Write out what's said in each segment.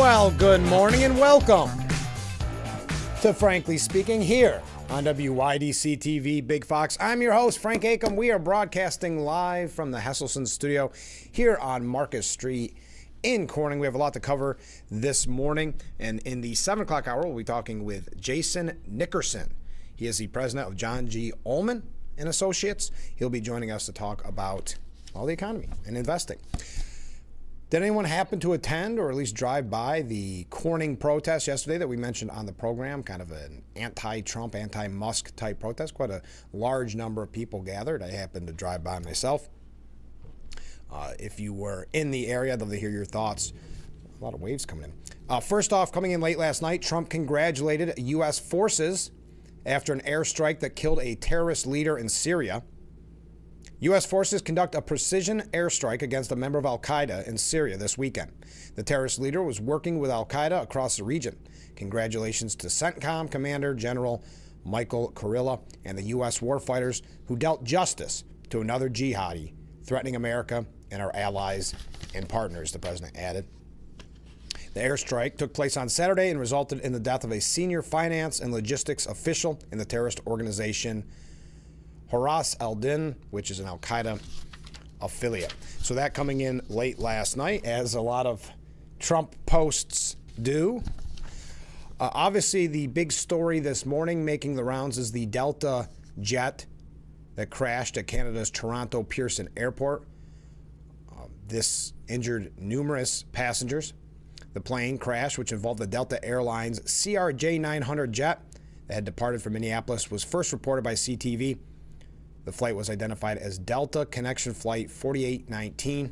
Well, good morning and welcome to Frankly Speaking here on WYDC TV Big Fox. I'm your host, Frank Acom. We are broadcasting live from the Hesselson studio here on Marcus Street in Corning. We have a lot to cover this morning, and in the 7 o'clock hour, we'll be talking with Jason Nickerson. He is the president of John G. Ullman and Associates. He'll be joining us to talk about the economy and investing. Did anyone happen to attend or at least drive by the Corning protest yesterday that we mentioned on the program? Kind of an anti-Trump, anti-Musk type protest. Quite a large number of people gathered. I happened to drive by myself. If you were in the area, I'd love to hear your thoughts. A lot of waves coming in. First off, coming in late last night, Trump congratulated U.S. forces after an airstrike that killed a terrorist leader in Syria. U.S. forces conduct a precision airstrike against a member of al-Qaeda in Syria this weekend. The terrorist leader was working with al-Qaeda across the region. Congratulations to CENTCOM Commander General Michael Kurilla and the U.S. warfighters who dealt justice to another jihadi threatening America and our allies and partners, the president added. The airstrike took place on Saturday and resulted in the death of a senior finance and logistics official in the terrorist organization Horas al-Din, which is an al-Qaeda affiliate. So that coming in late last night, as a lot of Trump posts do. Obviously, the big story this morning making the rounds is the Delta jet that crashed at Canada's Toronto Pearson Airport. This injured numerous passengers. The plane crash, which involved the Delta Airlines CRJ-900 jet that had departed from Minneapolis, was first reported by CTV. The flight was identified as Delta Connection Flight 4819,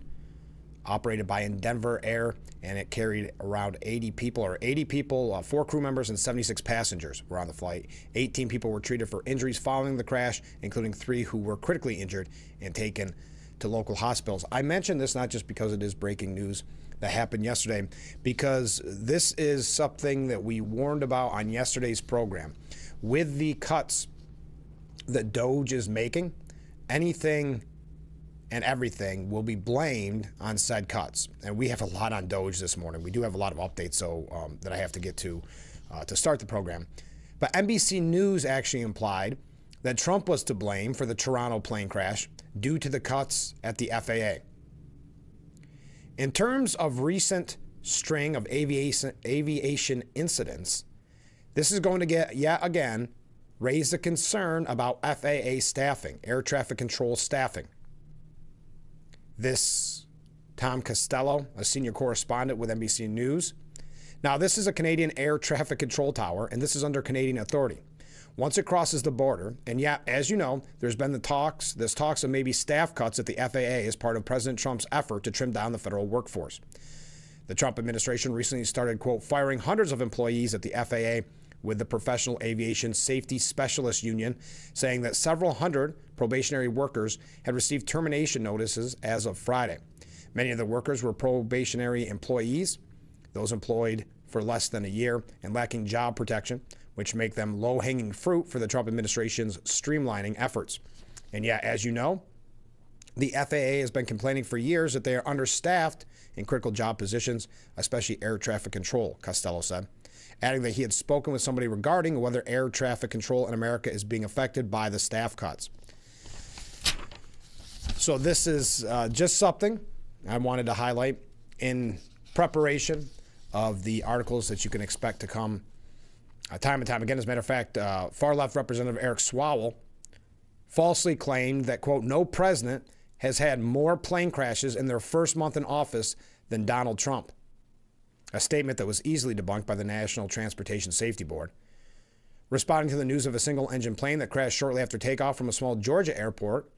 operated by Denver Air, and it carried around 80 people, 4 crew members and 76 passengers were on the flight. 18 people were treated for injuries following the crash, including 3 who were critically injured and taken to local hospitals. I mention this not just because it is breaking news that happened yesterday, because this is something that we warned about on yesterday's program. With the cuts that DOGE is making, anything and everything will be blamed on said cuts. And we have a lot on DOGE this morning. We do have a lot of updates that I have to get to start the program. But NBC News actually implied that Trump was to blame for the Toronto plane crash due to the cuts at the FAA. In terms of recent string of aviation incidents, this is going to get, yet again, raise a concern about FAA staffing, air traffic control staffing. This Tom Costello, a senior correspondent with NBC News. Now, this is a Canadian air traffic control tower, and this is under Canadian authority. Once it crosses the border, and yeah, as you know, there's talks of maybe staff cuts at the FAA as part of President Trump's effort to trim down the federal workforce. The Trump administration recently started, quote, firing hundreds of employees at the FAA, with the Professional Aviation Safety Specialists Union saying that several hundred probationary workers had received termination notices as of Friday. Many of the workers were probationary employees, those employed for less than a year and lacking job protection, which make them low-hanging fruit for the Trump administration's streamlining efforts. And yeah, as you know, the FAA has been complaining for years that they are understaffed in critical job positions, especially air traffic control, Costello said, adding that he had spoken with somebody regarding whether air traffic control in America is being affected by the staff cuts. So this is just something I wanted to highlight in preparation of the articles that you can expect to come time and time again. As a matter of fact, far-left Representative Eric Swalwell falsely claimed that, quote, no president has had more plane crashes in their first month in office than Donald Trump. A statement that was easily debunked by the National Transportation Safety Board. Responding to the news of a single-engine plane that crashed shortly after takeoff from a small Georgia airport,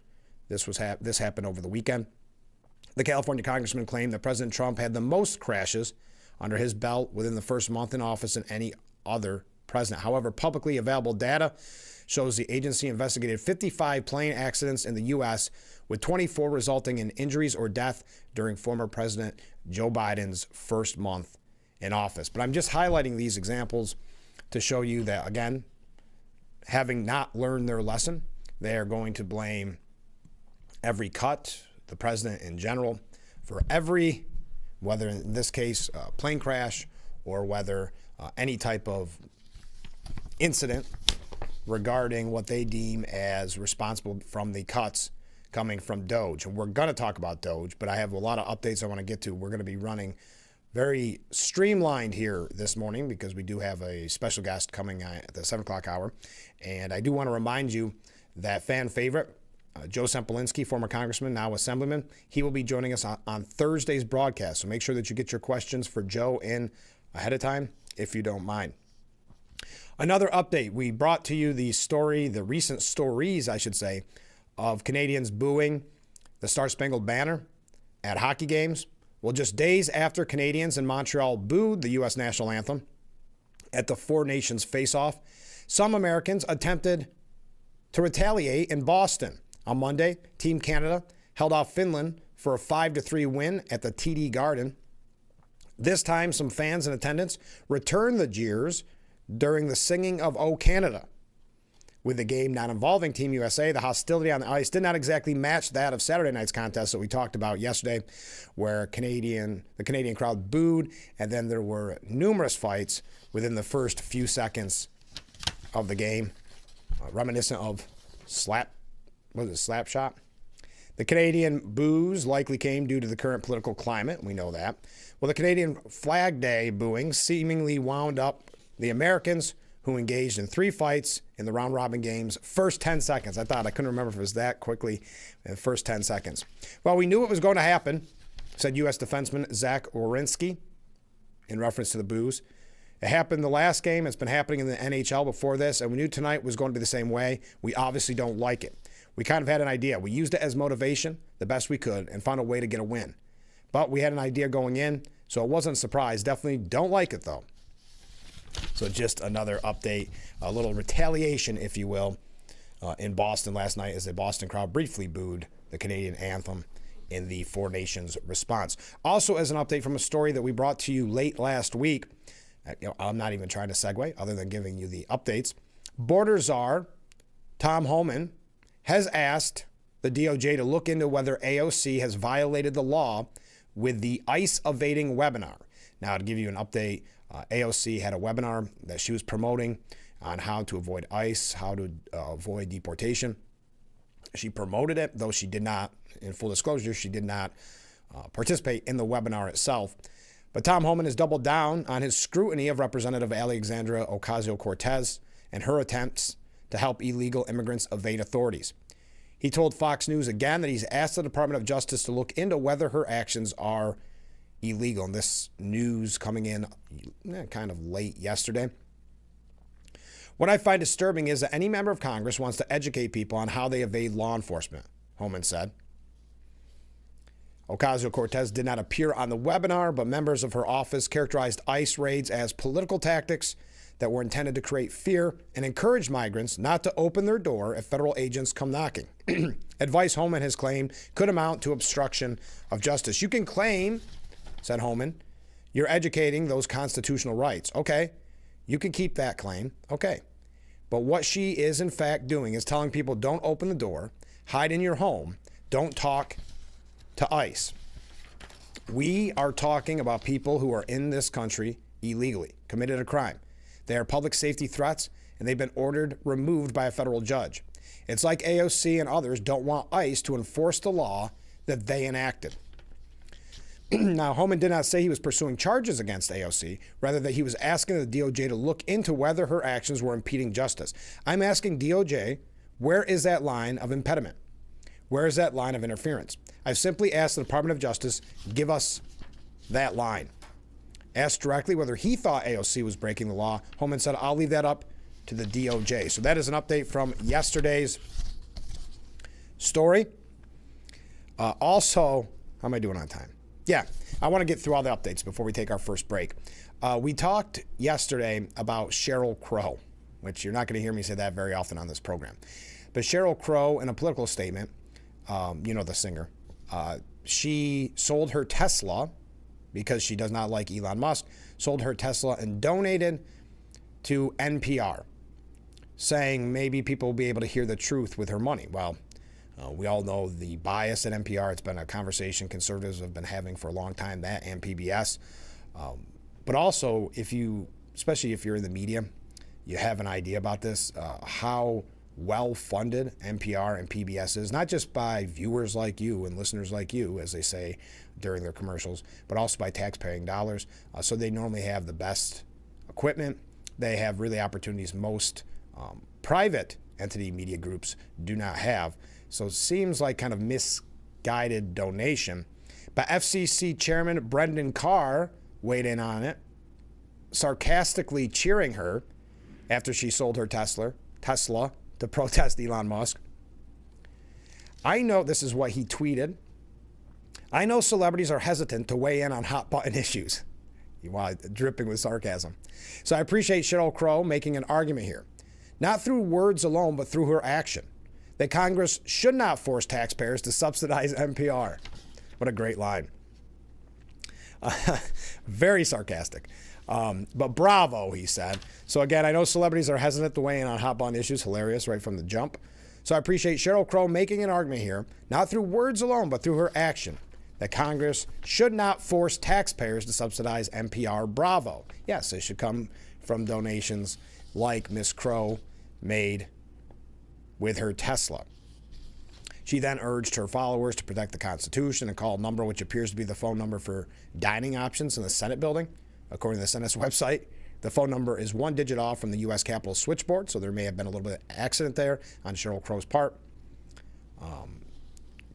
this happened over the weekend, the California congressman claimed that President Trump had the most crashes under his belt within the first month in office than any other president. However, publicly available data shows the agency investigated 55 plane accidents in the U.S., with 24 resulting in injuries or death during former President Joe Biden's first month in office. But I'm just highlighting these examples to show you that, again, having not learned their lesson, they are going to blame every cut, the president in general, for every, whether in this case, plane crash or whether any type of incident regarding what they deem as responsible from the cuts coming from Doge. And we're going to talk about Doge, but I have a lot of updates I want to get to. We're going to be running very streamlined here this morning because we do have a special guest coming at the 7 o'clock hour. And I do want to remind you that fan favorite, Joe Sempolinski, former congressman, now assemblyman, he will be joining us on Thursday's broadcast. So make sure that you get your questions for Joe in ahead of time, if you don't mind. Another update, we brought to you the recent stories, I should say, of Canadians booing the Star-Spangled Banner at hockey games. Well, just days after Canadians in Montreal booed the U.S. national anthem at the Four Nations face-off, some Americans attempted to retaliate in Boston. On Monday, Team Canada held off Finland for a 5-3 win at the TD Garden. This time, some fans in attendance returned the jeers during the singing of O Canada. With the game not involving Team USA, the hostility on the ice did not exactly match that of Saturday night's contest that we talked about yesterday, where the Canadian crowd booed, and then there were numerous fights within the first few seconds of the game, reminiscent of slap shot. The Canadian boos likely came due to the current political climate. We know that. Well, the Canadian Flag Day booing seemingly wound up the Americans, who engaged in 3 fights in the round-robin game's first 10 seconds. I couldn't remember if it was that quickly in the first 10 seconds. Well, we knew it was going to happen, said U.S. defenseman Zach Werenski in reference to the boos. It happened the last game. It's been happening in the NHL before this, and we knew tonight was going to be the same way. We obviously don't like it. We kind of had an idea. We used it as motivation the best we could and found a way to get a win. But we had an idea going in, so it wasn't a surprise. Definitely don't like it, though. So just another update, a little retaliation, if you will, in Boston last night as the Boston crowd briefly booed the Canadian anthem in the Four Nations response. Also, as an update from a story that we brought to you late last week, I'm not even trying to segue other than giving you the updates. Border Czar Tom Homan has asked the DOJ to look into whether AOC has violated the law with the ICE evading webinar. Now, to give you an update, AOC had a webinar that she was promoting on how to avoid ICE, how to avoid deportation. She promoted it, though she did not, in full disclosure, she did not participate in the webinar itself. But Tom Homan has doubled down on his scrutiny of Representative Alexandria Ocasio-Cortez and her attempts to help illegal immigrants evade authorities. He told Fox News again that he's asked the Department of Justice to look into whether her actions are illegal. And this news coming in kind of late yesterday. What I find disturbing is that any member of Congress wants to educate people on how they evade law enforcement, Homan said. Ocasio-Cortez did not appear on the webinar, but members of her office characterized ICE raids as political tactics that were intended to create fear and encourage migrants not to open their door if federal agents come knocking. Advice Homan has claimed could amount to obstruction of justice. You can claim, said Homan, you're educating those constitutional rights. Okay, you can keep that claim. Okay. But what she is in fact doing is telling people don't open the door, hide in your home, don't talk to ICE. We are talking about people who are in this country illegally, committed a crime. They are public safety threats, and they've been ordered removed by a federal judge. It's like AOC and others don't want ICE to enforce the law that they enacted. Now, Homan did not say he was pursuing charges against AOC, rather that he was asking the DOJ to look into whether her actions were impeding justice. I'm asking DOJ, where is that line of impediment? Where is that line of interference? I've simply asked the Department of Justice, give us that line. Asked directly whether he thought AOC was breaking the law, Homan said, I'll leave that up to the DOJ. So that is an update from yesterday's story. Also, how am I doing on time? Yeah, I want to get through all the updates before we take our first break. We talked yesterday about Sheryl Crow, which you're not going to hear me say that very often on this program. But Sheryl Crow, in a political statement, the singer, she sold her Tesla because she does not like Elon Musk, sold her Tesla and donated to NPR, saying maybe people will be able to hear the truth with her money. Well, we all know the bias at NPR. It's been a conversation conservatives have been having for a long time, that and PBS. But also, especially if you're in the media, you have an idea about this, how well-funded NPR and PBS is, not just by viewers like you and listeners like you, as they say during their commercials, but also by taxpaying dollars. So they normally have the best equipment. They have really opportunities most private entity media groups do not have. So it seems like kind of misguided donation. But FCC Chairman Brendan Carr weighed in on it, sarcastically cheering her after she sold her Tesla to protest Elon Musk. I know, this is what he tweeted, I know celebrities are hesitant to weigh in on hot button issues. Wow, dripping with sarcasm. So I appreciate Sheryl Crow making an argument here, not through words alone, but through her action, that Congress should not force taxpayers to subsidize NPR. What a great line. Very sarcastic. But bravo, he said. So again, I know celebrities are hesitant to weigh in on hot button issues. Hilarious right from the jump. So I appreciate Sheryl Crow making an argument here, not through words alone, but through her action, that Congress should not force taxpayers to subsidize NPR. Bravo. Yes, it should come from donations like Miss Crow made with her Tesla. She then urged her followers to protect the Constitution and call a number which appears to be the phone number for dining options in the Senate building. According to the Senate's website, the phone number is one digit off from the U.S. Capitol switchboard, so there may have been a little bit of accident there on Sheryl Crow's part.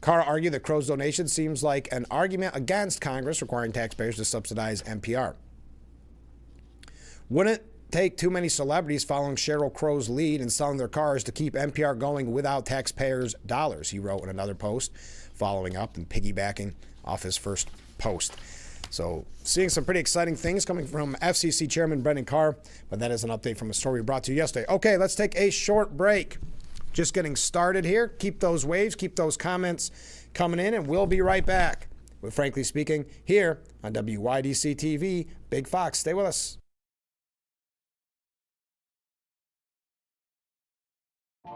Carr argued that Crow's donation seems like an argument against Congress requiring taxpayers to subsidize NPR. Wouldn't take too many celebrities following Sheryl Crow's lead and selling their cars to keep NPR going without taxpayers' dollars, he wrote in another post, following up and piggybacking off his first post. So seeing some pretty exciting things coming from FCC Chairman Brendan Carr, but that is an update from a story we brought to you yesterday. Okay, let's take a short break. Just getting started here. Keep those waves, keep those comments coming in, and we'll be right back with Frankly Speaking here on WYDC TV. Big Fox, stay with us.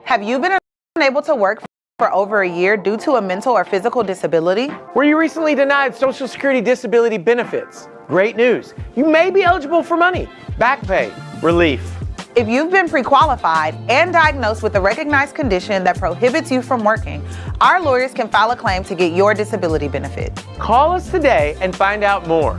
Have you been unable to work for over a year due to a mental or physical disability? Were you recently denied Social Security disability benefits? Great news. You may be eligible for money, back pay, relief. If you've been pre-qualified and diagnosed with a recognized condition that prohibits you from working, our lawyers can file a claim to get your disability benefit. Call us today and find out more.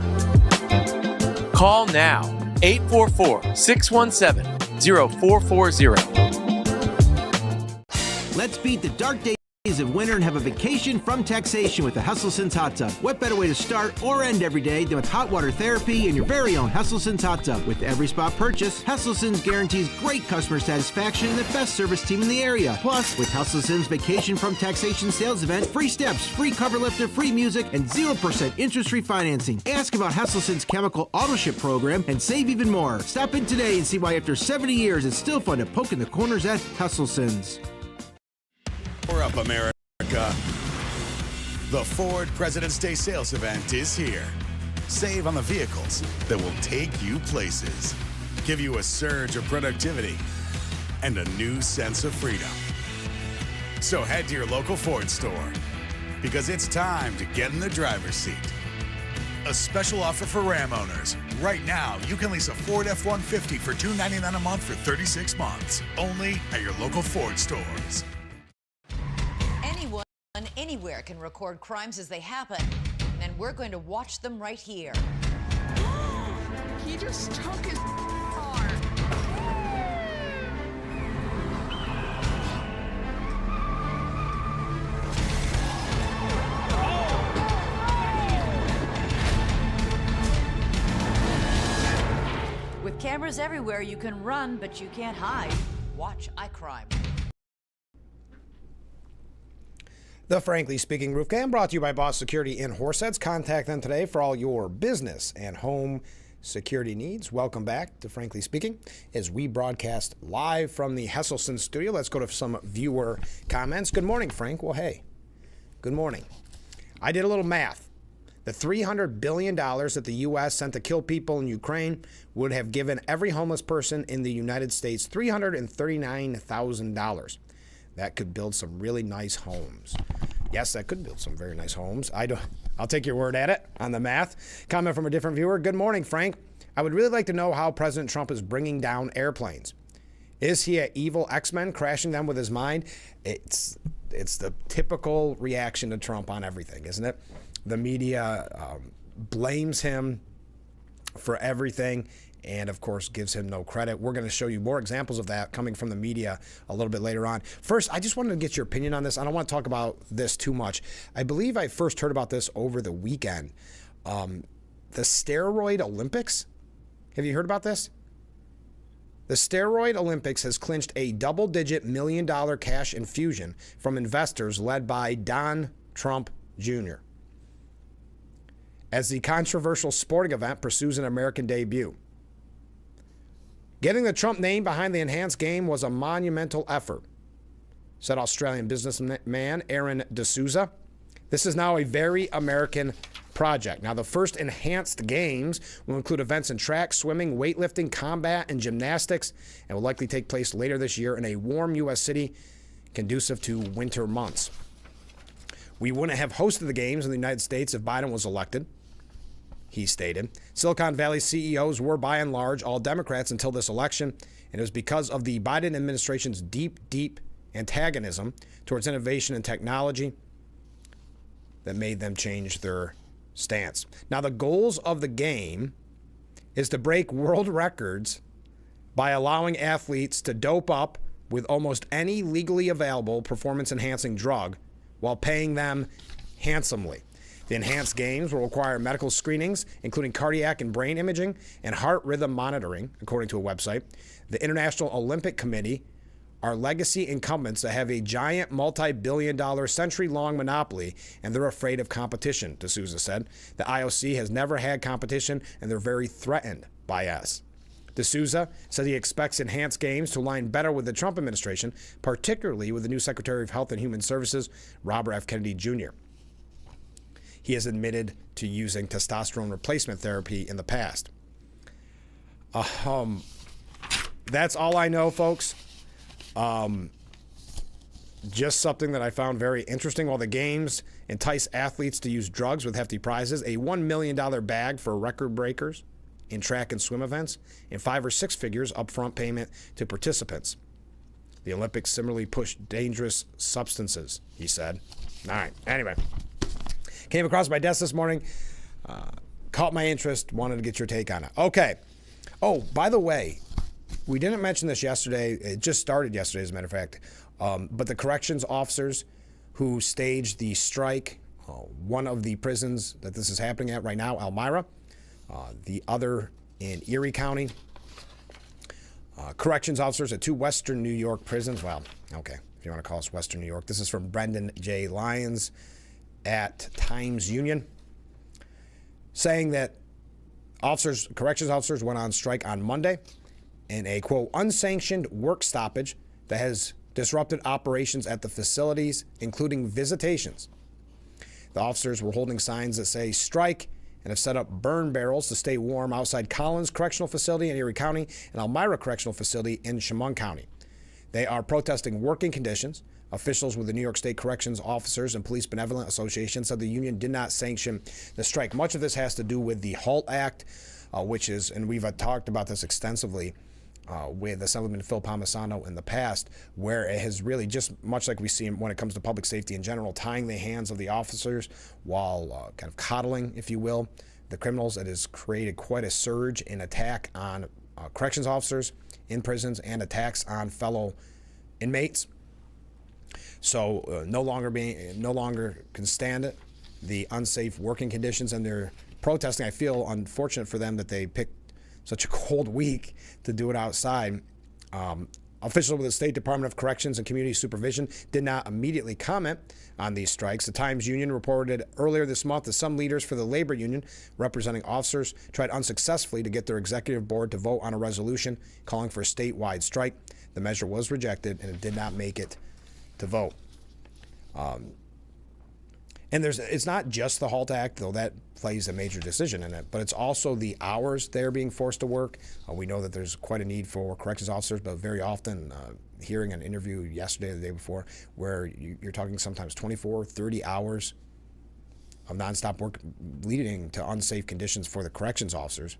Call now, 844-617-0440. Let's beat the dark days of winter and have a vacation from taxation with the Hesselson's Hot Tub. What better way to start or end every day than with hot water therapy in your very own Hesselson's Hot Tub. With every spa purchase, Hesselson's guarantees great customer satisfaction and the best service team in the area. Plus, with Hesselson's Vacation from Taxation sales event, free steps, free cover lifter, free music, and 0% interest-free financing. Ask about Hesselson's chemical auto ship program and save even more. Stop in today and see why after 70 years it's still fun to poke in the corners at Hesselson's. Power up, America. The Ford President's Day sales event is here. Save on the vehicles that will take you places, give you a surge of productivity, and a new sense of freedom. So head to your local Ford store, because it's time to get in the driver's seat. A special offer for Ram owners. Right now, you can lease a Ford F-150 for $299 a month for 36 months, only at your local Ford stores. Anywhere can record crimes as they happen, and we're going to watch them right here. He just took his car. With cameras everywhere, you can run, but you can't hide. Watch iCrime. The Frankly Speaking Roof Cam brought to you by Boss Security in Horseheads. Contact them today for all your business and home security needs. Welcome back to Frankly Speaking as we broadcast live from the Hesselson studio. Let's go to some viewer comments. Good morning, Frank. Well, hey, good morning. I did a little math. The $300 billion that the U.S. sent to kill people in Ukraine would have given every homeless person in the United States $339,000. That could build some really nice homes. Yes, that could build some very nice homes. I'll take your word at it on the math. Comment from a different viewer. Good morning, Frank. I would really like to know how President Trump is bringing down airplanes. Is he an evil X-Men crashing them with his mind? It's the typical reaction to Trump on everything, isn't it? The media blames him for everything and, of course, gives him no credit. We're going to show you more examples of that coming from the media a little bit later on. First, I just wanted to get your opinion on this. I don't want to talk about this too much. I believe I first heard about this over the weekend. The steroid Olympics. Have you heard about this? The steroid Olympics has clinched a double-digit $1 million cash infusion from investors led by Don Trump Jr. as the controversial sporting event pursues an American debut. Getting the Trump name behind the enhanced game was a monumental effort, said Australian businessman Aaron D'Souza. This is now a very American project. Now, the first enhanced games will include events in track, swimming, weightlifting, combat, and gymnastics, and will likely take place later this year in a warm U.S. city conducive to winter months. We wouldn't have hosted the games in the United States if Biden was elected, he stated. Silicon Valley CEOs were by and large all Democrats until this election, and it was because of the Biden administration's deep antagonism towards innovation and technology that made them change their stance. Now, the goals of the game is to break world records by allowing athletes to dope up with almost any legally available performance-enhancing drug while paying them handsomely. The enhanced games will require medical screenings, including cardiac and brain imaging and heart rhythm monitoring, according to a website. The International Olympic Committee are legacy incumbents that have a giant multi-billion-dollar century-long monopoly, and they're afraid of competition, D'Souza said. The IOC has never had competition, and they're very threatened by us. D'Souza said he expects enhanced games to align better with the Trump administration, particularly with the new Secretary of Health and Human Services, Robert F. Kennedy Jr. He has admitted to using testosterone replacement therapy in the past. That's all I know, folks. Just something that I found very interesting. While the games entice athletes to use drugs with hefty prizes, a $1 million bag for record breakers in track and swim events, and 5 or 6 figures upfront payment to participants. The Olympics similarly push dangerous substances, he said. All right. Anyway, came across my desk this morning, caught my interest, wanted to get your take on it. Okay. Oh, by the way, we didn't mention this yesterday. It just started yesterday, as a matter of fact. But the corrections officers who staged the strike, one of the prisons that this is happening at right now, Elmira, the other in Erie County. Corrections officers at 2 Western New York prisons. Well, okay, if you want to call us Western New York. This is from Brendan J. Lyons at Times-Union, saying that corrections officers went on strike on Monday in a, quote, unsanctioned work stoppage that has disrupted operations at the facilities, including visitations. The officers were holding signs that say strike and have set up burn barrels to stay warm outside Collins Correctional Facility in Erie County and Elmira Correctional Facility in Chemung County. They are protesting working conditions. Officials with the New York State Corrections Officers and Police Benevolent Association said the union did not sanction the strike. Much of this has to do with the HALT Act, which is, and we've talked about this extensively with Assemblyman Phil Palmisano in the past, where it has really, just much like we see when it comes to public safety in general, tying the hands of the officers while kind of coddling, if you will, the criminals. It has created quite a surge in attack on corrections officers in prisons and attacks on fellow inmates. So no longer can stand it, the unsafe working conditions, and they're protesting. I feel unfortunate for them that they picked such a cold week to do it outside. Officials with the State Department of Corrections and Community Supervision did not immediately comment on these strikes. The Times-Union reported earlier this month that some leaders for the labor union representing officers tried unsuccessfully to get their executive board to vote on a resolution calling for a statewide strike. The measure was rejected, and it did not make it to vote. And it's not just the HALT Act, though that plays a major decision in it, but it's also the hours they're being forced to work. We know that there's quite a need for corrections officers, but very often, hearing an interview yesterday or the day before, where you're talking sometimes 24, 30 hours of nonstop work leading to unsafe conditions for the corrections officers.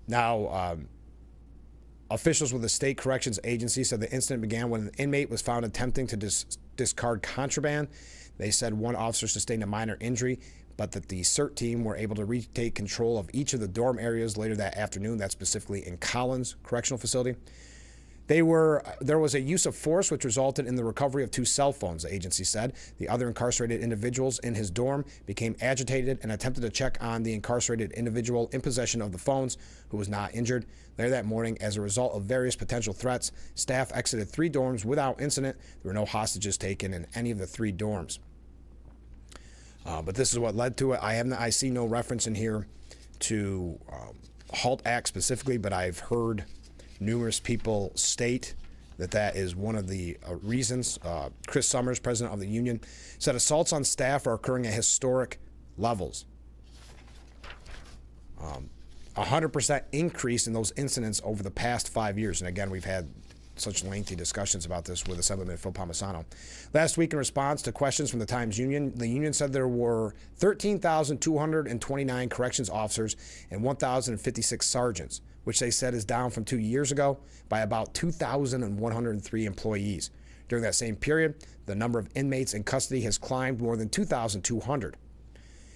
Now, officials with the state corrections agency said the incident began when an inmate was found attempting to discard contraband. They said one officer sustained a minor injury, but that the CERT team were able to retake control of each of the dorm areas later that afternoon. That's specifically in Collins Correctional Facility. There was a use of force which resulted in the recovery of 2 cell phones, the agency said. The other incarcerated individuals in his dorm became agitated and attempted to check on the incarcerated individual in possession of the phones, who was not injured. Later that morning, as a result of various potential threats, staff exited 3 dorms without incident. There were no hostages taken in any of the 3 dorms. But this is what led to it. I see no reference in here to HALT Act specifically, but I've heard numerous people state that is one of the reasons. Chris Summers, president of the union, said assaults on staff are occurring at historic levels. 100% increase in those incidents over the past 5 years. And again, we've had such lengthy discussions about this with Assemblyman Phil Palmisano. Last week, in response to questions from the Times Union, the union said there were 13,229 corrections officers and 1,056 sergeants, which they said is down from 2 years ago by about 2,103 employees. During that same period, the number of inmates in custody has climbed more than 2,200.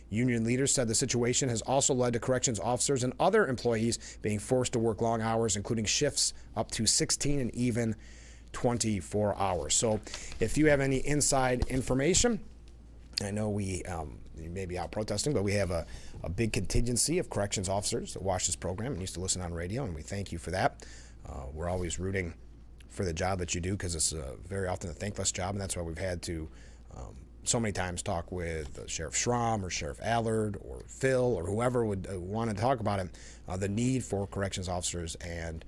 Union leaders said the situation has also led to corrections officers and other employees being forced to work long hours, including shifts up to 16 and even 24 hours. So if you have any inside information, I know you may be out protesting, but we have a big contingency of corrections officers that watch this program and used to listen on radio, and we thank you for that. We're always rooting for the job that you do, because it's very often a thankless job, and that's why we've had to so many times talk with Sheriff Schramm or Sheriff Allard or Phil or whoever would want to talk about it, the need for corrections officers, and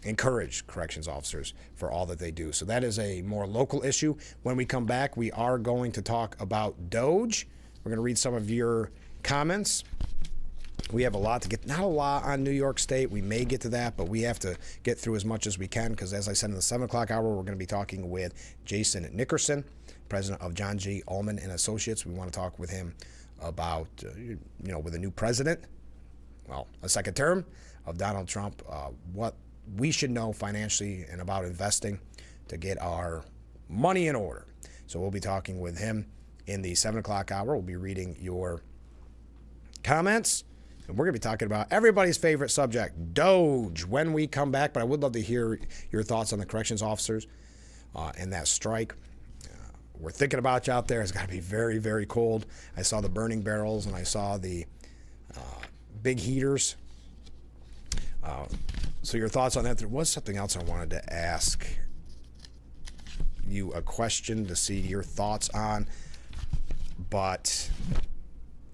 encourage corrections officers for all that they do. So that is a more local issue. When we come back, we are going to talk about Doge. We're going to read some of your comments. We have a lot to get, not a lot on New York State. We may get to that, but we have to get through as much as we can, because as I said in the 7 o'clock hour, we're going to be talking with Jason Nickerson, president of John G. Ullman and Associates. We want to talk with him about, with a new president, a second term of Donald Trump, what we should know financially and about investing to get our money in order. So we'll be talking with him in the 7 o'clock hour. We'll be reading your comments, and we're going to be talking about everybody's favorite subject, Doge, when we come back. But I would love to hear your thoughts on the corrections officers and that strike. We're thinking about you out there. It's got to be very, very cold. I saw the burning barrels, and I saw the big heaters. So your thoughts on that? There was something else I wanted to ask you, a question to see your thoughts on, but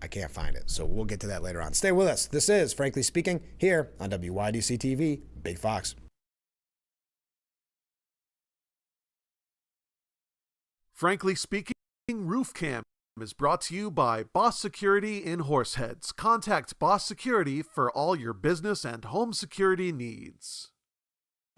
I can't find it. So we'll get to that later on. Stay with us. This is Frankly Speaking here on WYDC TV, Big Fox. Frankly Speaking, Roof Cam is brought to you by Boss Security in Horseheads. Contact Boss Security for all your business and home security needs.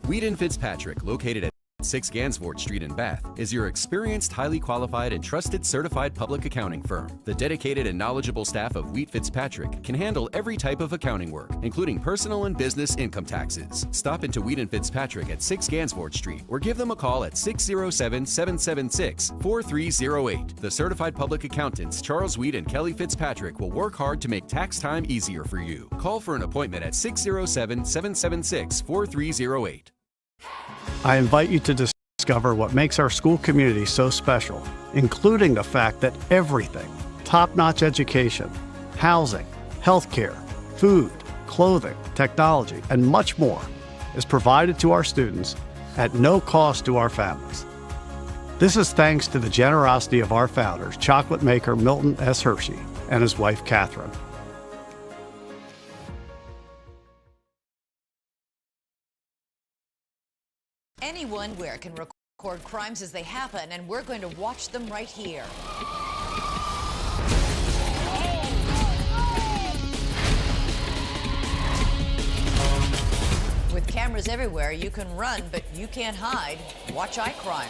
Weeden Fitzpatrick, located at 6 Gansevoort Street in Bath, is your experienced, highly qualified, and trusted certified public accounting firm. The dedicated and knowledgeable staff of Wheat Fitzpatrick can handle every type of accounting work, including personal and business income taxes. Stop into Weeden Fitzpatrick at 6 Gansevoort Street or give them a call at 607-776-4308. The certified public accountants Charles Weed and Kelly Fitzpatrick will work hard to make tax time easier for you. Call for an appointment at 607-776-4308. I invite you to discover what makes our school community so special, including the fact that everything, top-notch education, housing, healthcare, food, clothing, technology, and much more is provided to our students at no cost to our families. This is thanks to the generosity of our founders, chocolate maker Milton S. Hershey and his wife Catherine. Anyone where can record crimes as they happen, and we're going to watch them right here. With cameras everywhere, you can run, but you can't hide. Watch iCrime.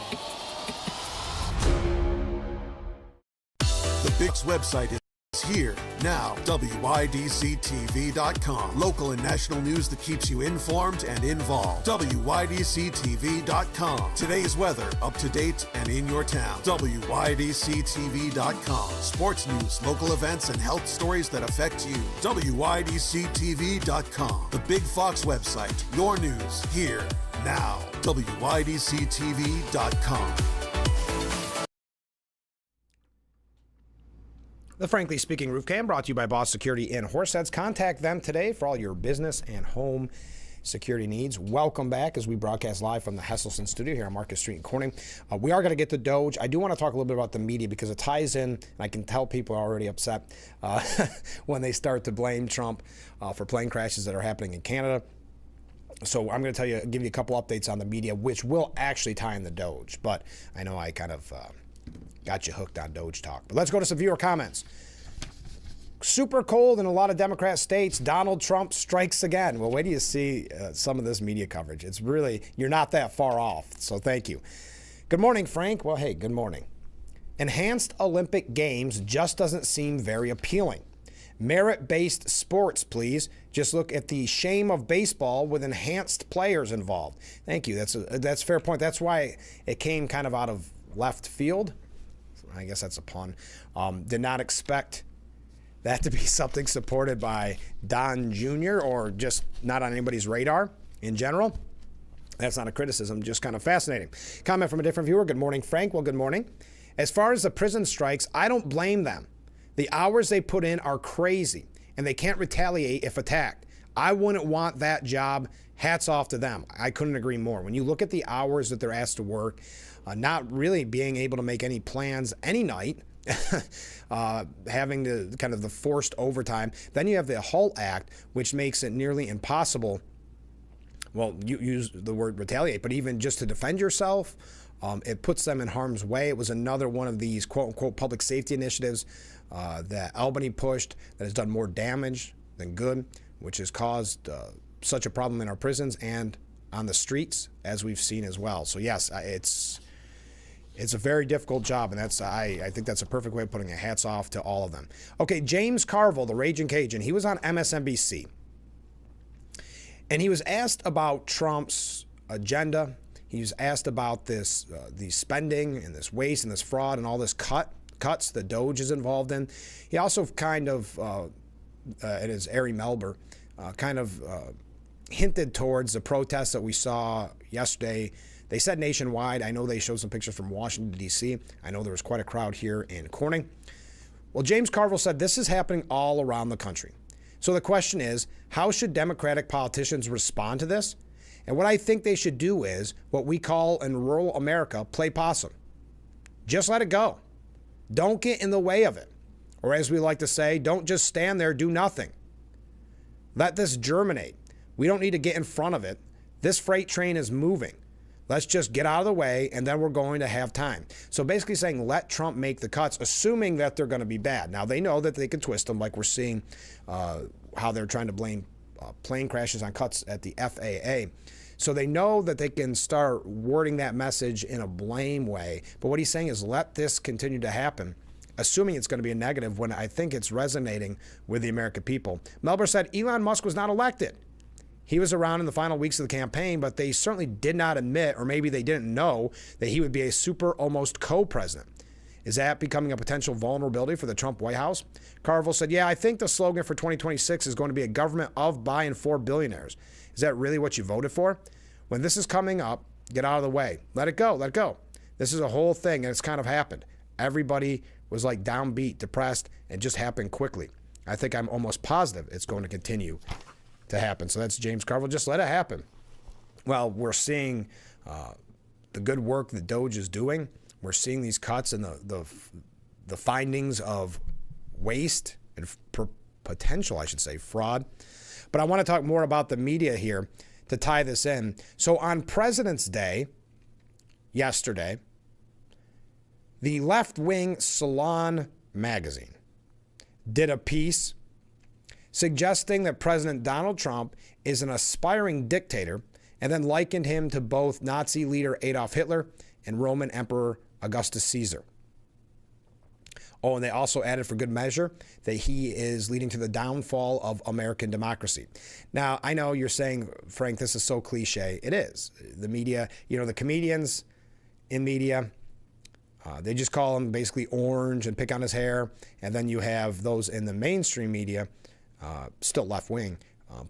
The Bix website is is here now. WYDCTV.com. Local and national news that keeps you informed and involved. WYDCTV.com. Today's weather up to date and in your town. WYDCTV.com. Sports news, local events, and health stories that affect you. WYDCTV.com. The Big Fox website. Your news here now. WYDCTV.com. The Frankly Speaking Roof Cam brought to you by Boss Security in Horseheads. Contact them today for all your business and home security needs. Welcome back as we broadcast live from the Hesselson studio here on Market Street in Corning. We are going to get to Doge. I do want to talk a little bit about the media because it ties in, and I can tell people are already upset when they start to blame Trump for plane crashes that are happening in Canada. So I'm going to give you a couple updates on the media, which will actually tie in the Doge. But I know I kind of got you hooked on Doge talk. But let's go to some viewer comments. Super cold in a lot of Democrat states. Donald Trump strikes again. Well, wait till you see some of this media coverage. It's really, you're not that far off. So thank you. Good morning, Frank. Well, hey, good morning. Enhanced Olympic Games just doesn't seem very appealing. Merit-based sports, please. Just look at the shame of baseball with enhanced players involved. Thank you. That's a fair point. That's why it came kind of out of left field. I guess that's a pun. Did not expect that to be something supported by Don Jr. or just not on anybody's radar in general. That's not a criticism, just kind of fascinating. Comment from a different viewer. Good morning, Frank. Well, good morning. As far as the prison strikes, I don't blame them. The hours they put in are crazy, and they can't retaliate if attacked. I wouldn't want that job. Hats off to them. I couldn't agree more. When you look at the hours that they're asked to work, not really being able to make any plans any night, having the kind of the forced overtime. Then you have the HALT Act, which makes it nearly impossible. Well, you use the word retaliate, but even just to defend yourself, it puts them in harm's way. It was another one of these quote unquote public safety initiatives that Albany pushed that has done more damage than good, which has caused such a problem in our prisons and on the streets, as we've seen as well. So yes, it's a very difficult job, and I think that's a perfect way of putting it. Hats off to all of them. Okay, James Carville, the Raging Cajun, he was on MSNBC, and he was asked about Trump's agenda. He was asked about this, the spending and this waste and this fraud and all this cuts that Doge is involved in. He also kind of, it is Ari Melber, hinted towards the protests that we saw yesterday. They said nationwide. I know they showed some pictures from Washington, D.C. I know there was quite a crowd here in Corning. Well, James Carville said this is happening all around the country. So the question is, how should Democratic politicians respond to this? And what I think they should do is what we call in rural America, play possum. Just let it go. Don't get in the way of it. Or as we like to say, don't just stand there, do nothing. Let this germinate. We don't need to get in front of it. This freight train is moving. Let's just get out of the way, and then we're going to have time. So basically saying let Trump make the cuts, assuming that they're going to be bad. Now, they know that they can twist them, like we're seeing how they're trying to blame plane crashes on cuts at the FAA. So they know that they can start wording that message in a blame way. But what he's saying is let this continue to happen, assuming it's going to be a negative when I think it's resonating with the American people. Melber said Elon Musk was not elected. He was around in the final weeks of the campaign, but they certainly did not admit, or maybe they didn't know, that he would be a super almost co-president. Is that becoming a potential vulnerability for the Trump White House? Carville said, yeah, I think the slogan for 2026 is going to be a government of, by, and for billionaires. Is that really what you voted for? When this is coming up, get out of the way. Let it go. Let it go. This is a whole thing, and it's kind of happened. Everybody was like downbeat, depressed, and just happened quickly. I think I'm almost positive it's going to continue to happen. So that's James Carville. Just let it happen. Well, we're seeing the good work that Doge is doing. We're seeing these cuts and the findings of waste and potential, I should say, fraud. But I want to talk more about the media here to tie this in. So on President's Day, yesterday, the left-wing Salon magazine did a piece suggesting that President Donald Trump is an aspiring dictator and then likened him to both Nazi leader Adolf Hitler and Roman Emperor Augustus Caesar. Oh, and they also added for good measure that he is leading to the downfall of American democracy. Now, I know you're saying, Frank, this is so cliche. It is. The media, the comedians in media, they just call him basically orange and pick on his hair. And then you have those in the mainstream media, still left-wing,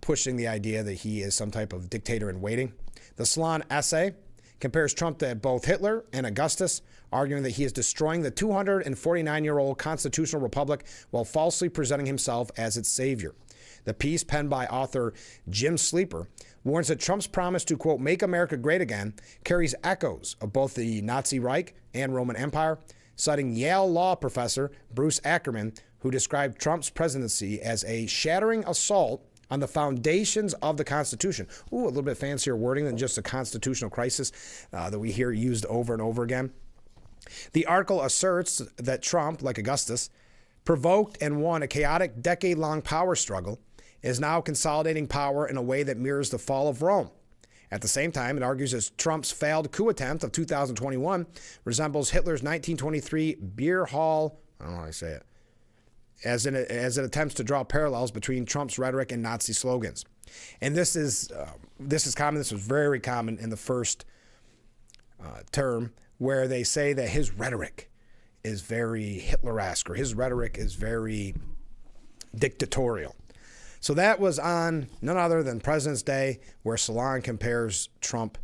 pushing the idea that he is some type of dictator in waiting. The Salon essay compares Trump to both Hitler and Augustus, arguing that he is destroying the 249-year-old constitutional republic while falsely presenting himself as its savior. The piece, penned by author Jim Sleeper, warns that Trump's promise to, quote, make America great again carries echoes of both the Nazi Reich and Roman Empire, citing Yale law professor Bruce Ackerman, who described Trump's presidency as a shattering assault on the foundations of the Constitution. Ooh, a little bit fancier wording than just a constitutional crisis that we hear used over and over again. The article asserts that Trump, like Augustus, provoked and won a chaotic decade-long power struggle, is now consolidating power in a way that mirrors the fall of Rome. At the same time, it argues that Trump's failed coup attempt of 2021 resembles Hitler's 1923 beer hall, I don't know how I say it, as it attempts to draw parallels between Trump's rhetoric and Nazi slogans. And this is common. This was very common in the first term, where they say that his rhetoric is very Hitler-esque, or his rhetoric is very dictatorial. So that was on none other than President's Day, where Salon compares Trump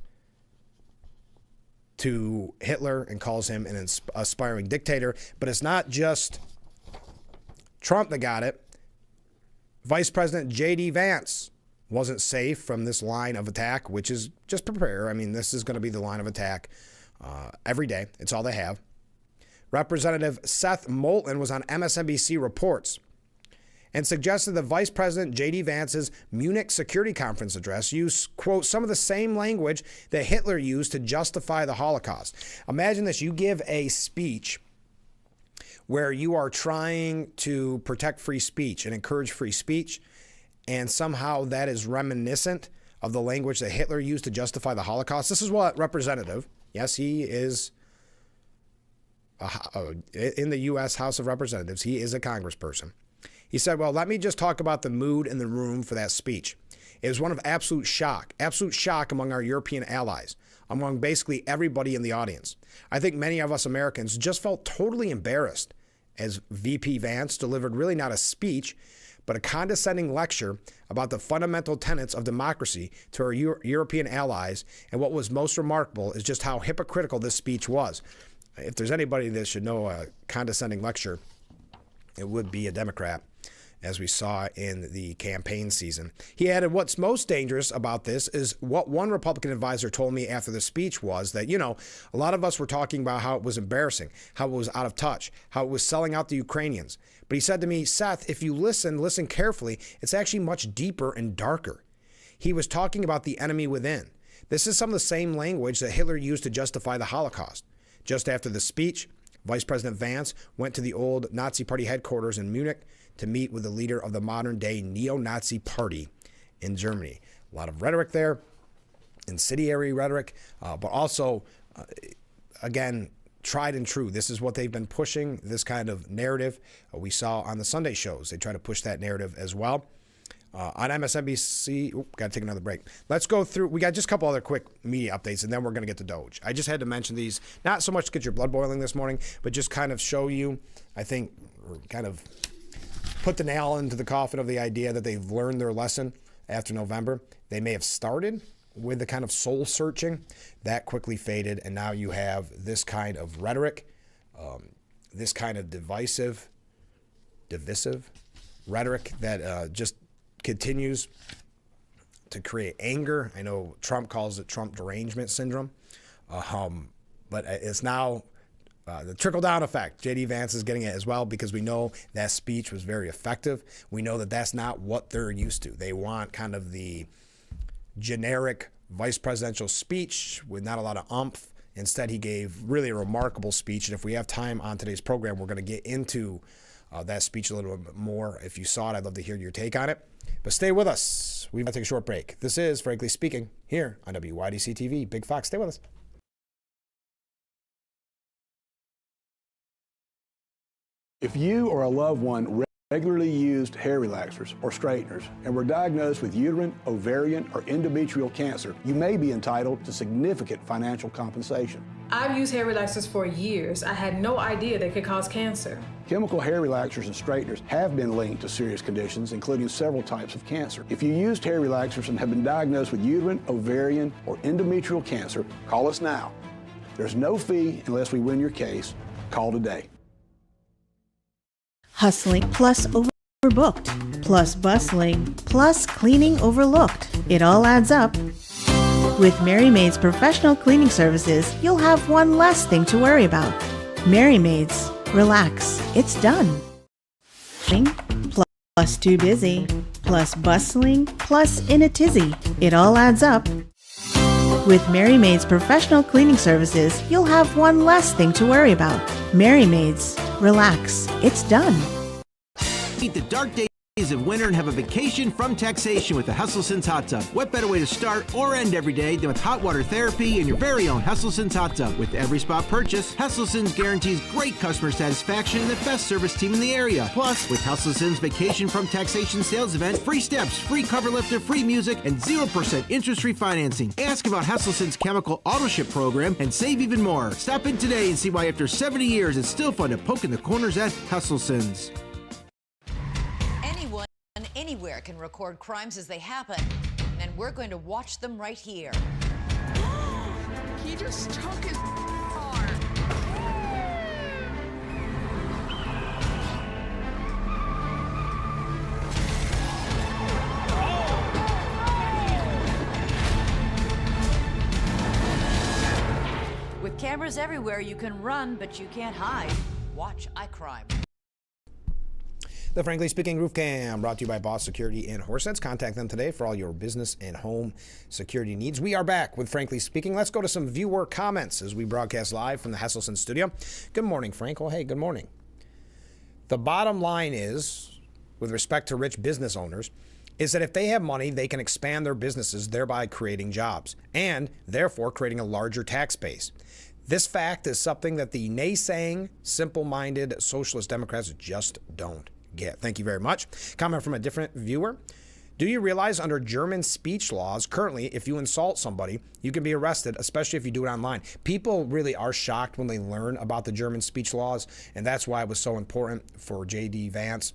to Hitler and calls him an aspiring dictator. But it's not just Trump that got it. Vice President J.D. Vance wasn't safe from this line of attack, which is just prepare. I mean, this is going to be the line of attack every day. It's all they have. Representative Seth Moulton was on MSNBC Reports and suggested that Vice President J.D. Vance's Munich Security Conference address used, quote, some of the same language that Hitler used to justify the Holocaust. Imagine this. You give a speech where you are trying to protect free speech and encourage free speech, and somehow that is reminiscent of the language that Hitler used to justify the Holocaust. This is what Representative, yes, he is in the U.S. House of Representatives, he is a congressperson. He said, well, let me just talk about the mood in the room for that speech. It was one of absolute shock among our European allies, among basically everybody in the audience. I think many of us Americans just felt totally embarrassed as VP Vance delivered really not a speech, but a condescending lecture about the fundamental tenets of democracy to our European allies. And what was most remarkable is just how hypocritical this speech was. If there's anybody that should know a condescending lecture, it would be a Democrat, as we saw in the campaign season. He added, what's most dangerous about this is what one Republican advisor told me after the speech was that, a lot of us were talking about how it was embarrassing, how it was out of touch, how it was selling out the Ukrainians. But he said to me, Seth, if you listen carefully, it's actually much deeper and darker. He was talking about the enemy within. This is some of the same language that Hitler used to justify the Holocaust. Just after the speech, Vice President Vance went to the old Nazi Party headquarters in Munich to meet with the leader of the modern-day neo-Nazi party in Germany. A lot of rhetoric there, incendiary rhetoric, but also, again, tried and true. This is what they've been pushing, this kind of narrative. We saw on the Sunday shows. They try to push that narrative as well. On MSNBC, got to take another break. Let's go through. We got just a couple other quick media updates, and then we're going to get to Doge. I just had to mention these, not so much to get your blood boiling this morning, but just kind of show you, I think, or kind of put the nail into the coffin of the idea that they've learned their lesson after November. They may have started with the kind of soul searching that quickly faded, and now you have this kind of rhetoric, this kind of divisive rhetoric that just continues to create anger. I know Trump calls it Trump derangement syndrome, but it's now the trickle-down effect. J.D. Vance is getting it as well, because we know that speech was very effective. We know that that's not what they're used to. They want kind of the generic vice presidential speech with not a lot of oomph. Instead, he gave really a remarkable speech. And if we have time on today's program, we're going to get into that speech a little bit more. If you saw it, I'd love to hear your take on it. But stay with us. We've got to take a short break. This is Frankly Speaking here on WYDC TV. Big Fox, stay with us. If you or a loved one regularly used hair relaxers or straighteners and were diagnosed with uterine, ovarian, or endometrial cancer, you may be entitled to significant financial compensation. I've used hair relaxers for years. I had no idea they could cause cancer. Chemical hair relaxers and straighteners have been linked to serious conditions, including several types of cancer. If you used hair relaxers and have been diagnosed with uterine, ovarian, or endometrial cancer, call us now. There's no fee unless we win your case. Call today. Hustling plus overbooked, plus bustling, plus cleaning overlooked. It all adds up. With Mary Maid's professional cleaning services, you'll have one less thing to worry about. Mary Maid's, relax, it's done. Plus too busy, plus bustling, plus in a tizzy. It all adds up. With Mary Maid's professional cleaning services, you'll have one less thing to worry about. Mary Maid's, relax, it's done. Beat the dark days of winter and have a vacation from taxation with the Hesselson's Hot Tub. What better way to start or end every day than with hot water therapy in your very own Hesselson's Hot Tub. With every spot purchase, Hesselson's guarantees great customer satisfaction and the best service team in the area. Plus, with Hesselson's Vacation from Taxation sales event, free steps, free cover lifter, free music, and 0% interest-free financing. Ask about Hesselson's chemical auto ship program and save even more. Stop in today and see why after 70 years it's still fun to poke in the corners at Hesselson's. Anywhere can record crimes as they happen, and we're going to watch them right here. He just took his arm. With cameras everywhere, you can run, but you can't hide. Watch iCrime. The Frankly Speaking Roof Cam, brought to you by Boss Security in Horseheads. Contact them today for all your business and home security needs. We are back with Frankly Speaking. Let's go to some viewer comments as we broadcast live from the Hesselson studio. Good morning, Frank. Oh, hey, good morning. The bottom line is, with respect to rich business owners, is that if they have money, they can expand their businesses, thereby creating jobs and therefore creating a larger tax base. This fact is something that the naysaying, simple-minded socialist Democrats just don't get. Thank you very much. Comment from a different viewer. Do you realize under German speech laws, currently, if you insult somebody, you can be arrested, especially if you do it online? People really are shocked when they learn about the German speech laws, and that's why it was so important for J.D. Vance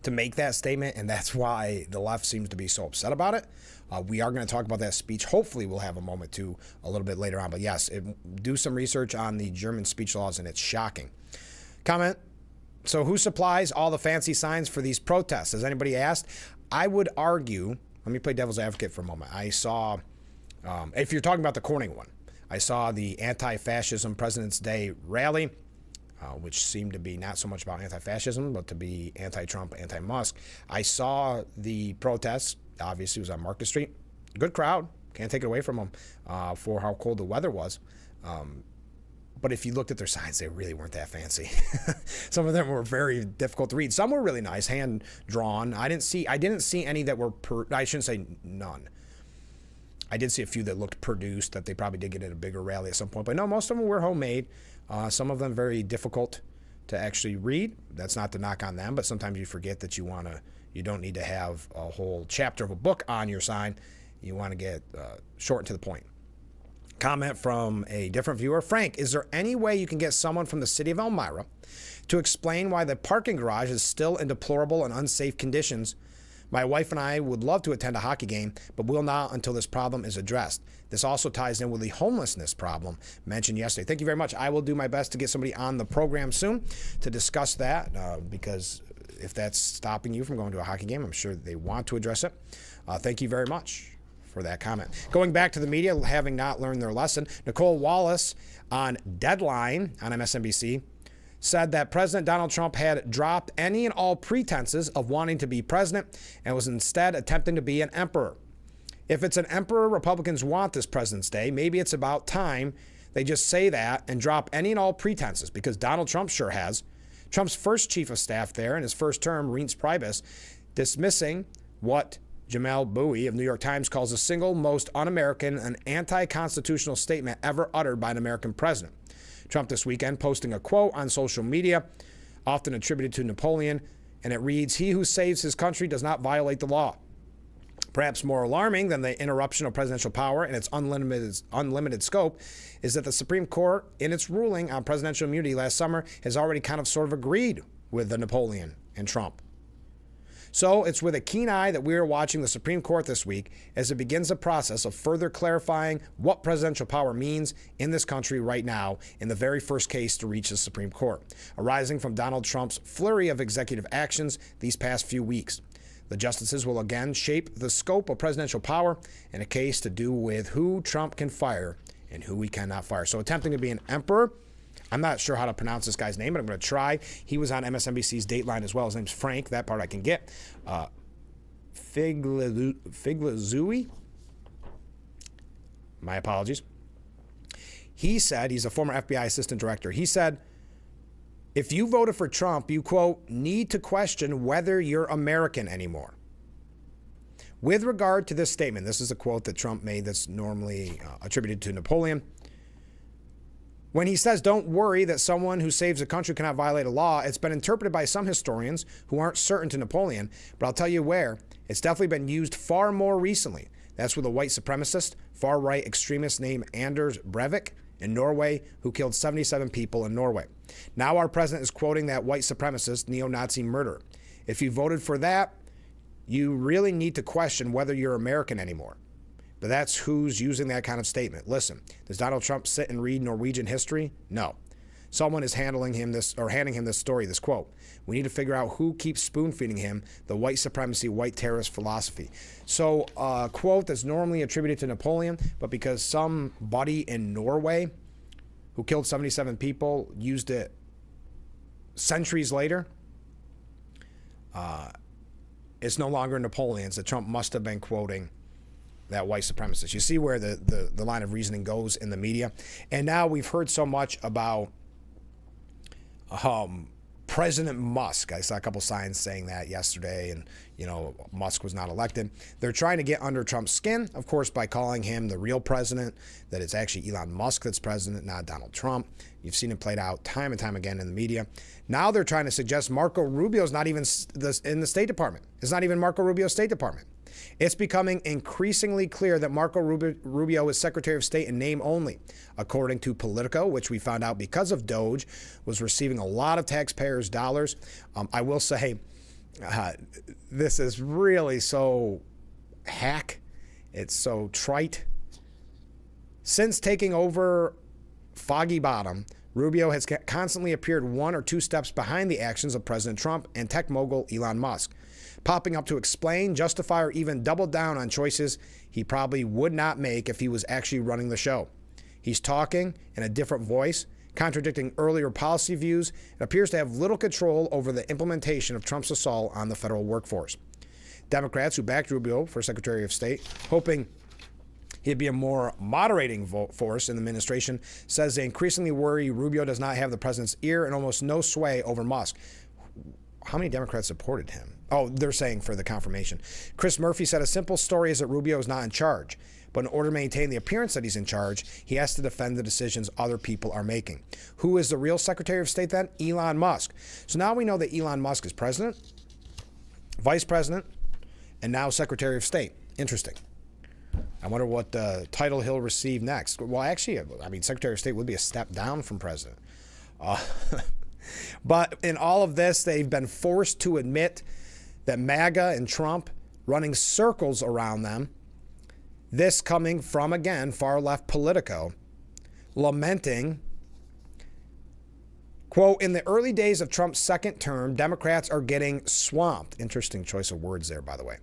to make that statement, and that's why the left seems to be so upset about it. We are going to talk about that speech. Hopefully, we'll have a moment to a little bit later on. But yes, do some research on the German speech laws, and it's shocking. Comment. So who supplies all the fancy signs for these protests? Has anybody asked? I would argue, let me play devil's advocate for a moment. I saw, if you're talking about the Corning one, I saw the anti-fascism President's Day rally, which seemed to be not so much about anti-fascism, but to be anti-Trump, anti-Musk. I saw the protests. Obviously, it was on Market Street. Good crowd. Can't take it away from them for how cold the weather was. But if you looked at their signs, they really weren't that fancy. Some of them were very difficult to read. Some were really nice, hand drawn. I didn't see any that were I shouldn't say none. I did see a few that looked produced, that they probably did get at a bigger rally at some point. But no, most of them were homemade. Some of them very difficult to actually read. That's not to knock on them, but sometimes you forget that you don't need to have a whole chapter of a book on your sign. You want to get short and to the point. Comment from a different viewer. Frank, is there any way you can get someone from the city of Elmira to explain why the parking garage is still in deplorable and unsafe conditions? My wife and I would love to attend a hockey game, but will not until this problem is addressed. This also ties in with the homelessness problem mentioned yesterday. Thank you very much. I will do my best to get somebody on the program soon to discuss that, because if that's stopping you from going to a hockey game, I'm sure they want to address it. Thank you very much for that comment. Going back to the media, having not learned their lesson, Nicole Wallace on Deadline on MSNBC said that President Donald Trump had dropped any and all pretenses of wanting to be president and was instead attempting to be an emperor. If it's an emperor Republicans want this President's Day, maybe it's about time they just say that and drop any and all pretenses, because Donald Trump sure has. Trump's first chief of staff there in his first term, Reince Priebus, dismissing what Jamal Bowie of New York Times calls the single most un-American and anti-constitutional statement ever uttered by an American president. Trump this weekend posting a quote on social media often attributed to Napoleon, and it reads, "He who saves his country does not violate the law." Perhaps more alarming than the interruption of presidential power and its unlimited scope is that the Supreme Court, in its ruling on presidential immunity last summer, has already kind of sort of agreed with the Napoleon and Trump. So it's with a keen eye that we are watching the Supreme Court this week as it begins the process of further clarifying what presidential power means in this country right now in the very first case to reach the Supreme Court, arising from Donald Trump's flurry of executive actions these past few weeks. The justices will again shape the scope of presidential power in a case to do with who Trump can fire and who he cannot fire. So attempting to be an emperor, I'm not sure how to pronounce this guy's name, but I'm going to try. He was on MSNBC's Dateline as well. His name's Frank. That part I can get. Figlazui. My apologies. He said, he's a former FBI assistant director. He said, if you voted for Trump, you, quote, need to question whether you're American anymore. With regard to this statement, this is a quote that Trump made that's normally attributed to Napoleon. When he says, don't worry that someone who saves a country cannot violate a law, it's been interpreted by some historians who aren't certain to Napoleon, but I'll tell you where. It's definitely been used far more recently. That's with a white supremacist, far-right extremist named Anders Breivik in Norway, who killed 77 people in Norway. Now our president is quoting that white supremacist, neo-Nazi murderer. If you voted for that, you really need to question whether you're American anymore. But that's who's using that kind of statement. Listen, does Donald Trump sit and read Norwegian history? No. Someone is handing him this story, this quote. We need to figure out who keeps spoon-feeding him the white supremacy, white terrorist philosophy. So a quote that's normally attributed to Napoleon, but because somebody in Norway who killed 77 people used it centuries later, it's no longer Napoleon's that Trump must have been quoting that white supremacist. You see where the line of reasoning goes in the media. And now we've heard so much about President Musk. I saw a couple signs saying that yesterday, and, you know, Musk was not elected. They're trying to get under Trump's skin, of course, by calling him the real president, that it's actually Elon Musk that's president, not Donald Trump. You've seen it played out time and time again in the media. Now they're trying to suggest Marco Rubio's not even in the State Department. It's not even Marco Rubio's State Department. It's becoming increasingly clear that Marco Rubio is Secretary of State in name only. According to Politico, which we found out because of Doge, was receiving a lot of taxpayers' dollars. I will say, this is really so hack. It's so trite. Since taking over Foggy Bottom, Rubio has constantly appeared one or two steps behind the actions of President Trump and tech mogul Elon Musk, popping up to explain, justify, or even double down on choices he probably would not make if he was actually running the show. He's talking in a different voice, contradicting earlier policy views, and appears to have little control over the implementation of Trump's assault on the federal workforce. Democrats who backed Rubio for Secretary of State, hoping he'd be a more moderating force in the administration, says they increasingly worry Rubio does not have the president's ear and almost no sway over Musk. How many Democrats supported him? Oh, they're saying for the confirmation. Chris Murphy said a simple story is that Rubio is not in charge, but in order to maintain the appearance that he's in charge, he has to defend the decisions other people are making. Who is the real Secretary of State then? Elon Musk. So now we know that Elon Musk is president, vice president, and now Secretary of State. Interesting. I wonder what title he'll receive next. Well, actually, I mean, Secretary of State would be a step down from president. But in all of this, they've been forced to admit that MAGA and Trump running circles around them. This coming from, again, far-left Politico, lamenting, quote, in the early days of Trump's second term, Democrats are getting swamped. Interesting choice of words there, by the way.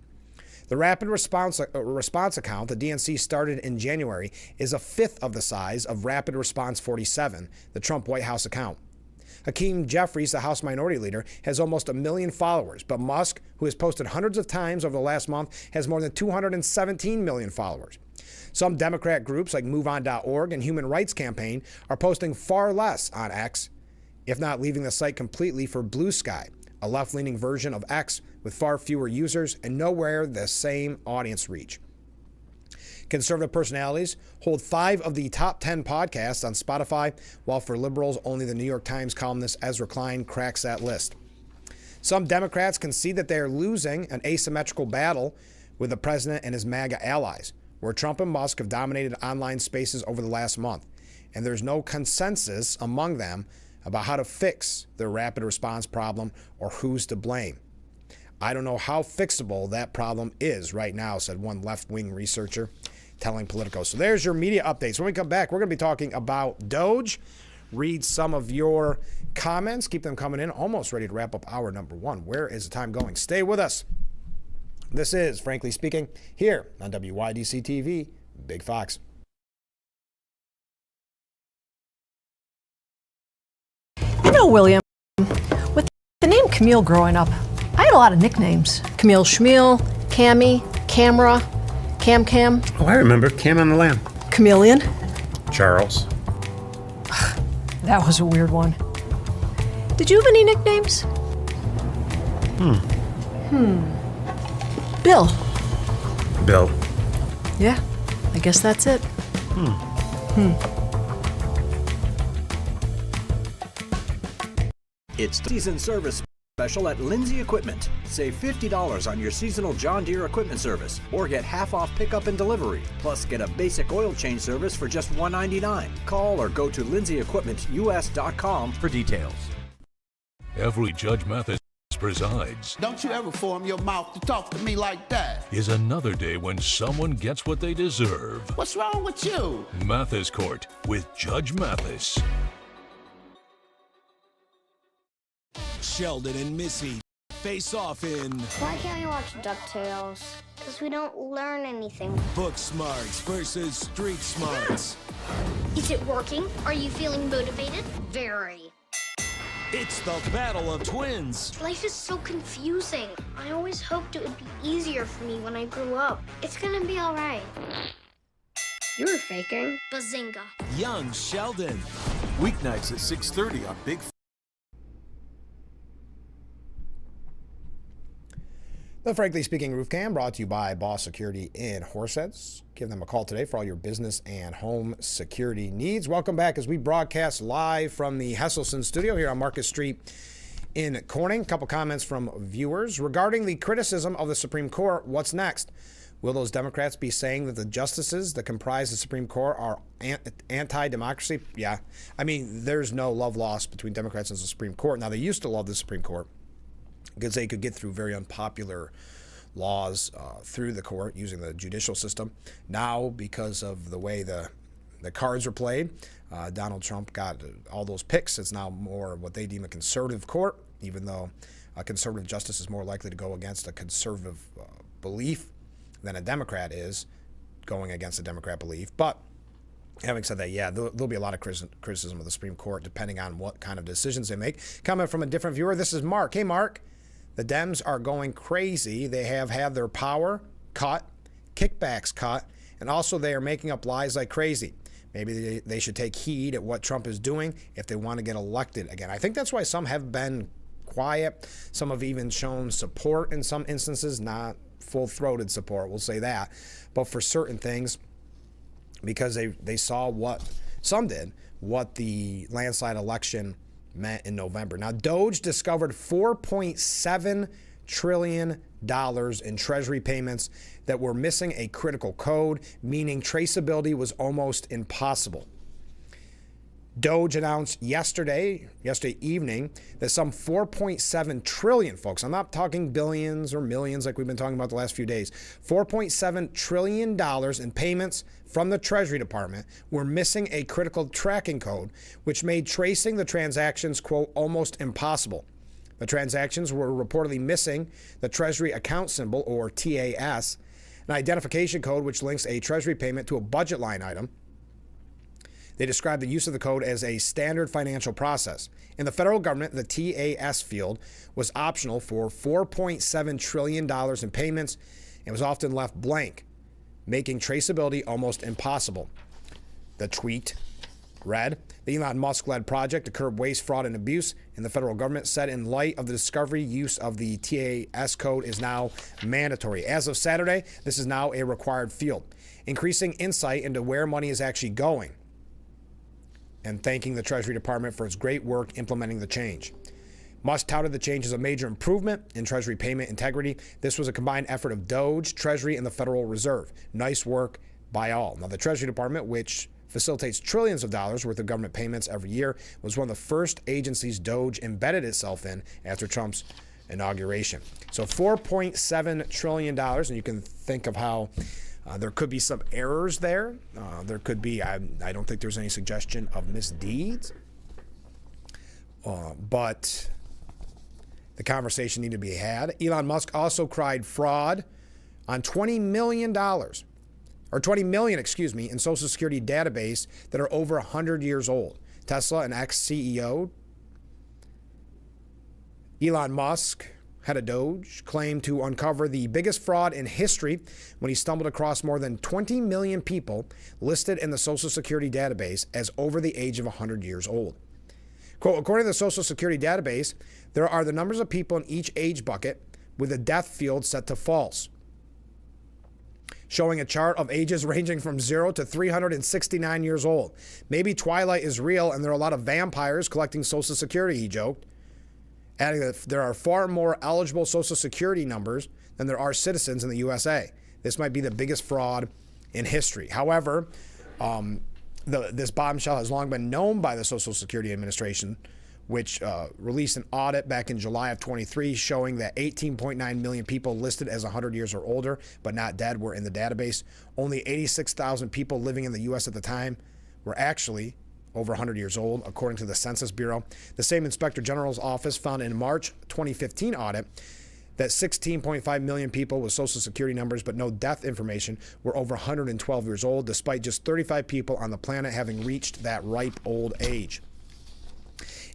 The rapid response account the DNC started in January is a fifth of the size of Rapid Response 47, the Trump White House account. Hakeem Jeffries, the House Minority Leader, has almost 1 million followers, but Musk, who has posted hundreds of times over the last month, has more than 217 million followers. Some Democrat groups like MoveOn.org and Human Rights Campaign are posting far less on X, if not leaving the site completely for Blue Sky, a left-leaning version of X with far fewer users and nowhere the same audience reach. Conservative personalities hold 5 of the top 10 podcasts on Spotify, while for liberals, only the New York Times columnist Ezra Klein cracks that list. Some Democrats can see that they are losing an asymmetrical battle with the president and his MAGA allies, where Trump and Musk have dominated online spaces over the last month, and there's no consensus among them about how to fix their rapid response problem or who's to blame. I don't know how fixable that problem is right now, said one left-wing researcher telling Politico. So there's your media updates. When we come back, we're going to be talking about Doge. Read some of your comments. Keep them coming in. Almost ready to wrap up hour number 1. Where is the time going? Stay with us. This is Frankly Speaking here on WYDC TV, Big Fox. You know, William, with the name Camille growing up, I had a lot of nicknames. Camille Schmiel, Cammy, Camera, Cam. Oh, I remember. Cam on the Lamb. Chameleon. Charles. That was a weird one. Did you have any nicknames? Bill. Bill. Yeah, I guess that's it. It's the season service special at Lindsay Equipment. Save $50 on your seasonal John Deere equipment service, or get half off pickup and delivery. Plus, get a basic oil change service for just $199. Call or go to lindsay-equipmentus.com for details. Every Judge Mathis presides. Don't you ever form your mouth to talk to me like that. Is another day when someone gets what they deserve. What's wrong with you? Mathis Court with Judge Mathis. Sheldon and Missy face off in Why can't we watch DuckTales? Because we don't learn anything. Book Smarts versus Street Smarts. Is it working? Are you feeling motivated? Very. It's the battle of twins. Life is so confusing. I always hoped it would be easier for me when I grew up. It's gonna be all right. You were faking. Bazinga. Young Sheldon. Weeknights at 6:30 on Big. The Frankly Speaking Roof Cam brought to you by Boss Security in Horseheads. Give them a call today for all your business and home security needs. Welcome back as we broadcast live from the Hesselson studio here on Market Street in Corning. A couple comments from viewers. Regarding the criticism of the Supreme Court, what's next? Will those Democrats be saying that the justices that comprise the Supreme Court are anti-democracy? Yeah. I mean, there's no love lost between Democrats and the Supreme Court. Now, they used to love the Supreme Court because they could get through very unpopular laws through the court using the judicial system. Now, because of the way the cards are played, Donald Trump got all those picks. It's now more what they deem a conservative court, even though a conservative justice is more likely to go against a conservative belief than a Democrat is going against a Democrat belief. But having said that, yeah, there'll be a lot of criticism of the Supreme Court depending on what kind of decisions they make. Comment from a different viewer. This is Mark. Hey, Mark. The Dems are going crazy. They have had their power cut, kickbacks cut, and also they are making up lies like crazy. Maybe they should take heed at what Trump is doing if they want to get elected again. I think that's why some have been quiet. Some have even shown support in some instances, not full-throated support, we'll say that. But for certain things, because they saw what some did, what the landslide election meant in November. Now, Doge discovered $4.7 trillion in Treasury payments that were missing a critical code, meaning traceability was almost impossible. Doge announced yesterday evening, that some 4.7 trillion, folks, I'm not talking billions or millions like we've been talking about the last few days, $4.7 trillion in payments from the Treasury Department were missing a critical tracking code, which made tracing the transactions, quote, almost impossible. The transactions were reportedly missing the Treasury account symbol, or TAS, an identification code which links a Treasury payment to a budget line item. They described the use of the code as a standard financial process. In the federal government, the TAS field was optional for $4.7 trillion in payments and was often left blank, making traceability almost impossible. The tweet read, the Elon Musk-led project to curb waste, fraud, and abuse in the federal government said in light of the discovery, use of the TAS code is now mandatory. As of Saturday, this is now a required field. increasing insight into where money is actually going, and thanking the Treasury Department for its great work implementing the change. Musk touted the change as a major improvement in Treasury payment integrity. This was a combined effort of Doge, Treasury, and the Federal Reserve. Nice work by all. Now, the Treasury Department, which facilitates trillions of dollars worth of government payments every year, was one of the first agencies Doge embedded itself in after Trump's inauguration. So $4.7 trillion, and you can think of how there could be some errors there. There could be, I don't think there's any suggestion of misdeeds, but the conversation needed to be had. Elon Musk also cried fraud on $20 million, or 20 million, in Social Security database that are over 100 years old. Tesla and ex-CEO Elon Musk, head of Doge, claimed to uncover the biggest fraud in history when he stumbled across more than 20 million people listed in the Social Security database as over the age of 100 years old. Quote, according to the Social Security database, there are the numbers of people in each age bucket with a death field set to false, showing a chart of ages ranging from 0 to 369 years old. Maybe Twilight is real and there are a lot of vampires collecting Social Security, he joked, adding that there are far more eligible Social Security numbers than there are citizens in the USA. This might be the biggest fraud in history. However, this bombshell has long been known by the Social Security Administration, which released an audit back in July of 23 showing that 18.9 million people listed as 100 years or older but not dead were in the database. Only 86,000 people living in the U.S. at the time were actually over 100 years old, according to the Census Bureau. The same Inspector General's office found in March 2015 audit that 16.5 million people with Social Security numbers but no death information were over 112 years old, despite just 35 people on the planet having reached that ripe old age.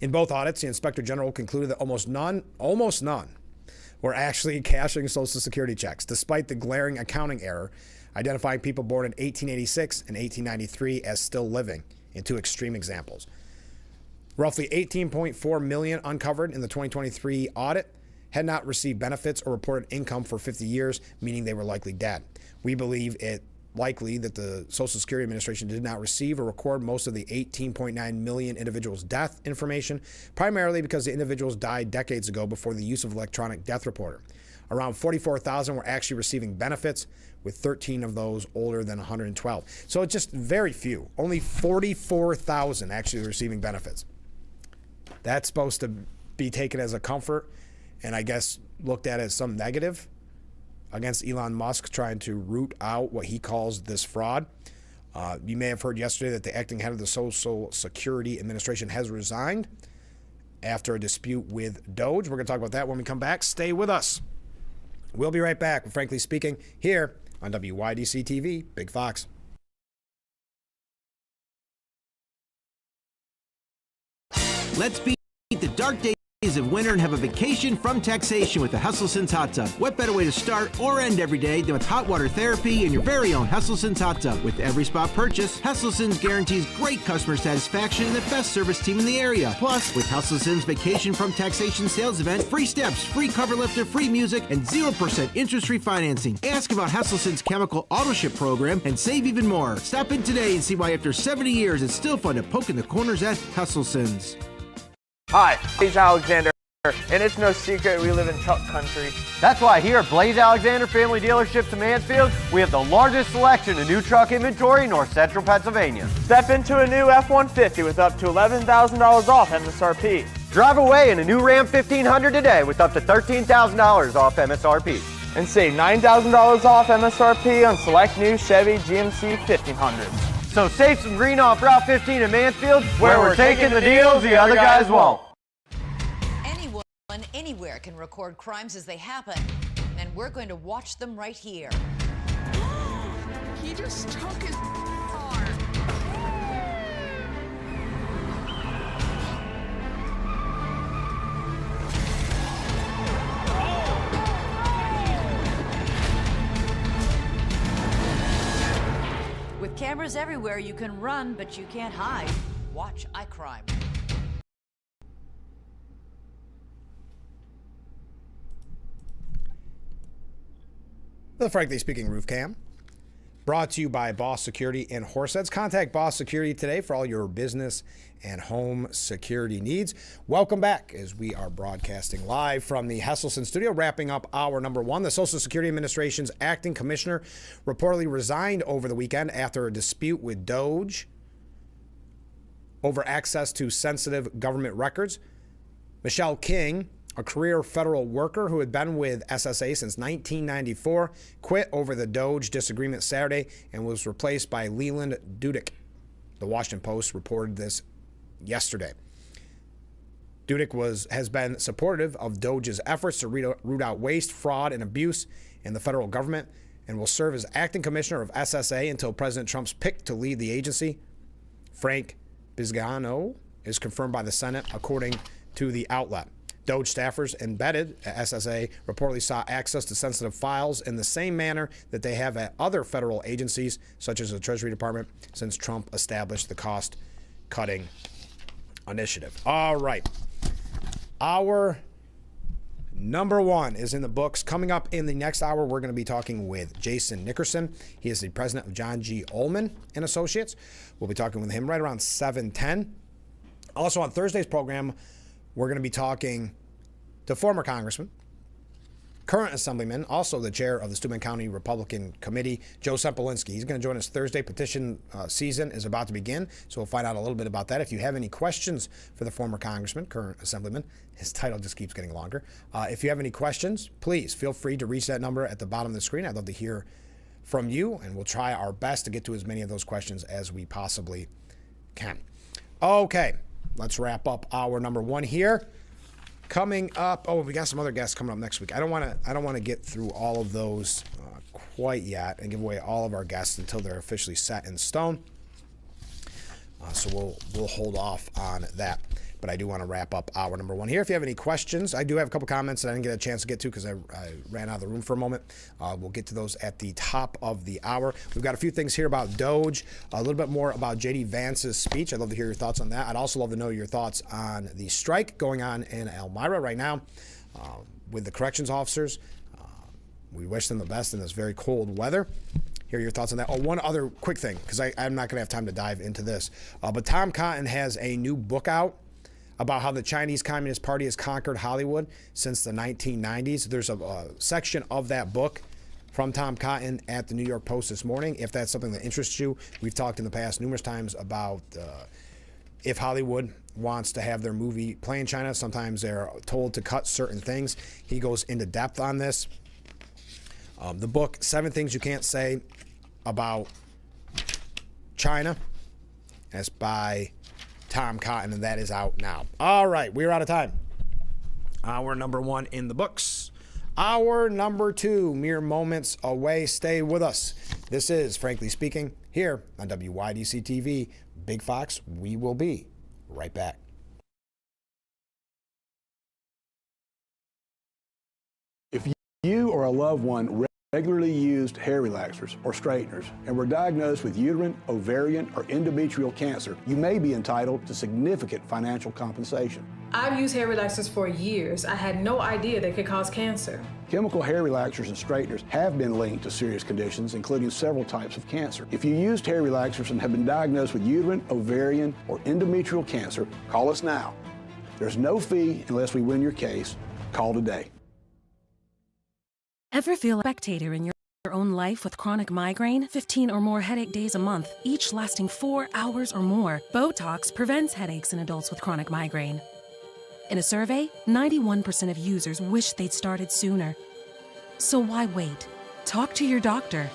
In both audits, the Inspector General concluded that almost none were actually cashing Social Security checks, despite the glaring accounting error, identifying people born in 1886 and 1893 as still living, in two extreme examples. Roughly 18.4 million uncovered in the 2023 audit had not received benefits or reported income for 50 years, meaning they were likely dead. We believe it likely that the Social Security Administration did not receive or record most of the 18.9 million individuals' death information, primarily because the individuals died decades ago before the use of electronic death reporter. Around 44,000 were actually receiving benefits, with 13 of those older than 112. So it's just very few. Only 44,000 actually receiving benefits. That's supposed to be taken as a comfort and I guess looked at as some negative against Elon Musk trying to root out what he calls this fraud. You may have heard yesterday that the acting head of the Social Security Administration has resigned after a dispute with Doge. We're going to talk about that when we come back. Stay with us. We'll be right back with Frankly Speaking here on WYDC TV, Big Fox. Let's beat the dark days of winter and have a vacation from taxation with the Hustlesense Hot Tub. What better way to start or end every day than with hot water therapy and your very own Hustlesense Hot Tub. With every spot purchase, Hustlesense guarantees great customer satisfaction and the best service team in the area. Plus, with Hustlesense Vacation from Taxation sales event, free steps, free cover lifter, free music, and 0% interest-free financing. Ask about Hustlesense chemical auto ship program and save even more. Stop in today and see why after 70 years it's still fun to poke in the corners at Hustlesense. Hi, Blaze Alexander, and it's no secret we live in truck country. That's why here at Blaze Alexander Family Dealerships in Mansfield, we have the largest selection of new truck inventory in north central Pennsylvania. Step into a new F-150 with up to $11,000 off MSRP. Drive away in a new Ram 1500 today with up to $13,000 off MSRP. And save $9,000 off MSRP on select new Chevy GMC 1500s. So save some green off Route 15 in Mansfield, where we're taking the deals the other guys won't. Anyone, anywhere can record crimes as they happen, and we're going to watch them right here. He just took his car. With cameras everywhere, you can run, but you can't hide. Watch iCrime. The Frankly Speaking roof cam. Brought to you by Boss Security in Horseheads. Contact Boss Security today for all your business and home security needs. Welcome back as we are broadcasting live from the Hesselson studio, wrapping up hour number one. The Social Security Administration's acting commissioner reportedly resigned over the weekend after a dispute with DOJ over access to sensitive government records. Michelle King, a career federal worker who had been with SSA since 1994, quit over the DOJ disagreement Saturday and was replaced by Leland Dudick. The Washington Post reported this yesterday. Dudick has been supportive of DOJ's efforts to root out waste, fraud, and abuse in the federal government and will serve as acting commissioner of SSA until President Trump's pick to lead the agency. Frank Bisgano is confirmed by the Senate, according to the outlet. DOJ staffers embedded at SSA reportedly sought access to sensitive files in the same manner that they have at other federal agencies, such as the Treasury Department, since Trump established the cost-cutting initiative. All right. Our number one is in the books. Coming up in the next hour, we're going to be talking with Jason Nickerson. He is the president of John G. Ullman and Associates. We'll be talking with him right around 7:10. Also on Thursday's program, we're going to be talking to former congressman, current assemblyman, also the chair of the Steuben County Republican Committee, Joe Sempolinski. He's going to join us Thursday. Petition season is about to begin, so we'll find out a little bit about that. If you have any questions for the former congressman, current assemblyman, his title just keeps getting longer. If you have any questions, please feel free to reach that number at the bottom of the screen. I'd love to hear from you, and we'll try our best to get to as many of those questions as we possibly can. Okay. Let's wrap up hour number one here. Coming up, we got some other guests coming up next week. I don't want to get through all of those quite yet and give away all of our guests until they're officially set in stone. So we'll hold off on that. But I do want to wrap up hour number one here. If you have any questions, I do have a couple comments that I didn't get a chance to get to because I ran out of the room for a moment. We'll get to those at the top of the hour. We've got a few things here about DOJ, a little bit more about J.D. Vance's speech. I'd love to hear your thoughts on that. I'd also love to know your thoughts on the strike going on in Elmira right now with the corrections officers. We wish them the best in this very cold weather. Hear your thoughts on that. Oh, one other quick thing, because I'm not going to have time to dive into this. But Tom Cotton has a new book out about how the Chinese Communist Party has conquered Hollywood since the 1990s. There's a section of that book from Tom Cotton at the New York Post this morning. If that's something that interests you, we've talked in the past numerous times about if Hollywood wants to have their movie play in China, sometimes they're told to cut certain things. He goes into depth on this. The book, 7 Things You Can't Say About China, that's by Tom Cotton, and that is out now. All right, we're out of time. Hour number one in the books. Hour number two, mere moments away. Stay with us. This is Frankly Speaking here on WYDC TV. Big Fox, we will be right back. If you or a loved one regularly used hair relaxers or straighteners and were diagnosed with uterine, ovarian, or endometrial cancer, you may be entitled to significant financial compensation. I've used hair relaxers for years. I had no idea they could cause cancer. Chemical hair relaxers and straighteners have been linked to serious conditions, including several types of cancer. If you used hair relaxers and have been diagnosed with uterine, ovarian, or endometrial cancer, call us now. There's no fee unless we win your case. Call today. Ever feel a spectator in your own life with chronic migraine? 15 or more headache days a month, each lasting 4 hours or more. Botox prevents headaches in adults with chronic migraine. In a survey, 91% of users wish they'd started sooner. So why wait? Talk to your doctor.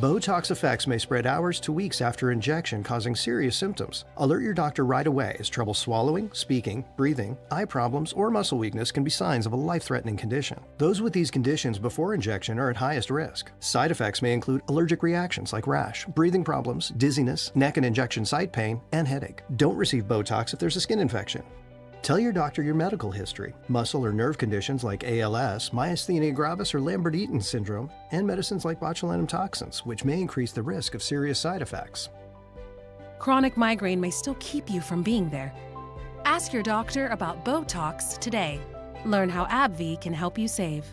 Botox effects may spread hours to weeks after injection, causing serious symptoms. Alert your doctor right away, as trouble swallowing, speaking, breathing, eye problems, or muscle weakness can be signs of a life-threatening condition. Those with these conditions before injection are at highest risk. Side effects may include allergic reactions like rash, breathing problems, dizziness, neck and injection site pain, and headache. Don't receive Botox if there's a skin infection. Tell your doctor your medical history, muscle or nerve conditions like ALS, myasthenia gravis, or Lambert-Eaton syndrome, and medicines like botulinum toxins, which may increase the risk of serious side effects. Chronic migraine may still keep you from being there. Ask your doctor about Botox today. Learn how AbbVie can help you save.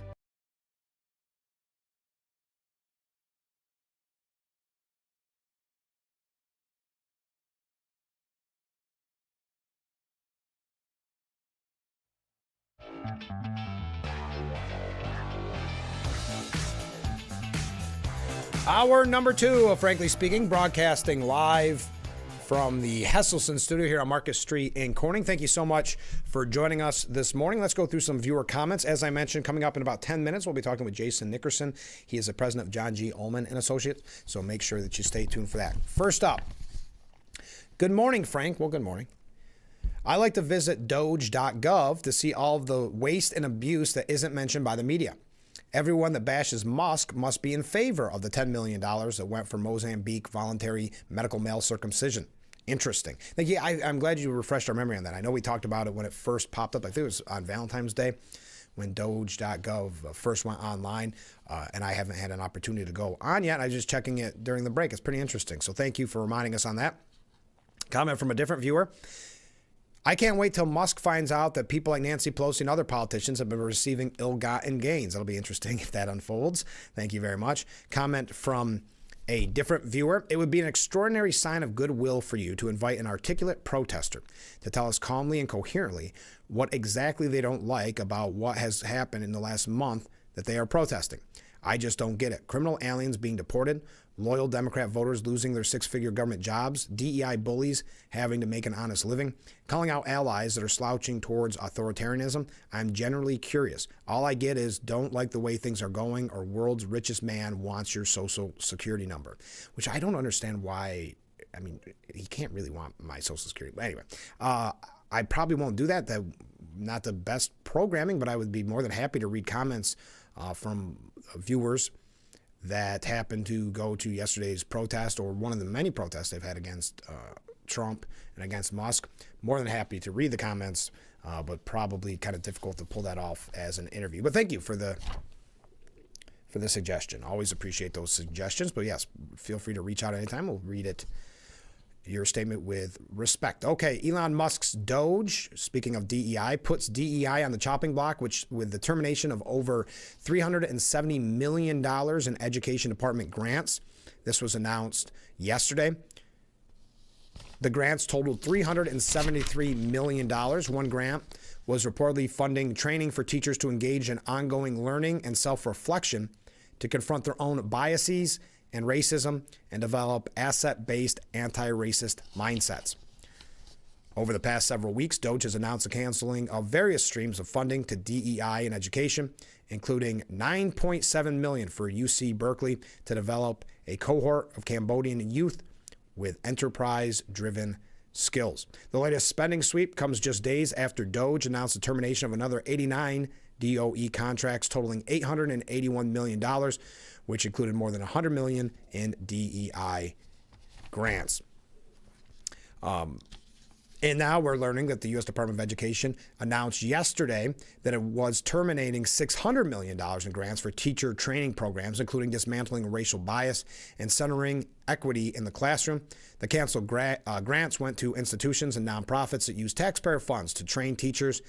Hour number 2 of Frankly Speaking, broadcasting live from the Hesselson studio here on Marcus Street in Corning. Thank you so much for joining us this morning. Let's go through some viewer comments. As I mentioned, coming up in about 10 minutes, we'll be talking with Jason Nickerson. He is the president of John G. Ullman and Associates, so make sure that you stay tuned for that. First up, good morning, Frank. Well, good morning. I like to visit doge.gov to see all of the waste and abuse that isn't mentioned by the media. Everyone that bashes Musk must be in favor of the $10 million that went for Mozambique voluntary medical male circumcision. Interesting. Thank you. I'm glad you refreshed our memory on that. I know we talked about it when it first popped up. I think it was on Valentine's Day when doge.gov first went online, and I haven't had an opportunity to go on yet. I was just checking it during the break. It's pretty interesting. So thank you for reminding us on that. Comment from a different viewer. I can't wait till Musk finds out that people like Nancy Pelosi and other politicians have been receiving ill-gotten gains. That'll be interesting if that unfolds. Thank you very much. Comment from a different viewer. It would be an extraordinary sign of goodwill for you to invite an articulate protester to tell us calmly and coherently what exactly they don't like about what has happened in the last month that they are protesting. I just don't get it. Criminal aliens being deported, loyal Democrat voters losing their six-figure government jobs, DEI bullies having to make an honest living, calling out allies that are slouching towards authoritarianism. I'm generally curious. All I get is don't like the way things are going, or world's richest man wants your social security number, which I don't understand why. I mean, he can't really want my social security. But anyway, I probably won't do that. That not the best programming, but I would be more than happy to read comments from viewers that happened to go to yesterday's protest, or one of the many protests they've had against Trump and against Musk. More than happy to read the comments, but probably kind of difficult to pull that off as an interview. But thank you for the suggestion. Always appreciate those suggestions. But yes, feel free to reach out anytime. We'll read it, your statement, with respect. Okay, Elon Musk's Doge, speaking of DEI, puts DEI on the chopping block, which with the termination of over $370 million in education department grants. This was announced yesterday. The grants totaled $373 million. One grant was reportedly funding training for teachers to engage in ongoing learning and self-reflection to confront their own biases and racism and develop asset-based anti-racist mindsets. Over the past several weeks, Doge has announced the canceling of various streams of funding to DEI in education, including $9.7 million for UC Berkeley to develop a cohort of Cambodian youth with enterprise-driven skills. The latest spending sweep comes just days after Doge announced the termination of another 89 DOE contracts totaling $881 million, which included more than $100 million in DEI grants. And now we're learning that the U.S. Department of Education announced yesterday that it was terminating $600 million in grants for teacher training programs, including dismantling racial bias and centering equity in the classroom. The canceled grants went to institutions and nonprofits that use taxpayer funds to train teachers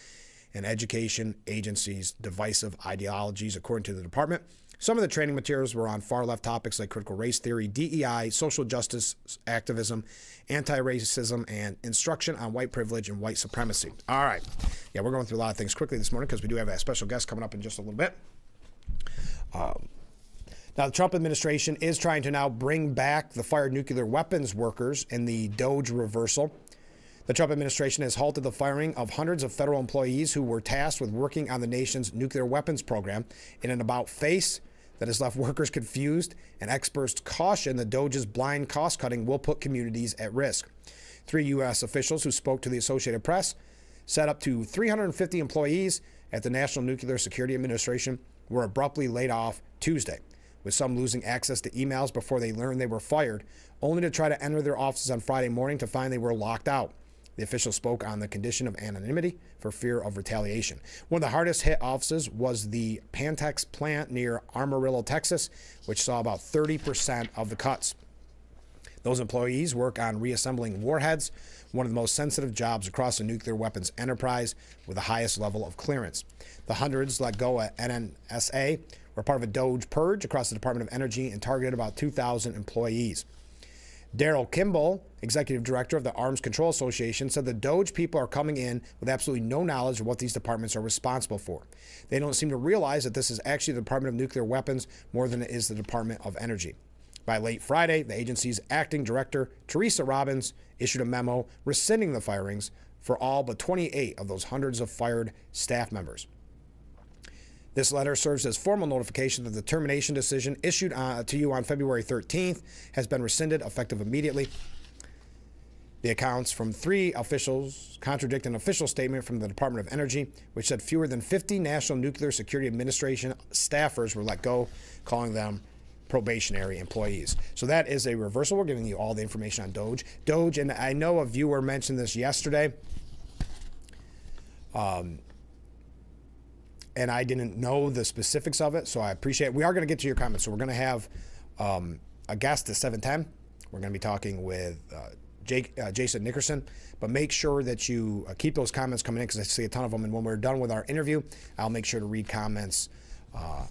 and education agencies' divisive ideologies, according to the department. Some of the training materials were on far-left topics like critical race theory, DEI, social justice activism, anti-racism, and instruction on white privilege and white supremacy. All right. Yeah, we're going through a lot of things quickly this morning because we do have a special guest coming up in just a little bit. Now, the Trump administration is trying to now bring back the fired nuclear weapons workers in the Doge reversal. The Trump administration has halted the firing of hundreds of federal employees who were tasked with working on the nation's nuclear weapons program in an about-face that has left workers confused, and experts caution that Doge's blind cost-cutting will put communities at risk. 3 U.S. officials who spoke to the Associated Press said up to 350 employees at the National Nuclear Security Administration were abruptly laid off Tuesday, with some losing access to emails before they learned they were fired, only to try to enter their offices on Friday morning to find they were locked out. The official spoke on the condition of anonymity for fear of retaliation. One of the hardest hit offices was the Pantex plant near Amarillo, Texas, which saw about 30% of the cuts. Those employees work on reassembling warheads, one of the most sensitive jobs across the nuclear weapons enterprise with the highest level of clearance. The hundreds let go at NNSA were part of a Doge purge across the Department of Energy and targeted about 2,000 employees. Daryl Kimball, executive director of the Arms Control Association, said the DOGE people are coming in with absolutely no knowledge of what these departments are responsible for. They don't seem to realize that this is actually the Department of Nuclear Weapons more than it is the Department of Energy. By late Friday, the agency's acting director, Teresa Robbins, issued a memo rescinding the firings for all but 28 of those hundreds of fired staff members. This letter serves as formal notification that the termination decision issued to you on February 13th has been rescinded effective immediately. The accounts from 3 officials contradict an official statement from the Department of Energy, which said fewer than 50 National Nuclear Security Administration staffers were let go, calling them probationary employees. So that is a reversal. We're giving you all the information on DOGE, and I know a viewer mentioned this yesterday. And I didn't know the specifics of it, so I appreciate it. We are going to get to your comments. So we're going to have a guest at 7:10. We're going to be talking with Jason Nickerson. But make sure that you keep those comments coming in because I see a ton of them. And when we're done with our interview, I'll make sure to read comments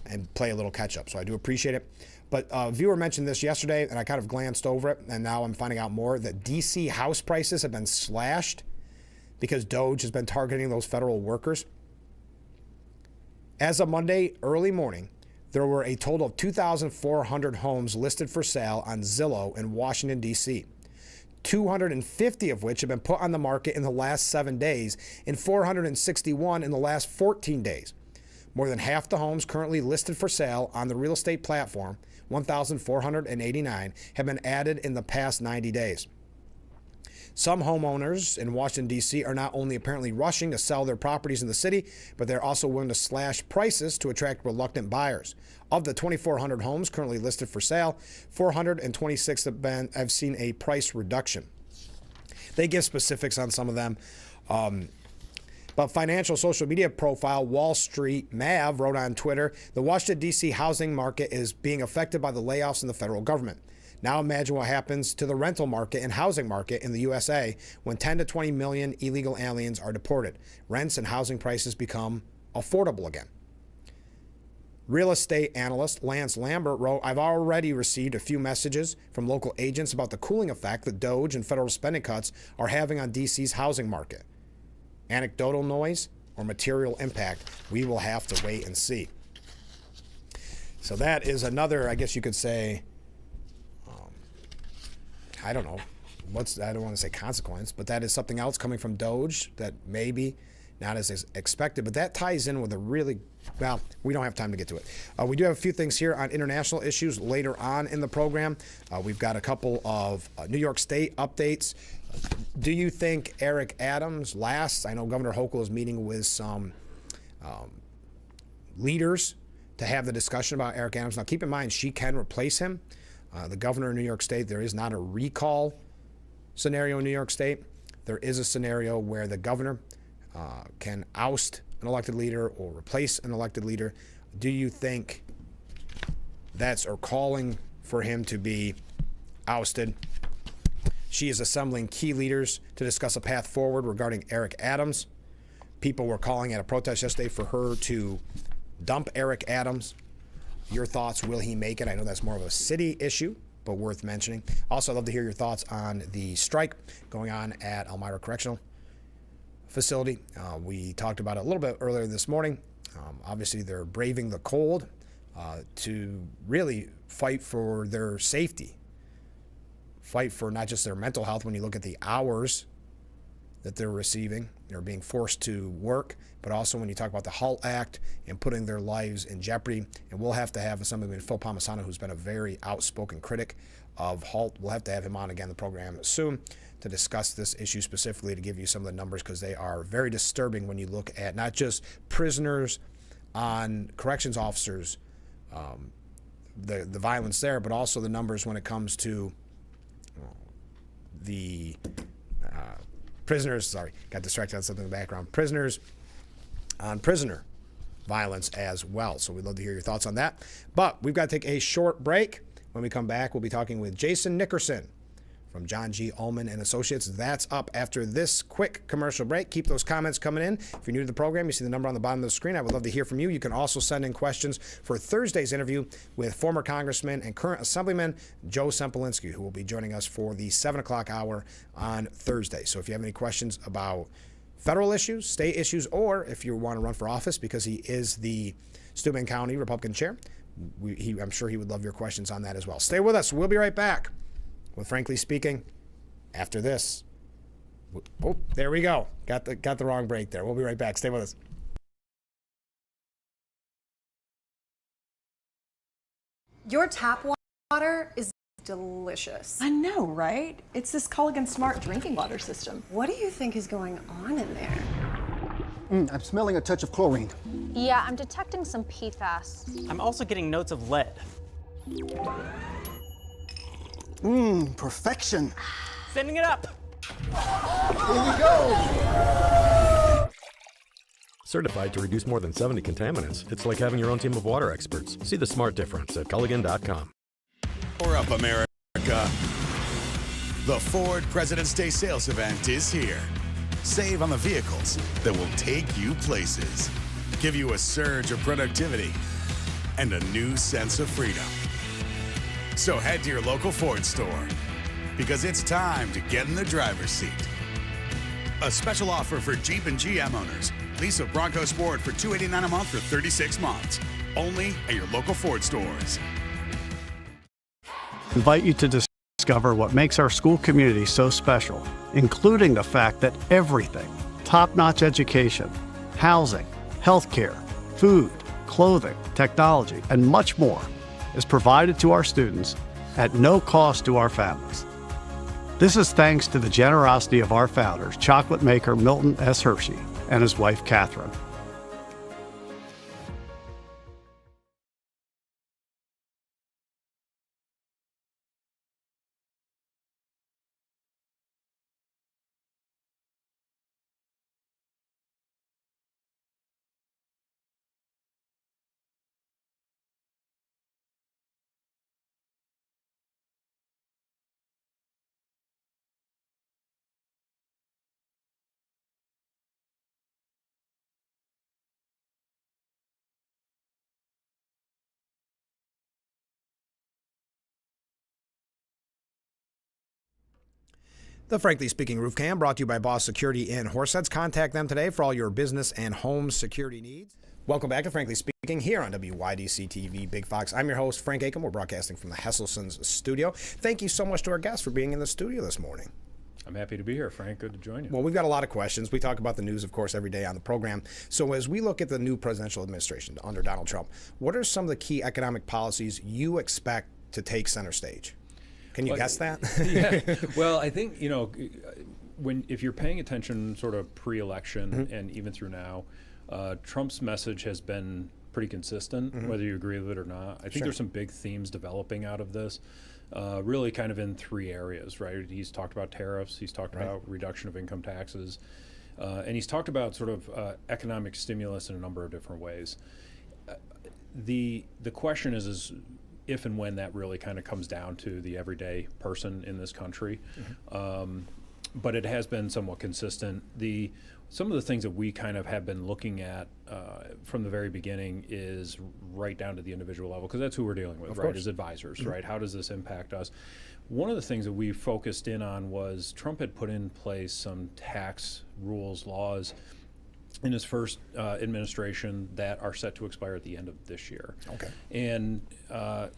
and play a little catch-up. So I do appreciate it. But a viewer mentioned this yesterday, and I kind of glanced over it, and now I'm finding out more that D.C. house prices have been slashed because DOGE has been targeting those federal workers. As of Monday early morning, there were a total of 2,400 homes listed for sale on Zillow in Washington, D.C., 250 of which have been put on the market in the last 7 days and 461 in the last 14 days. More than half the homes currently listed for sale on the real estate platform, 1,489, have been added in the past 90 days. Some homeowners in Washington, D.C. are not only apparently rushing to sell their properties in the city, but they're also willing to slash prices to attract reluctant buyers. Of the 2,400 homes currently listed for sale, 426 have seen a price reduction. They give specifics on some of them. But financial social media profile Wall Street Mav wrote on Twitter, the Washington, D.C. housing market is being affected by the layoffs in the federal government. Now imagine what happens to the rental market and housing market in the USA when 10 to 20 million illegal aliens are deported. Rents and housing prices become affordable again. Real estate analyst Lance Lambert wrote, I've already received a few messages from local agents about the cooling effect that DOGE and federal spending cuts are having on DC's housing market. Anecdotal noise or material impact, we will have to wait and see. So that is another, I guess you could say, I don't know, I don't want to say consequence, but that is something else coming from DOGE that maybe not as expected, but that ties in with a really, well, we don't have time to get to it. We do have a few things here on international issues later on in the program. We've got a couple of New York State updates. Do you think Eric Adams lasts? I know Governor Hochul is meeting with some leaders to have the discussion about Eric Adams. Now, keep in mind, she can replace him. The governor of New York State, there is not a recall scenario in New York State. There is a scenario where the governor can oust an elected leader or replace an elected leader. Do you think that's or calling for him to be ousted? She is assembling key leaders to discuss a path forward regarding Eric Adams. People were calling at a protest yesterday for her to dump Eric Adams. Your thoughts, will he make it? I know that's more of a city issue, but worth mentioning. Also, I'd love to hear your thoughts on the strike going on at Elmira Correctional Facility. We talked about it a little bit earlier this morning. Obviously, they're braving the cold to really fight for their safety, fight for not just their mental health when you look at the hours that they're receiving, they're being forced to work, but also when you talk about the HALT Act and putting their lives in jeopardy. And we'll have to have somebody like Phil Palmisano, who's been a very outspoken critic of HALT. We'll have to have him on again the program soon to discuss this issue specifically, to give you some of the numbers, because they are very disturbing when you look at not just prisoners on corrections officers, the violence there, but also the numbers when it comes to the prisoners, got distracted on something in the background, prisoners on prisoner violence as well. So we'd love to hear your thoughts on that. But we've got to take a short break. When we come back, we'll be talking with Jason Nickerson from John G. Ullman and Associates. That's up after this quick commercial break. Keep those comments coming in. If you're new to the program, you see the number on the bottom of the screen. I would love to hear from you. You can also send in questions for Thursday's interview with former Congressman and current Assemblyman Joe Sempolinski, who will be joining us for the 7 o'clock hour on Thursday. So if you have any questions about federal issues, state issues, or if you want to run for office, because he is the Steuben County Republican chair, I'm sure he would love your questions on that as well. Stay with us. We'll be right back with Frankly Speaking after this. Oh, there we go. Got the wrong break there. We'll be right back. Stay with us. Your tap water is delicious. I know, right? It's this Culligan Smart drinking water system. What do you think is going on in there? I'm smelling a touch of chlorine. Yeah, I'm detecting some PFAS. I'm also getting notes of lead. Perfection. Sending it up. Here we go. Certified to reduce more than 70 contaminants. It's like having your own team of water experts. See the smart difference at Culligan.com. Power up, America. The Ford President's Day sales event is here. Save on the vehicles that will take you places, give you a surge of productivity, and a new sense of freedom. So head to your local Ford store, because it's time to get in the driver's seat. A special offer for Jeep and GM owners. Lease a Bronco Sport for $289 a month for 36 months. Only at your local Ford stores. Invite you to discover what makes our school community so special, including the fact that everything, top-notch education, housing, healthcare, food, clothing, technology, and much more is provided to our students at no cost to our families. This is thanks to the generosity of our founders, chocolate maker Milton S. Hershey and his wife Catherine. The Frankly Speaking Roof Cam brought to you by Boss Security in Horseheads. Contact them today for all your business and home security needs. Welcome back to Frankly Speaking here on WYDC TV Big Fox. I'm your host, Frank Acom. We're broadcasting from the Hesselson's studio. Thank you so much to our guests for being in the studio this morning. I'm happy to be here, Frank. Good to join you. Well, we've got a lot of questions. We talk about the news, of course, every day on the program. So as we look at the new presidential administration under Donald Trump, what are some of the key economic policies you expect to take center stage? Can you guess that? Yeah. Well, I think, if you're paying attention sort of pre-election and even through now, Trump's message has been pretty consistent, whether you agree with it or not. I think there's some big themes developing out of this, really kind of in three areas, right? He's talked about tariffs, he's talked about reduction of income taxes, and he's talked about sort of economic stimulus in a number of different ways. The question is if and when that really kind of comes down to the everyday person in this country. But it has been somewhat consistent. Some of the things that we kind of have been looking at from the very beginning is right down to the individual level, because that's who we're dealing with, right, as advisors, right? How does this impact us? One of the things that we focused in on was Trump had put in place some tax rules, laws, in his first administration that are set to expire at the end of this year. Okay. And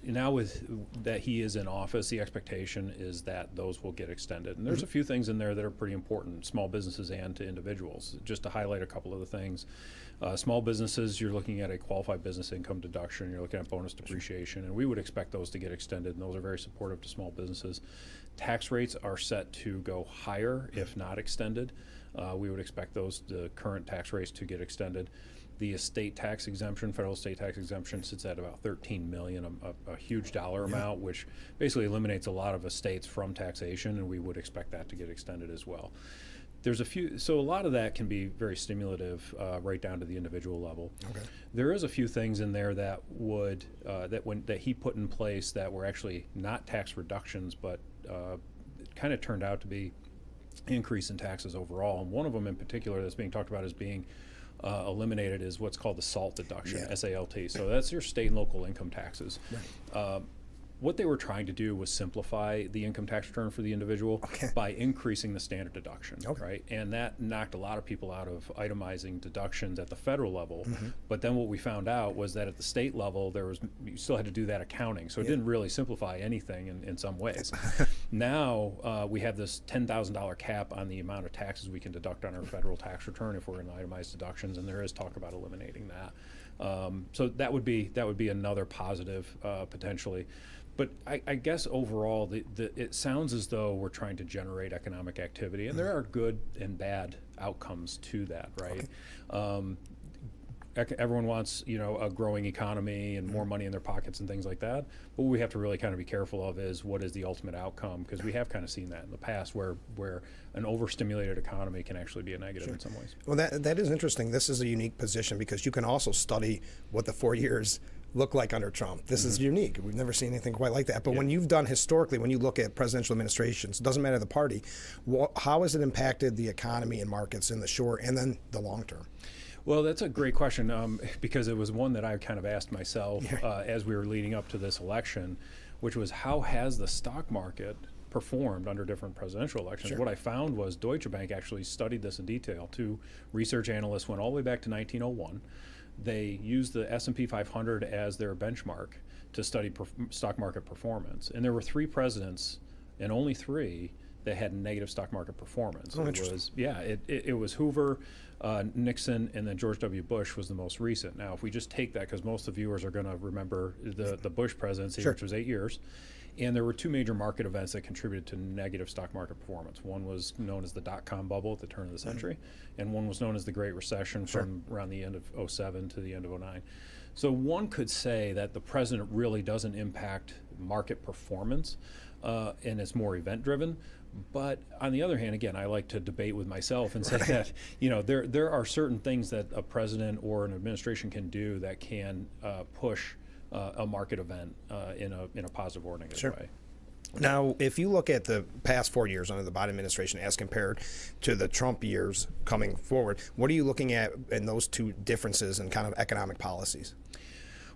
now with that he is in office, the expectation is that those will get extended. And there's a few things in there that are pretty important, small businesses and to individuals. Just to highlight a couple of the things. Small businesses, you're looking at a qualified business income deduction, you're looking at bonus depreciation, and we would expect those to get extended, and those are very supportive to small businesses. Tax rates are set to go higher if not extended. We would expect the current tax rates to get extended. The estate tax exemption, federal estate tax exemption, sits at about $13 million, a huge dollar amount, which basically eliminates a lot of estates from taxation, and we would expect that to get extended as well. There's a lot of that can be very stimulative, right down to the individual level. Okay. There is a few things in there that that he put in place that were actually not tax reductions, but kind of turned out to be increase in taxes overall. And one of them in particular that's being talked about as being eliminated is what's called the SALT deduction, SALT. So that's your state and local income taxes. Right. What they were trying to do was simplify the income tax return for the individual by increasing the standard deduction, right? And that knocked a lot of people out of itemizing deductions at the federal level. But then what we found out was that at the state level, you still had to do that accounting. So it didn't really simplify anything in some ways. Now we have this $10,000 cap on the amount of taxes we can deduct on our federal tax return if we're in itemized deductions, and there is talk about eliminating that. So that would be another positive potentially. But I guess overall, it sounds as though we're trying to generate economic activity, and there are good and bad outcomes to that, right? Everyone wants, a growing economy and more money in their pockets and things like that. But what we have to really kind of be careful of is what is the ultimate outcome, because we have kind of seen that in the past where an overstimulated economy can actually be a negative in some ways. Well, that is interesting. This is a unique position because you can also study what the 4 years look like under Trump. This is unique. We've never seen anything quite like that. But when you've done historically, when you look at presidential administrations, it doesn't matter the party, how has it impacted the economy and markets in the short and then the long term? Well, that's a great question because it was one that I kind of asked myself as we were leading up to this election, which was how has the stock market performed under different presidential elections? What I found was Deutsche Bank actually studied this in detail. Two research analysts went all the way back to 1901. They used the S&P 500 as their benchmark to study stock market performance. And there were 3 presidents, and only 3, that had negative stock market performance. It was Hoover, Nixon, and then George W. Bush was the most recent. Now, if we just take that, because most of the viewers are going to remember the Bush presidency, which was 8 years, and there were 2 major market events that contributed to negative stock market performance. One was known as the dot-com bubble at the turn of the century, and one was known as the Great Recession from around the end of 2007 to the end of 2009. So one could say that the president really doesn't impact market performance, and it's more event-driven. But on the other hand, again, I like to debate with myself and say that there are certain things that a president or an administration can do that can push a market event in a positive or negative way. Now, if you look at the past 4 years under the Biden administration as compared to the Trump years coming forward, what are you looking at in those 2 differences in kind of economic policies?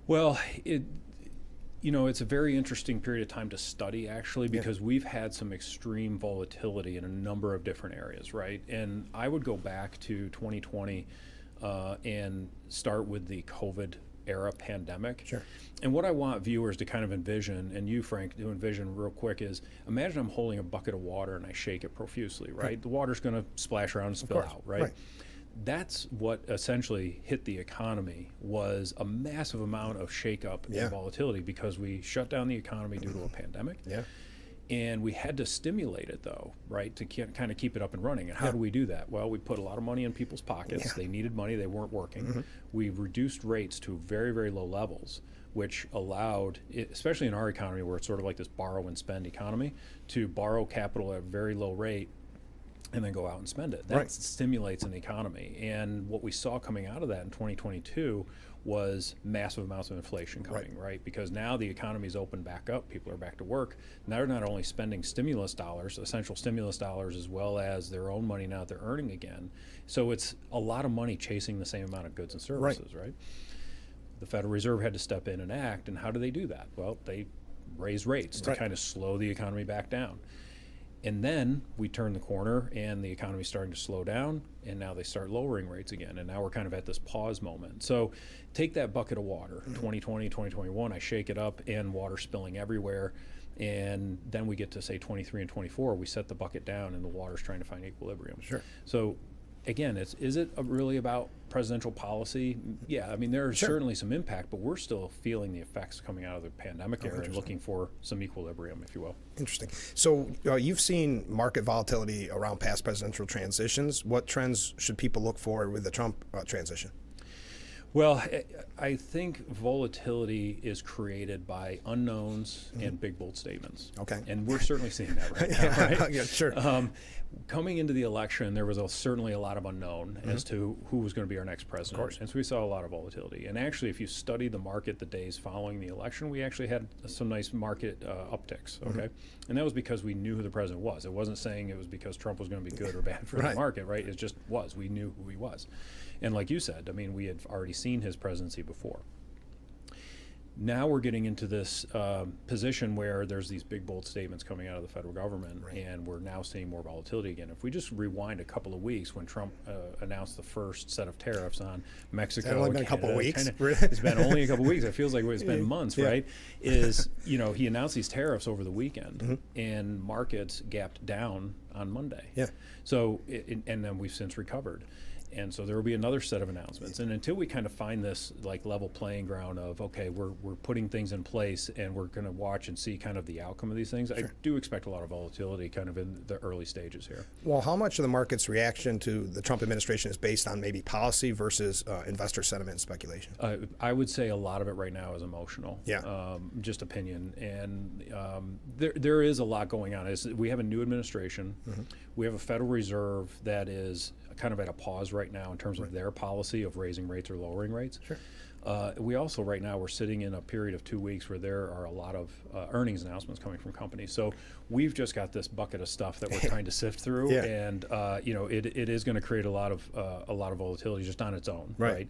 Well, it's a very interesting period of time to study, actually, because we've had some extreme volatility in a number of different areas, right? And I would go back to 2020 and start with the COVID era pandemic. And what I want viewers to kind of envision, and you, Frank, to envision real quick is, imagine I'm holding a bucket of water and I shake it profusely, right? The water's going to splash around and spill out, right? That's what essentially hit the economy, was a massive amount of shakeup and volatility because we shut down the economy due to a pandemic. And we had to stimulate it, though, right, to kind of keep it up and running. And how do we do that? Well, we put a lot of money in people's pockets. They needed money. They weren't working. We reduced rates to very, very low levels, which allowed, especially in our economy where it's sort of like this borrow and spend economy, to borrow capital at a very low rate and then go out and spend it. That stimulates an economy. And what we saw coming out of that in 2022 was massive amounts of inflation coming, right? Because now the economy's opened back up, people are back to work. Now they're not only spending stimulus dollars, essential stimulus dollars, as well as their own money now that they're earning again. So it's a lot of money chasing the same amount of goods and services, right? The Federal Reserve had to step in and act, and how do they do that? Well, they raise rates to kind of slow the economy back down. And then we turn the corner and the economy's starting to slow down, and now they start lowering rates again. And now we're kind of at this pause moment. So take that bucket of water, 2020, 2021, I shake it up and water spilling everywhere. And then we get to say 23 and 24, we set the bucket down and the water's trying to find equilibrium. So again, is it really about presidential policy? Yeah, I mean, there's certainly some impact, but we're still feeling the effects coming out of the pandemic era and looking for some equilibrium, if you will. Interesting. So you've seen market volatility around past presidential transitions. What trends should people look for with the Trump transition? Well, I think volatility is created by unknowns and big, bold statements. Okay. And we're certainly seeing that right now, right? Yeah, sure. Coming into the election, there was certainly a lot of unknown as to who was going to be our next president. Of course. And so we saw a lot of volatility. And actually, if you study the market the days following the election, we actually had some nice market upticks, okay? And that was because we knew who the president was. It wasn't saying it was because Trump was going to be good or bad for the market, right? It just was. We knew who he was. And like you said, I mean, we had already seen his presidency before. Now we're getting into this position where there's these big, bold statements coming out of the federal government, and we're now seeing more volatility again. If we just rewind a couple of weeks when Trump announced the first set of tariffs on Mexico, It's only been Canada, a couple of weeks. It's been only a couple of weeks. It feels like it's been months, right? He announced these tariffs over the weekend, and markets gapped down on Monday. Yeah. So, and then we've since recovered. And so there will be another set of announcements. And until we kind of find this like level playing ground of, okay, we're putting things in place and we're going to watch and see kind of the outcome of these things, I do expect a lot of volatility kind of in the early stages here. Well, how much of the market's reaction to the Trump administration is based on maybe policy versus investor sentiment and speculation? I would say a lot of it right now is emotional. Yeah. Just opinion. And there is a lot going on. We have a new administration. We have a Federal Reserve that is kind of at a pause right now in terms of their policy of raising rates or lowering rates. Sure. We also right now we're sitting in a period of 2 weeks where there are a lot of earnings announcements coming from companies. So we've just got this bucket of stuff that we're trying to sift through, and it is going to create a lot of volatility just on its own, right?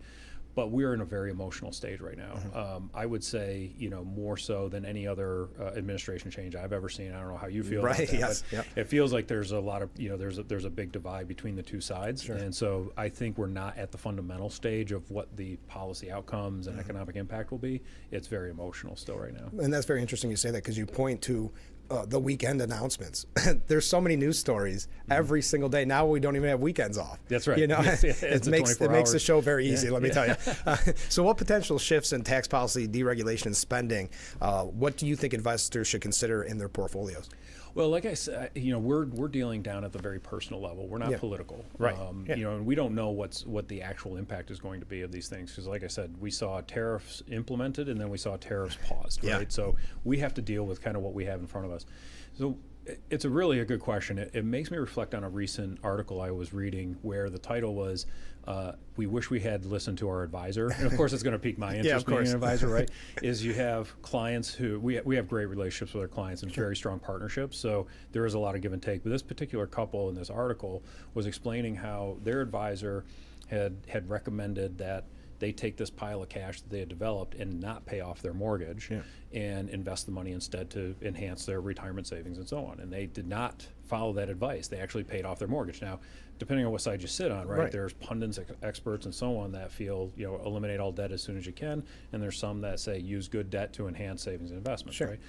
But we're in a very emotional stage right now. I would say, more so than any other administration change I've ever seen. I don't know how you feel about that, but it feels like there's a lot of, there's a big divide between the two sides. Sure. And so I think we're not at the fundamental stage of what the policy outcomes and economic impact will be. It's very emotional still right now. And that's very interesting you say that, because you point to the weekend announcements. There's so many news stories every single day. Now we don't even have weekends off. That's right. It makes the show very easy, let me tell you. So what potential shifts in tax policy, deregulation, and spending, what do you think investors should consider in their portfolios? Well, like I said, we're dealing down at the very personal level. We're not political, right? And we don't know what the actual impact is going to be of these things, because, like I said, we saw tariffs implemented and then we saw tariffs paused, right? So we have to deal with kind of what we have in front of us. So it's really a good question. It makes me reflect on a recent article I was reading where the title was, "We wish we had listened to our advisor." And of course, it's going to pique my interest being an advisor, right? Is you have clients who we have great relationships with our clients and very strong partnerships. So there is a lot of give and take. But this particular couple in this article was explaining how their advisor had recommended that they take this pile of cash that they had developed and not pay off their mortgage and invest the money instead to enhance their retirement savings and so on. And they did not follow that advice. They actually paid off their mortgage. Now, depending on what side you sit on, right? There's pundits, experts, and so on that feel, eliminate all debt as soon as you can. And there's some that say use good debt to enhance savings and investments, right?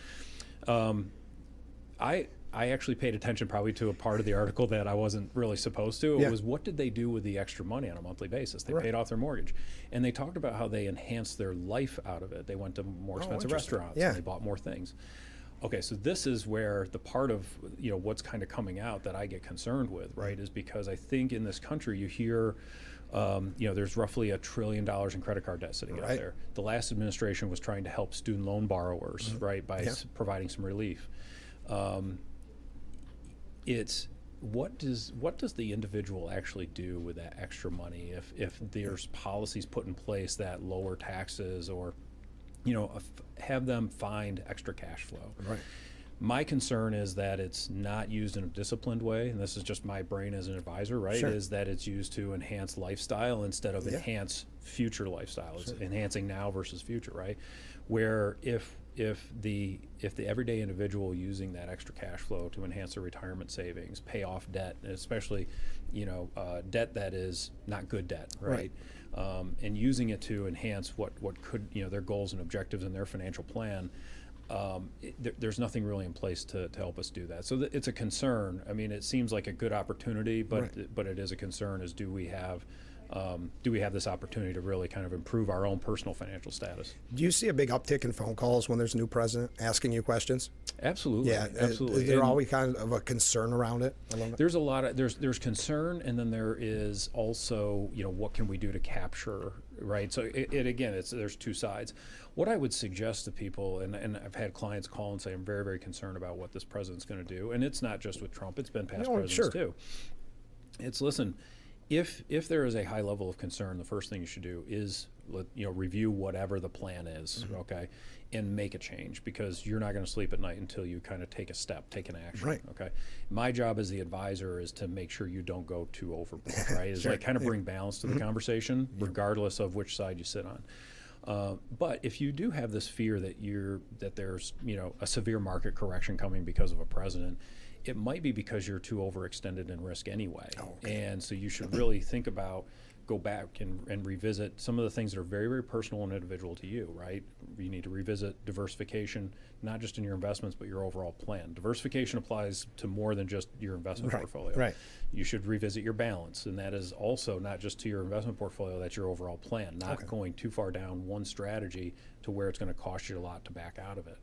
I actually paid attention probably to a part of the article that I wasn't really supposed to. It was, what did they do with the extra money on a monthly basis? They paid off their mortgage. And they talked about how they enhanced their life out of it. They went to more expensive restaurants and they bought more things. Okay, so this is where the part of what's kind of coming out that I get concerned with, right, is because I think in this country you hear there's roughly $1 trillion in credit card debt sitting out there. The last administration was trying to help student loan borrowers, right, by providing some relief. It's what does the individual actually do with that extra money if there's policies put in place that lower taxes or have them find extra cash flow. Right. My concern is that it's not used in a disciplined way, and this is just my brain as an advisor, right? Is that it's used to enhance lifestyle instead of enhance future lifestyle. It's enhancing now versus future, right? Where if the everyday individual using that extra cash flow to enhance their retirement savings, pay off debt, especially debt that is not good debt, right? And using it to enhance what could their goals and objectives in their financial plan, there's nothing really in place to help us do that. So it's a concern. I mean, it seems like a good opportunity, but it is a concern. Is do we have do we have this opportunity to really kind of improve our own personal financial status? Do you see a big uptick in phone calls when there's a new president asking you questions? Absolutely. Yeah, absolutely. Is there always kind of a concern around it? There's a lot of there's concern, and then there is also, you know, what can we do to capture, right? So there's two sides. What I would suggest to people, and I've had clients call and say, I'm very, very concerned about what this president's going to do, and it's not just with Trump; it's been past presidents too. It's listen. If there is a high level of concern, the first thing you should do is review whatever the plan is, okay, and make a change, because you're not going to sleep at night until you kind of take a step, take an action. Right. Okay. My job as the advisor is to make sure you don't go too overboard. Right. Is like kind of bring balance to the conversation, regardless of which side you sit on. But if you do have this fear that there's a severe market correction coming because of a president, it might be because you're too overextended in risk anyway. And so you should really think about, go back and revisit some of the things that are very, very personal and individual to you, right? You need to revisit diversification, not just in your investments, but your overall plan. Diversification applies to more than just your investment portfolio. Right. You should revisit your balance, and that is also not just to your investment portfolio, that's your overall plan, not going too far down one strategy to where it's going to cost you a lot to back out of it.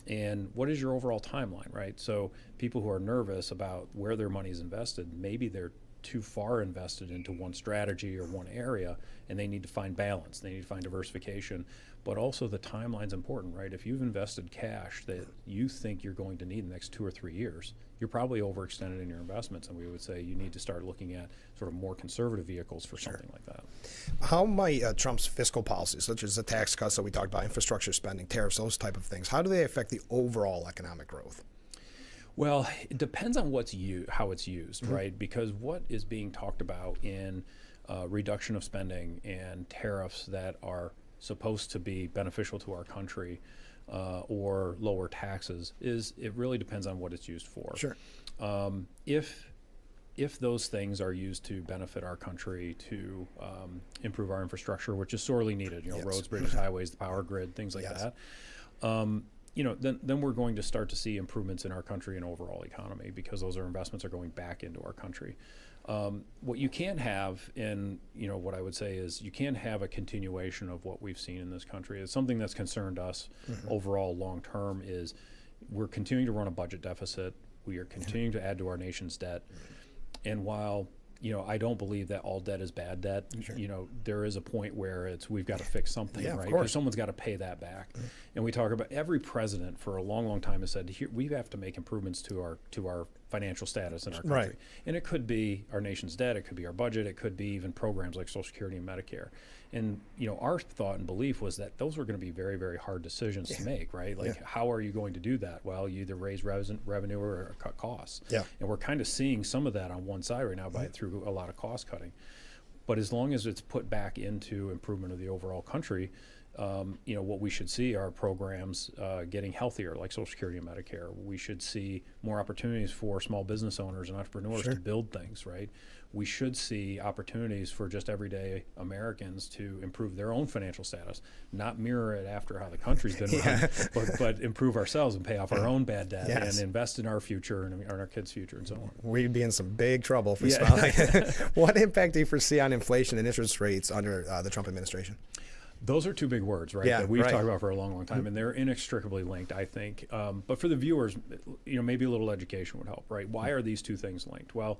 And what is your overall timeline, right? So people who are nervous about where their money is invested, maybe they're too far invested into one strategy or one area, and they need to find balance. They need to find diversification. But also the timeline's important, right? If you've invested cash that you think you're going to need in the next 2 or 3 years, you're probably overextended in your investments, and we would say you need to start looking at sort of more conservative vehicles for something like that. How might Trump's fiscal policies, such as the tax cuts that we talked about, infrastructure spending, tariffs, those type of things, how do they affect the overall economic growth? Well, it depends on how it's used, right? Because what is being talked about in reduction of spending and tariffs that are supposed to be beneficial to our country, or lower taxes, it really depends on what it's used for. Sure. If those things are used to benefit our country, to improve our infrastructure, which is sorely needed, roads, bridges, highways, the power grid, things like that, then we're going to start to see improvements in our country and overall economy, because those investments are going back into our country. What you can't have, and what I would say is you can't have a continuation of what we've seen in this country. It's something that's concerned us overall long term, is we're continuing to run a budget deficit. We are continuing to add to our nation's debt. And while I don't believe that all debt is bad debt. Sure. There is a point where we've got to fix something, right? Because someone's got to pay that back. And we talk about, every president for a long, long time has said, here, we have to make improvements to our financial status in our country. Right. And it could be our nation's debt, it could be our budget, it could be even programs like Social Security and Medicare. And our thought and belief was that those were going to be very, very hard decisions to make, right? Like, how are you going to do that? Well, you either raise revenue or cut costs. Yeah. And we're kind of seeing some of that on one side right now through a lot of cost cutting. But as long as it's put back into improvement of the overall country, what we should see are programs getting healthier, like Social Security and Medicare. We should see more opportunities for small business owners and entrepreneurs to build things, right? We should see opportunities for just everyday Americans to improve their own financial status, not mirror it after how the country's been run, but improve ourselves and pay off our own bad debt and invest in our future and our kids' future and so on. We'd be in some big trouble if we smile like that. What impact do you foresee on inflation and interest rates under the Trump administration? Those are two big words, right? That we've talked about for a long, long time, and they're inextricably linked, I think. But for the viewers, maybe a little education would help, right? Why are these two things linked? Well,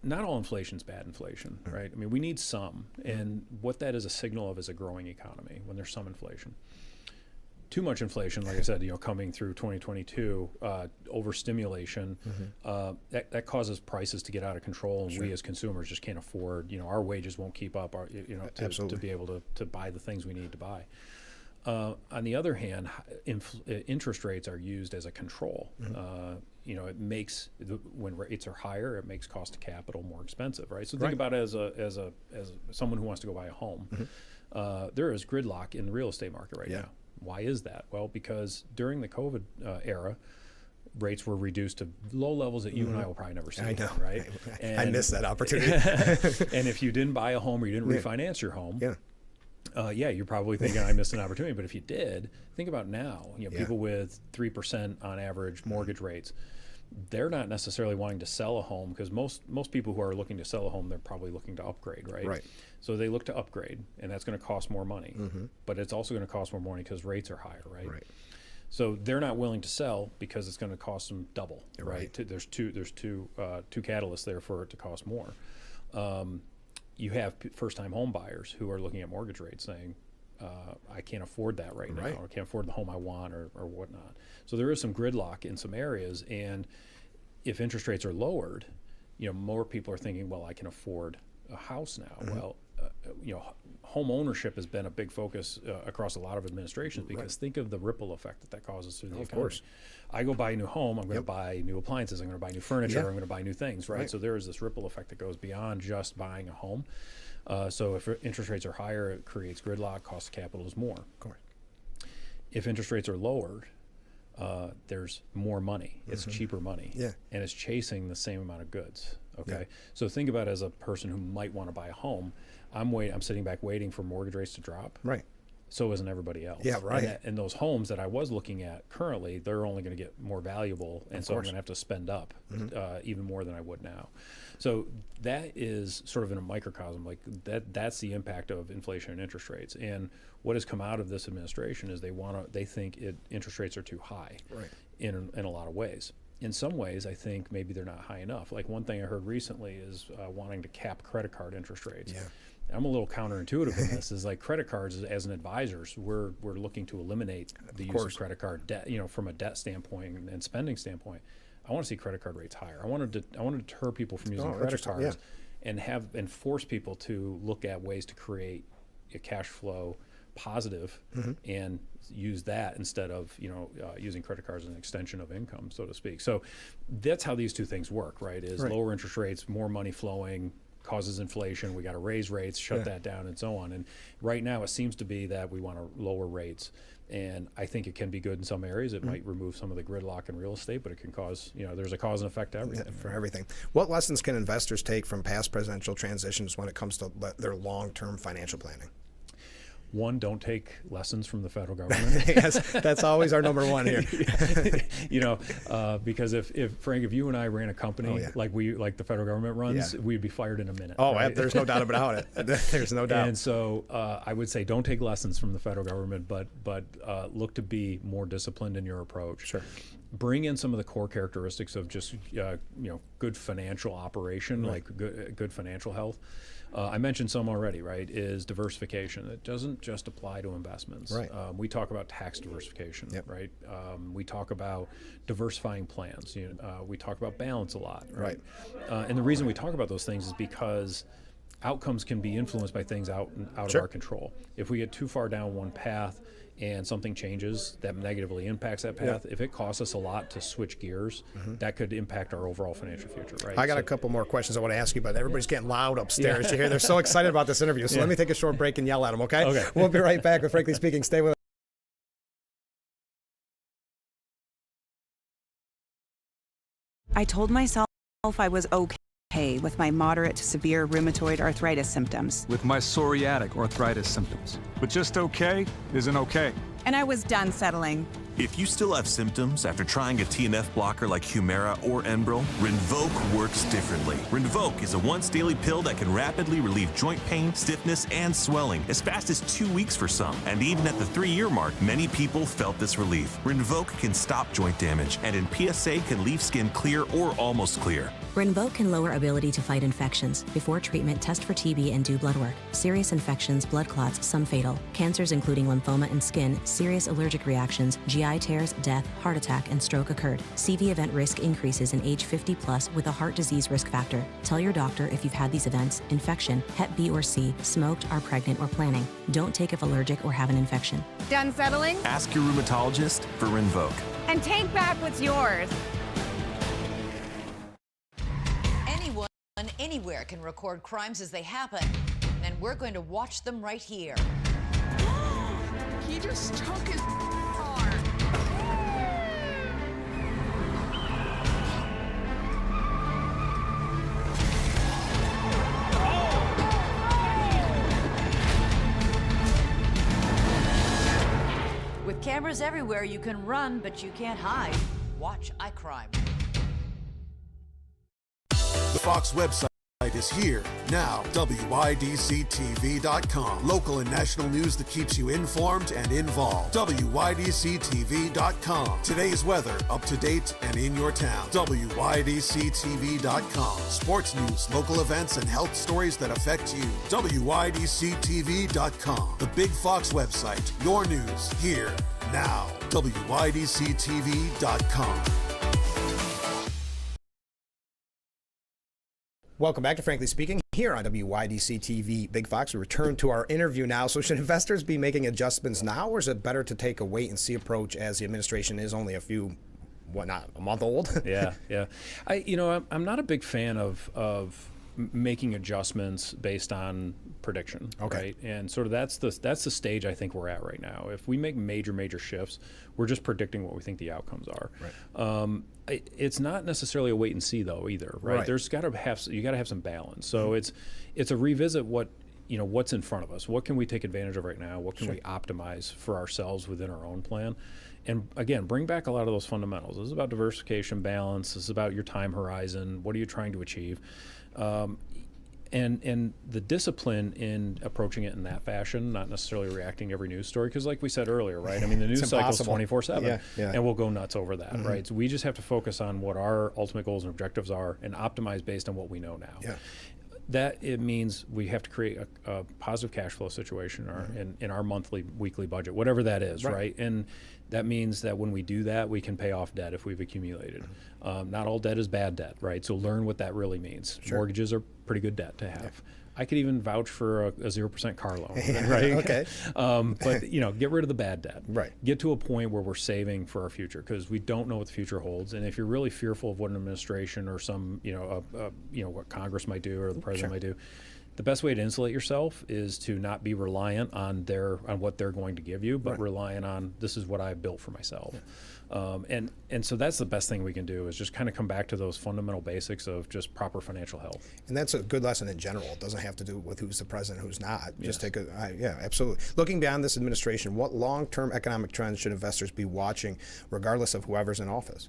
not all inflation's bad inflation, right? I mean, we need some, and what that is a signal of is a growing economy when there's some inflation. Too much inflation, like I said, coming through 2022, overstimulation, that causes prices to get out of control, and we as consumers just can't afford. Our wages won't keep up. To be able to buy the things we need to buy. On the other hand, interest rates are used as a control. It makes when rates are higher, it makes cost of capital more expensive, right? So think about it as someone who wants to go buy a home. There is gridlock in the real estate market right now. Why is that? Well, because during the COVID era, rates were reduced to low levels that you and I will probably never see. I know, right? I missed that opportunity. And if you didn't buy a home or you didn't refinance your home, you're probably thinking I missed an opportunity. But if you did, think about now. People with 3% on average mortgage rates. they're not necessarily wanting to sell a home, because most people who are looking to sell a home, they're probably looking to upgrade, right? Right. So they look to upgrade, and that's going to cost more money. Mm-hmm. But it's also going to cost more money because rates are higher, right? Right. So they're not willing to sell because it's going to cost them double, right? There's two catalysts there for it to cost more. You have first-time home buyers who are looking at mortgage rates saying, I can't afford that right now, or I can't afford the home I want, or whatnot. So there is some gridlock in some areas, and if interest rates are lowered, more people are thinking, well, I can afford a house now. Mm-hmm. Well, home ownership has been a big focus across a lot of administrations, because think of the ripple effect that causes through the economy. Of course. I go buy a new home, I'm going to buy new appliances, I'm going to buy new furniture, Yeah. I'm going to buy new things, right? So there is this ripple effect that goes beyond just buying a home. So if interest rates are higher, it creates gridlock, cost of capital is more. Of course. If interest rates are lowered, there's more money. It's cheaper money. Yeah. And it's chasing the same amount of goods. Okay. Yeah. So think about it as a person who might want to buy a home. I'm sitting back waiting for mortgage rates to drop. Right. So isn't everybody else. Yeah, right. And those homes that I was looking at currently, they're only going to get more valuable, and so I'm going to have to spend up even more than I would now. So that is sort of in a microcosm, like that's the impact of inflation and interest rates. And what has come out of this administration is they think interest rates are too high in a lot of ways. In some ways, I think maybe they're not high enough. Like one thing I heard recently is wanting to cap credit card interest rates. Yeah. I'm a little counterintuitive in this. Is like credit cards as an advisors, we're looking to eliminate the use of credit card debt. From a debt standpoint and spending standpoint, I want to see credit card rates higher. I want to deter people from using credit cards, and force people to look at ways to create a cash flow positive and use that instead of using credit cards as an extension of income, so to speak. So that's how these two things work, right? Is lower interest rates, more money flowing, causes inflation. We got to raise rates, shut that down, and so on. And right now, it seems to be that we want to lower rates, and I think it can be good in some areas. It might remove some of the gridlock in real estate, but it can cause there's a cause and effect to everything. Yeah, for everything. What lessons can investors take from past presidential transitions when it comes to their long-term financial planning? One, don't take lessons from the federal government. Yes, that's always our number one here. Because if Frank, if you and I ran a company like the federal government runs, we'd be fired in a minute. Oh, right? There's no doubt about it. There's no doubt. And so I would say don't take lessons from the federal government, but look to be more disciplined in your approach. Sure. Bring in some of the core characteristics of just good financial operation, like good financial health. I mentioned some already, right, is diversification. It doesn't just apply to investments. Right. We talk about tax diversification, right? We talk about diversifying plans. We talk about balance a lot, right? And the reason we talk about those things is because outcomes can be influenced by things out of our control. If we get too far down one path and something changes that negatively impacts that path, if it costs us a lot to switch gears, that could impact our overall financial future, right? I got a couple more questions I want to ask you, but everybody's getting loud upstairs. You hear? They're so excited about this interview. So let me take a short break and yell at them, okay? Okay. We'll be right back with Frankly Speaking. Stay with us. I told myself I was okay with my moderate to severe rheumatoid arthritis symptoms. With my psoriatic arthritis symptoms. But just okay isn't okay. And I was done settling. If you still have symptoms after trying a TNF blocker like Humira or Enbrel, Rinvoq works differently. Rinvoq is a once-daily pill that can rapidly relieve joint pain, stiffness, and swelling as fast as 2 weeks for some. And even at the 3-year mark, many people felt this relief. Rinvoq can stop joint damage, and in PSA can leave skin clear or almost clear. Rinvoq can lower ability to fight infections. Before treatment, test for TB and do blood work. Serious infections, blood clots, some fatal. Cancers including lymphoma and skin, serious allergic reactions, GI tears, death, heart attack, and stroke occurred. CV event risk increases in age 50 plus with a heart disease risk factor. Tell your doctor if you've had these events, infection, Hep B or C, smoked, are pregnant, or planning. Don't take if allergic or have an infection. Done settling? Ask your rheumatologist for Rinvoq. And take back what's yours. Anyone, anywhere can record crimes as they happen, and we're going to watch them right here. He just took his car. With cameras everywhere, you can run, but you can't hide. Watch iCrime. Fox website is here now. WYDCTV.com. Local and national news that keeps you informed and involved. WYDCTV.com. Today's weather, up to date and in your town. WYDCTV.com. Sports news, local events, and health stories that affect you. WYDCTV.com. The Big Fox website. Your news here now. WYDCTV.com. Welcome back to Frankly Speaking here on WYDC TV Big Fox. We return to our interview now. So should investors be making adjustments now, or is it better to take a wait and see approach as the administration is only a month old? Yeah. I'm not a big fan of making adjustments based on prediction, right? And sort of that's the stage I think we're at right now. If we make major shifts, we're just predicting what we think the outcomes are. Right. It's not necessarily a wait and see though either, right? There's got to have some balance. So it's a revisit what's in front of us. What can we take advantage of right now? What can we optimize for ourselves within our own plan? And again, bring back a lot of those fundamentals. This is about diversification, balance. This is about your time horizon. What are you trying to achieve? And the discipline in approaching it in that fashion, not necessarily reacting to every news story, because like we said earlier, right? I mean, the news cycle is 24/7, and we'll go nuts over that, right? So we just have to focus on what our ultimate goals and objectives are and optimize based on what we know now. Yeah. That it means we have to create a positive cash flow situation in our monthly, weekly budget, whatever that is, right? And that means that when we do that, we can pay off debt if we've accumulated. Not all debt is bad debt, right? So learn what that really means. Mortgages are pretty good debt to have. I could even vouch for a 0% car loan, right? Okay. But get rid of the bad debt. Right. Get to a point where we're saving for our future, because we don't know what the future holds. And if you're really fearful of what an administration or some, what Congress might do or the president might do, the best way to insulate yourself is to not be reliant on what they're going to give you, but relying on, this is what I've built for myself. And so that's the best thing we can do, is just kind of come back to those fundamental basics of just proper financial health. And that's a good lesson in general. It doesn't have to do with who's the president, who's not. Just take absolutely. Looking beyond this administration, what long-term economic trends should investors be watching, regardless of whoever's in office?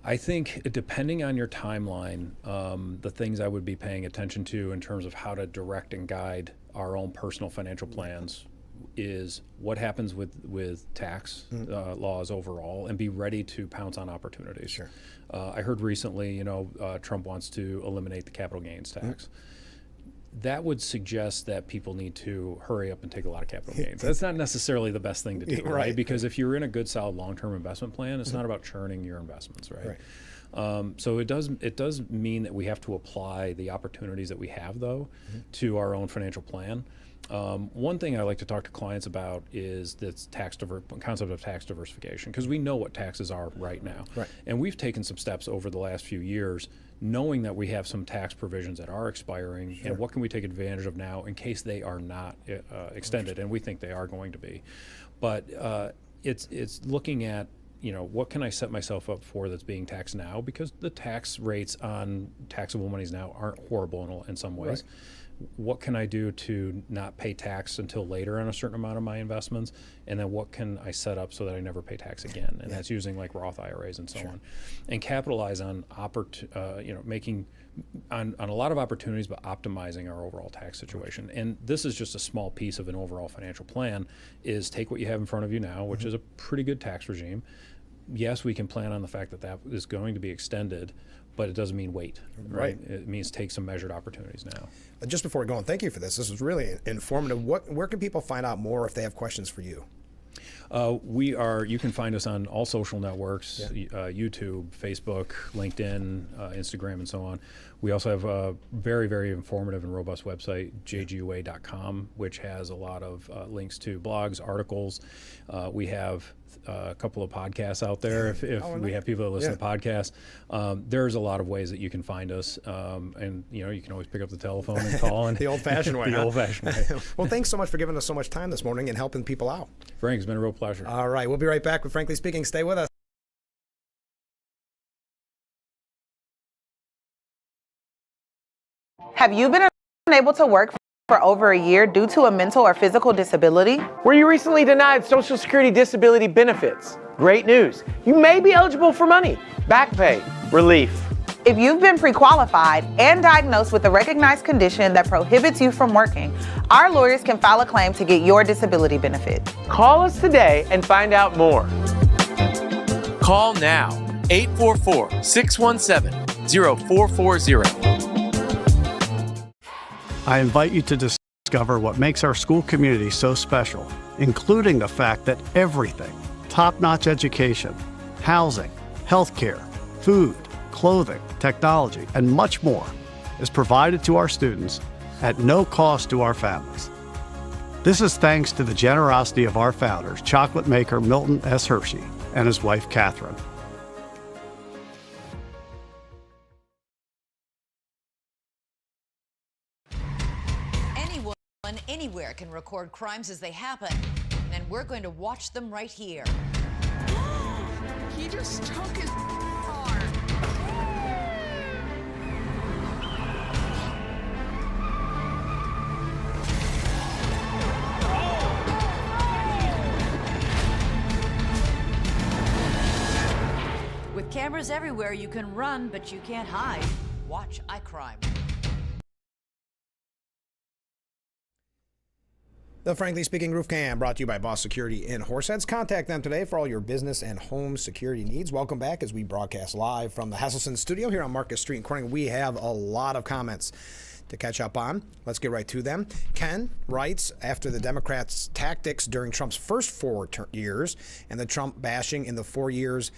I think, depending on your timeline, the things I would be paying attention to in terms of how to direct and guide our own personal financial plans is what happens with tax laws overall, and be ready to pounce on opportunities. Sure. I heard recently, Trump wants to eliminate the capital gains tax. That would suggest that people need to hurry up and take a lot of capital gains. That's not necessarily the best thing to do, right? Because if you're in a good, solid, long-term investment plan, it's not about churning your investments, right? So it does mean that we have to apply the opportunities that we have, though, to our own financial plan. One thing I like to talk to clients about is this concept of tax diversification, because we know what taxes are right now. And we've taken some steps over the last few years, knowing that we have some tax provisions that are expiring, and what can we take advantage of now in case they are not extended, and we think they are going to be. But it's looking at, what can I set myself up for that's being taxed now, because the tax rates on taxable monies now aren't horrible in some ways. What can I do to not pay tax until later on a certain amount of my investments, and then what can I set up so that I never pay tax again? And that's using like Roth IRAs and so on, and capitalize on making on a lot of opportunities, but optimizing our overall tax situation. And this is just a small piece of an overall financial plan. Is take what you have in front of you now, which is a pretty good tax regime. Yes, we can plan on the fact that is going to be extended, but it doesn't mean wait, right? It means take some measured opportunities now. Just before we go on, thank you for this. This was really informative. Where can people find out more if they have questions for you? You can find us on all social networks, YouTube, Facebook, LinkedIn, Instagram, and so on. We also have a very, very informative and robust website, jgua.com, which has a lot of links to blogs, articles. We have a couple of podcasts out there. If we have people that listen to podcasts, there's a lot of ways that you can find us, and you can always pick up the telephone and call. And the old-fashioned way. The old-fashioned way. Well, thanks so much for giving us so much time this morning and helping people out. Frank, it's been a real pleasure. All right, we'll be right back with Frankly Speaking. Stay with us. Have you been unable to work for over a year due to a mental or physical disability? Were you recently denied Social Security disability benefits? Great news. You may be eligible for money, back pay, relief. If you've been pre-qualified and diagnosed with a recognized condition that prohibits you from working, our lawyers can file a claim to get your disability benefit. Call us today and find out more. Call now, 844-617-0440. I invite you to discover what makes our school community so special, including the fact that everything, top-notch education, housing, healthcare, food, clothing, technology, and much more is provided to our students at no cost to our families. This is thanks to the generosity of our founders, chocolate maker Milton S. Hershey and his wife, Catherine. Anyone, anywhere can record crimes as they happen, and we're going to watch them right here. He just took his car. With cameras everywhere, you can run, but you can't hide. Watch iCrime. The Frankly Speaking Roof Cam brought to you by Boss Security in Horseheads. Contact them today for all your business and home security needs. Welcome back as we broadcast live from the Hesselson studio here on Marcus Street in Corning. We have a lot of comments to catch up on. Let's get right to them. Ken writes, after the Democrats' tactics during Trump's first 4 years and the Trump bashing in the 4 years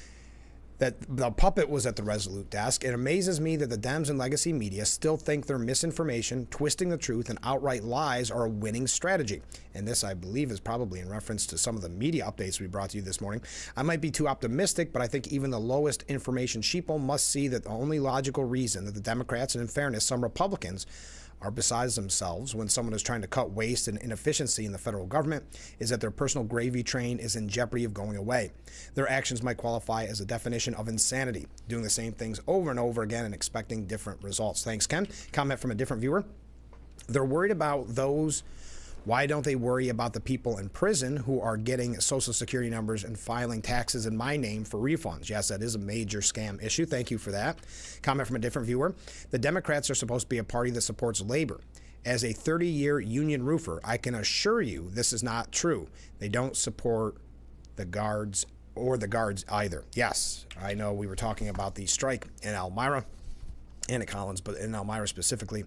that the puppet was at the Resolute desk, it amazes me that the Dems and legacy media still think their misinformation, twisting the truth, and outright lies are a winning strategy. And this, I believe, is probably in reference to some of the media updates we brought to you this morning. I might be too optimistic, but I think even the lowest information sheeple must see that the only logical reason that the Democrats, and in fairness, some Republicans, are besides themselves when someone is trying to cut waste and inefficiency in the federal government is that their personal gravy train is in jeopardy of going away. Their actions might qualify as a definition of insanity, doing the same things over and over again and expecting different results. Thanks, Ken. Comment from a different viewer. They're worried about those. Why don't they worry about the people in prison who are getting Social Security numbers and filing taxes in my name for refunds? Yes, that is a major scam issue. Thank you for that. Comment from a different viewer. The Democrats are supposed to be a party that supports labor. As a 30-year union roofer, I can assure you this is not true. They don't support the guards or the guards either. Yes, I know we were talking about the strike in Elmira and at Collins, but in Elmira specifically.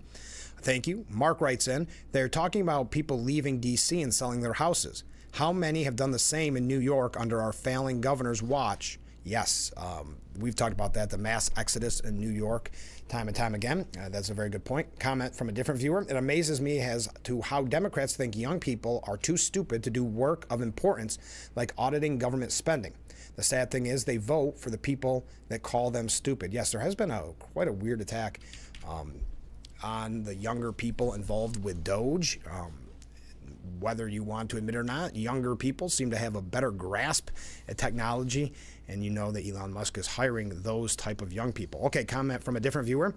Thank you. Mark writes in, they're talking about people leaving D.C. and selling their houses. How many have done the same in New York under our failing governor's watch? Yes, we've talked about that, the mass exodus in New York time and time again. That's a very good point. Comment from a different viewer. It amazes me as to how Democrats think young people are too stupid to do work of importance like auditing government spending. The sad thing is they vote for the people that call them stupid. Yes, there has been quite a weird attack on the younger people involved with Doge. Whether you want to admit it or not, younger people seem to have a better grasp at technology, and you know that Elon Musk is hiring those type of young people. Okay, comment from a different viewer.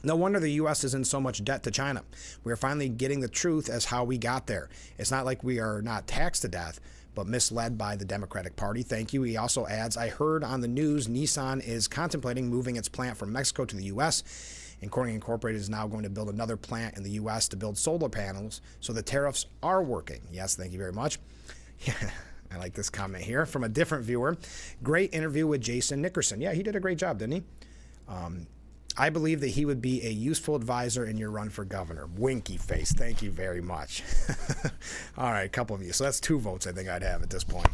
No wonder the U.S. is in so much debt to China. We are finally getting the truth as how we got there. It's not like we are not taxed to death, but misled by the Democratic Party. Thank you. He also adds, I heard on the news Nissan is contemplating moving its plant from Mexico to the U.S., and Corning Incorporated is now going to build another plant in the U.S. to build solar panels, so the tariffs are working. Yes, thank you very much. I like this comment here from a different viewer. Great interview with Jason Nickerson. Yeah, he did a great job, didn't he? I believe that he would be a useful advisor in your run for governor. Winky face. Thank you very much. All right, a couple of you. So that's 2 votes I think I'd have at this point.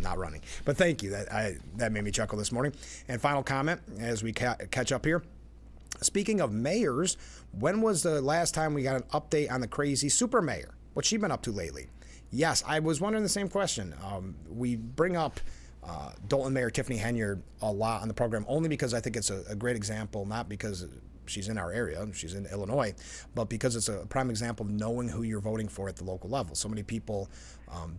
Not running. But thank you. That made me chuckle this morning. And final comment as we catch up here. Speaking of mayors, when was the last time we got an update on the crazy super mayor? What's she been up to lately? Yes, I was wondering the same question. We bring up Dalton Mayor Tiffany Henyard a lot on the program only because I think it's a great example, not because she's in our area, she's in Illinois, but because it's a prime example of knowing who you're voting for at the local level. So many people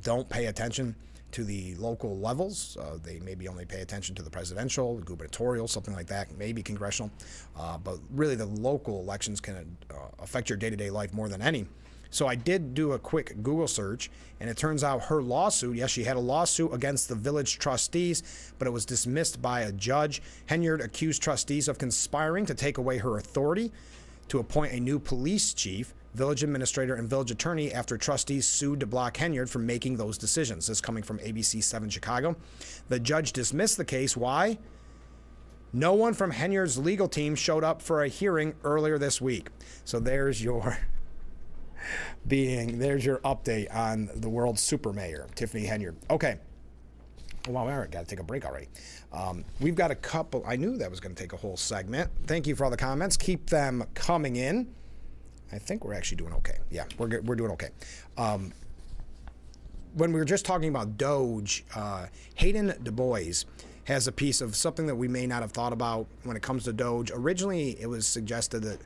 don't pay attention to the local levels. They maybe only pay attention to the presidential, gubernatorial, something like that, maybe congressional. But really the local elections can affect your day-to-day life more than any. So I did do a quick Google search, and it turns out her lawsuit, yes, she had a lawsuit against the village trustees, but it was dismissed by a judge. Henyard accused trustees of conspiring to take away her authority to appoint a new police chief, village administrator, and village attorney after trustees sued to block Henyard from making those decisions. This is coming from ABC 7 Chicago. The judge dismissed the case. Why? No one from Henyard's legal team showed up for a hearing earlier this week. So there's your update on the world's super mayor, Tiffany Henyard. Okay. Well, we got to take a break already. We've got a couple. I knew that was going to take a whole segment. Thank you for all the comments. Keep them coming in. I think we're actually doing okay. Yeah, we're doing okay. When we were just talking about Doge, Hayden Du Bois has a piece of something that we may not have thought about when it comes to Doge. Originally, it was suggested that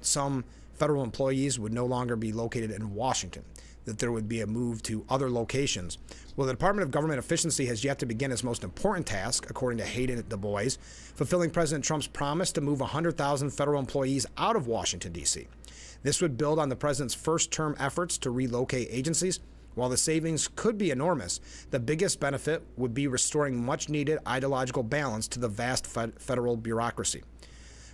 some federal employees would no longer be located in Washington, that there would be a move to other locations. Well, the Department of Government Efficiency has yet to begin its most important task, according to Hayden Du Bois, fulfilling President Trump's promise to move 100,000 federal employees out of Washington, D.C. This would build on the president's first-term efforts to relocate agencies. While the savings could be enormous, the biggest benefit would be restoring much-needed ideological balance to the vast federal bureaucracy.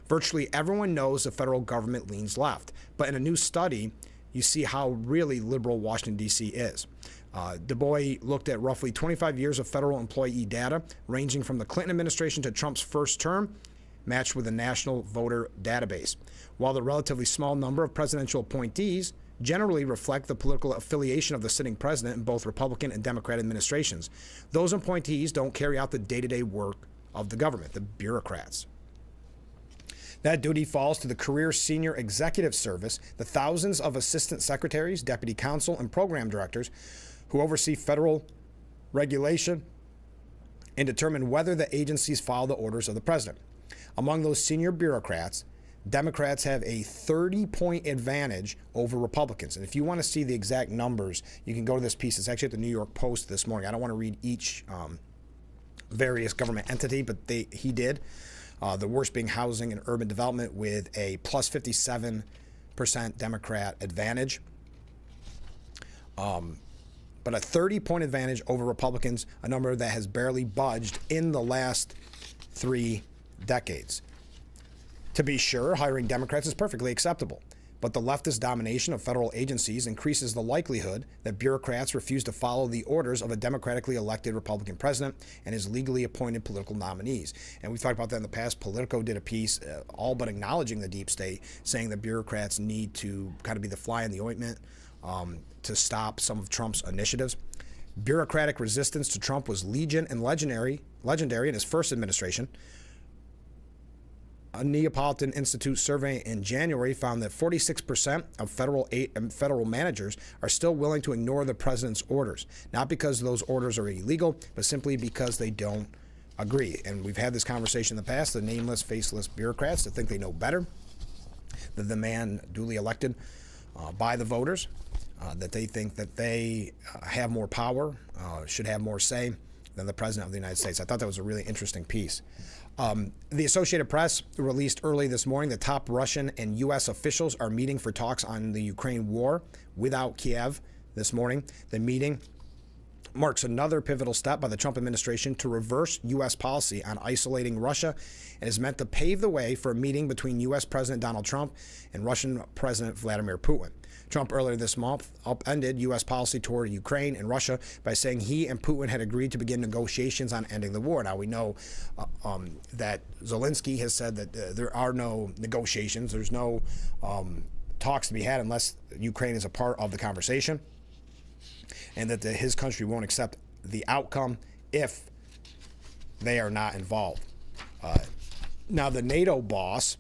Virtually everyone knows the federal government leans left, but in a new study, you see how really liberal Washington, D.C. is. Du Bois looked at roughly 25 years of federal employee data, ranging from the Clinton administration to Trump's first term, matched with the National Voter Database. While the relatively small number of presidential appointees generally reflect the political affiliation of the sitting president in both Republican and Democrat administrations, those appointees don't carry out the day-to-day work of the government, the bureaucrats. That duty falls to the Career Senior Executive Service, the thousands of assistant secretaries, deputy counsel, and program directors who oversee federal regulation and determine whether the agencies follow the orders of the president. Among those senior bureaucrats, Democrats have a 30-point advantage over Republicans. And if you want to see the exact numbers, you can go to this piece. It's actually at the New York Post this morning. I don't want to read each various government entity, but he did. The worst being housing and urban development with a plus 57% Democrat advantage. But a 30-point advantage over Republicans, a number that has barely budged in the last 3 decades. To be sure, hiring Democrats is perfectly acceptable, but the leftist domination of federal agencies increases the likelihood that bureaucrats refuse to follow the orders of a democratically elected Republican president and his legally appointed political nominees. And we've talked about that in the past. Politico did a piece all but acknowledging the deep state, saying that bureaucrats need to kind of be the fly in the ointment to stop some of Trump's initiatives. Bureaucratic resistance to Trump was legion and legendary in his first administration. A Neapolitan Institute survey in January found that 46% of federal managers are still willing to ignore the president's orders, not because those orders are illegal, but simply because they don't agree. And we've had this conversation in the past, the nameless, faceless bureaucrats that think they know better than the man duly elected by the voters, that they think that they have more power, should have more say than the president of the United States. I thought that was a really interesting piece. The Associated Press released early this morning that top Russian and U.S. officials are meeting for talks on the Ukraine war without Kiev this morning. The meeting marks another pivotal step by the Trump administration to reverse U.S. policy on isolating Russia and is meant to pave the way for a meeting between U.S. President Donald Trump and Russian President Vladimir Putin. Trump earlier this month upended U.S. policy toward Ukraine and Russia by saying he and Putin had agreed to begin negotiations on ending the war. Now, we know that Zelensky has said that there are no negotiations. There's no talks to be had unless Ukraine is a part of the conversation, and that his country won't accept the outcome if they are not involved. Now, the NATO boss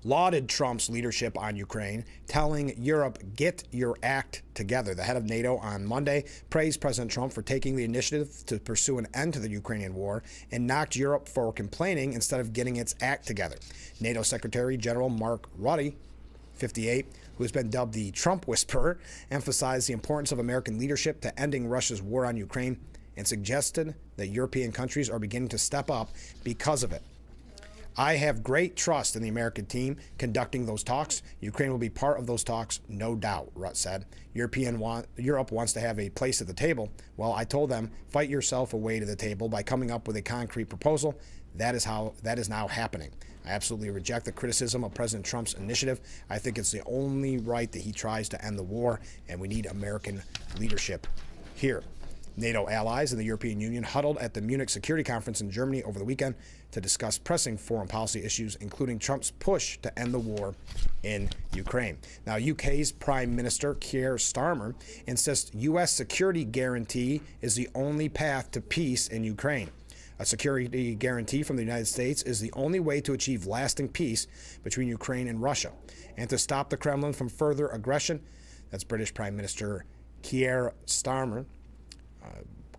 lauded Trump's leadership on Ukraine, telling Europe, get your act together. The head of NATO on Monday praised President Trump for taking the initiative to pursue an end to the Ukrainian war and knocked Europe for complaining instead of getting its act together. NATO Secretary General Mark Rutte, 58, who has been dubbed the Trump Whisperer, emphasized the importance of American leadership to ending Russia's war on Ukraine and suggested that European countries are beginning to step up because of it. I have great trust in the American team conducting those talks. Ukraine will be part of those talks, no doubt, Rutt said. Europe wants to have a place at the table. Well, I told them, fight yourself away to the table by coming up with a concrete proposal. That is now happening. I absolutely reject the criticism of President Trump's initiative. I think it's the only right that he tries to end the war, and we need American leadership here. NATO allies and the European Union huddled at the Munich Security Conference in Germany over the weekend to discuss pressing foreign policy issues, including Trump's push to end the war in Ukraine. Now, UK's Prime Minister Keir Starmer insists U.S. security guarantee is the only path to peace in Ukraine. A security guarantee from the United States is the only way to achieve lasting peace between Ukraine and Russia and to stop the Kremlin from further aggression. That's British Prime Minister Keir Starmer.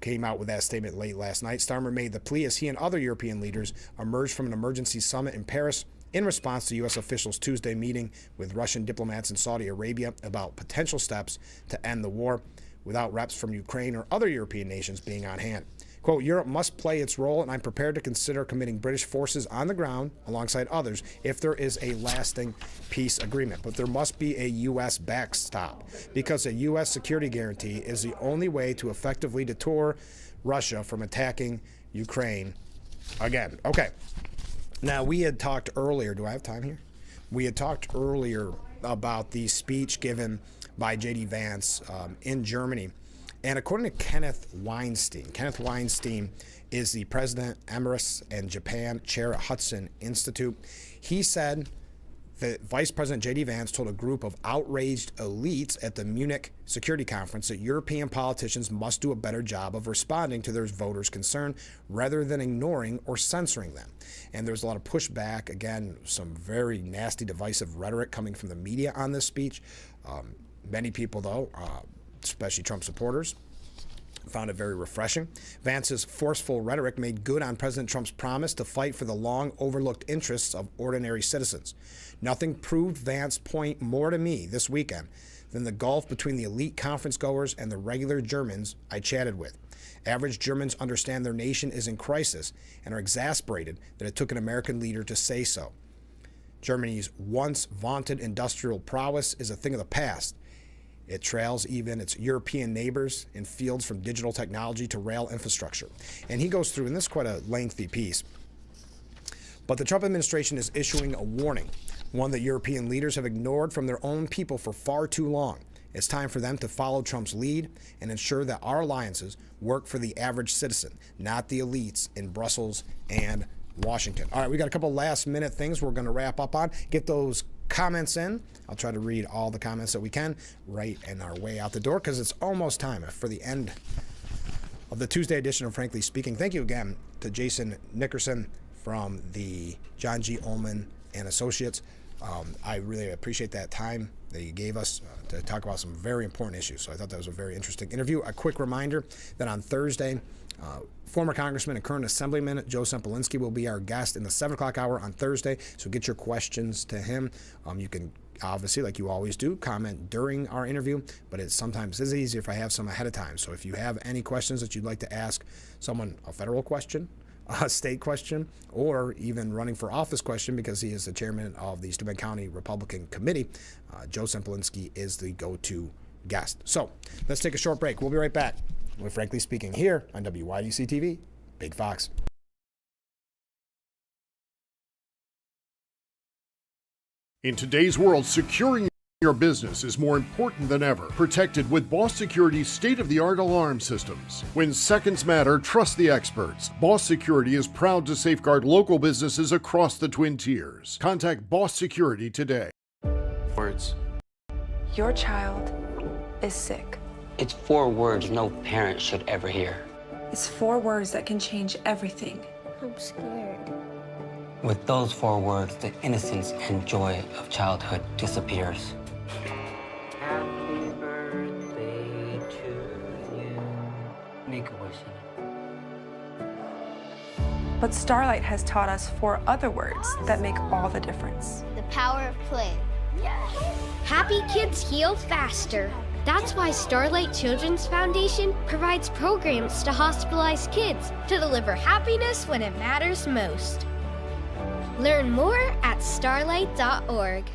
Came out with that statement late last night. Starmer made the plea as he and other European leaders emerged from an emergency summit in Paris in response to U.S. officials' Tuesday meeting with Russian diplomats in Saudi Arabia about potential steps to end the war, without reps from Ukraine or other European nations being on hand. Quote, Europe must play its role, and I'm prepared to consider committing British forces on the ground alongside others if there is a lasting peace agreement. But there must be a U.S. backstop, because a U.S. security guarantee is the only way to effectively deter Russia from attacking Ukraine again. Okay. Now, we had talked earlier. Do I have time here? We had talked earlier about the speech given by J.D. Vance in Germany. And according to Kenneth Weinstein is the president emeritus and Japan chair at Hudson Institute. He said that Vice President J.D. Vance told a group of outraged elites at the Munich Security Conference that European politicians must do a better job of responding to their voters' concern rather than ignoring or censoring them. And there's a lot of pushback, again, some very nasty, divisive rhetoric coming from the media on this speech. Many people, though, especially Trump supporters, found it very refreshing. Vance's forceful rhetoric made good on President Trump's promise to fight for the long overlooked interests of ordinary citizens. Nothing proved Vance's point more to me this weekend than the gulf between the elite conference goers and the regular Germans I chatted with. Average Germans understand their nation is in crisis and are exasperated that it took an American leader to say so. Germany's once vaunted industrial prowess is a thing of the past. It trails even its European neighbors in fields from digital technology to rail infrastructure. And he goes through, and this is quite a lengthy piece, but the Trump administration is issuing a warning, one that European leaders have ignored from their own people for far too long. It's time for them to follow Trump's lead and ensure that our alliances work for the average citizen, not the elites in Brussels and Washington. All right, we got a couple last-minute things we're going to wrap up on. Get those comments in. I'll try to read all the comments that we can right in our way out the door, because it's almost time for the end of the Tuesday edition of Frankly Speaking. Thank you again to Jason Nickerson from the John G. Ullman and Associates. I really appreciate that time that you gave us to talk about some very important issues. So I thought that was a very interesting interview. A quick reminder that on Thursday, former Congressman and current Assemblyman Joe Sempolinski will be our guest in the 7 o'clock hour on Thursday. So get your questions to him. You can obviously, like you always do, comment during our interview, but it sometimes is easier if I have some ahead of time. So if you have any questions that you'd like to ask someone, a federal question, a state question, or even running for office question, because he is the chairman of the Steuben County Republican Committee, Joe Sempolinski is the go-to guest. So let's take a short break. We'll be right back with Frankly Speaking here on WYDC TV, Big Fox. In today's world, securing your business is more important than ever. Protected with Boss Security's state-of-the-art alarm systems. When seconds matter, trust the experts. Boss Security is proud to safeguard local businesses across the Twin Tiers. Contact Boss Security today. Words. Your child is sick. It's 4 words no parent should ever hear. It's 4 words that can change everything. I'm scared. With those 4 words, the innocence and joy of childhood disappears. Happy birthday to you. Make a wish. But Starlight has taught us 4 other words that make all the difference. The power of play. Happy kids heal faster. That's why Starlight Children's Foundation provides programs to hospitalized kids to deliver happiness when it matters most. Learn more at starlight.org.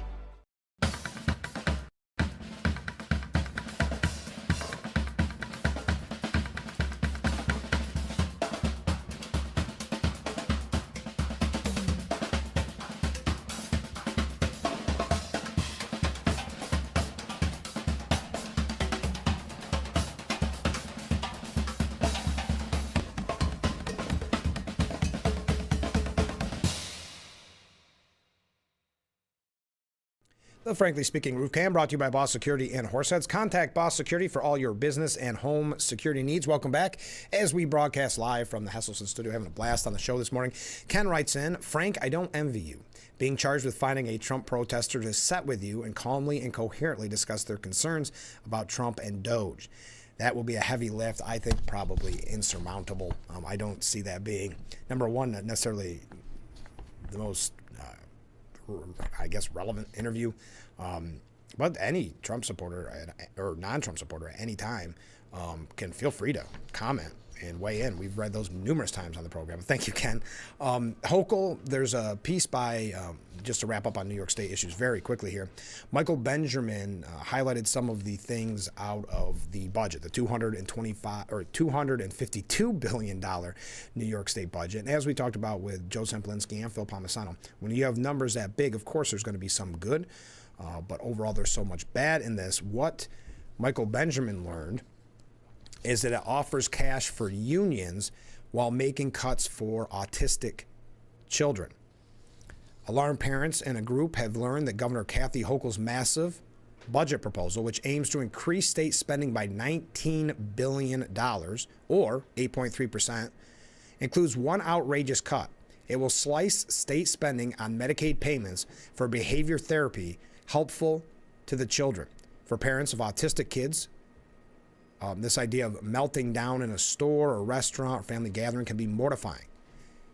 The Frankly Speaking Roof Cam brought to you by Boss Security and Horseheads. Contact Boss Security for all your business and home security needs. Welcome back as we broadcast live from the Hesselson studio. Having a blast on the show this morning. Ken writes in, Frank, I don't envy you. Being charged with finding a Trump protester to sit with you and calmly and coherently discuss their concerns about Trump and Doge. That will be a heavy lift. I think probably insurmountable. I don't see that being, number one, not necessarily the most I guess relevant interview, but any Trump supporter or non-Trump supporter at any time can feel free to comment and weigh in. We've read those numerous times on the program. Thank you, Ken. Hochul, there's a piece by, just to wrap up on New York State issues very quickly here, Michael Benjamin highlighted some of the things out of the budget, the $252 billion New York State budget. And as we talked about with Joe Semplinsky and Phil Palmisano, when you have numbers that big, of course there's going to be some good, but overall there's so much bad in this. What Michael Benjamin learned is that it offers cash for unions while making cuts for autistic children. Alarmed parents and a group have learned that Governor Kathy Hochul's massive budget proposal, which aims to increase state spending by $19 billion, or 8.3%, includes one outrageous cut. It will slice state spending on Medicaid payments for behavior therapy helpful to the children. For parents of autistic kids, this idea of melting down in a store or restaurant or family gathering can be mortifying.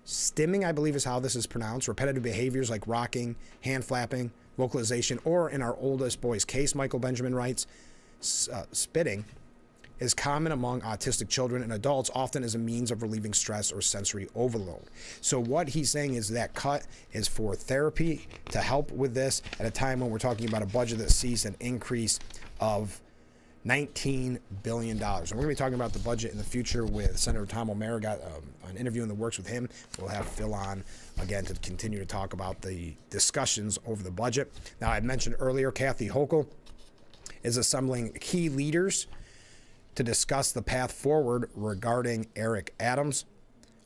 Stimming, I believe is how this is pronounced. Repetitive behaviors like rocking, hand flapping, vocalization, or in our oldest boy's case, Michael Benjamin writes, spitting, is common among autistic children and adults, often as a means of relieving stress or sensory overload. So what he's saying is that cut is for therapy to help with this at a time when we're talking about a budget that sees an increase of $19 billion. And we're going to be talking about the budget in the future with Senator Tom O'Mara. Got an interview in the works with him. We'll have Phil on again to continue to talk about the discussions over the budget. Now, I mentioned earlier, Kathy Hochul is assembling key leaders to discuss the path forward regarding Eric Adams.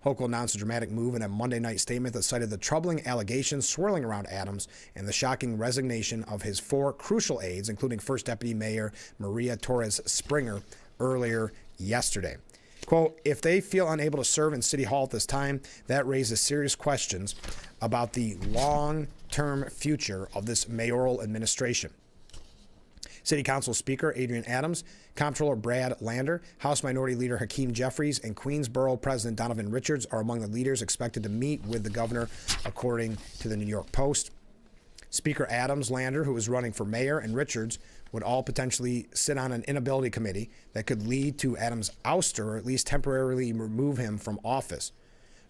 Hochul announced a dramatic move in a Monday night statement that cited the troubling allegations swirling around Adams and the shocking resignation of his four crucial aides, including First Deputy Mayor Maria Torres Springer, earlier yesterday. Quote, if they feel unable to serve in City Hall at this time, that raises serious questions about the long-term future of this mayoral administration. City Council Speaker Adrian Adams, Comptroller Brad Lander, House Minority Leader Hakeem Jeffries, and Queensborough President Donovan Richards are among the leaders expected to meet with the governor, according to the New York Post. Speaker Adams, Lander, who is running for mayor, and Richards would all potentially sit on an inability committee that could lead to Adams' ouster or at least temporarily remove him from office.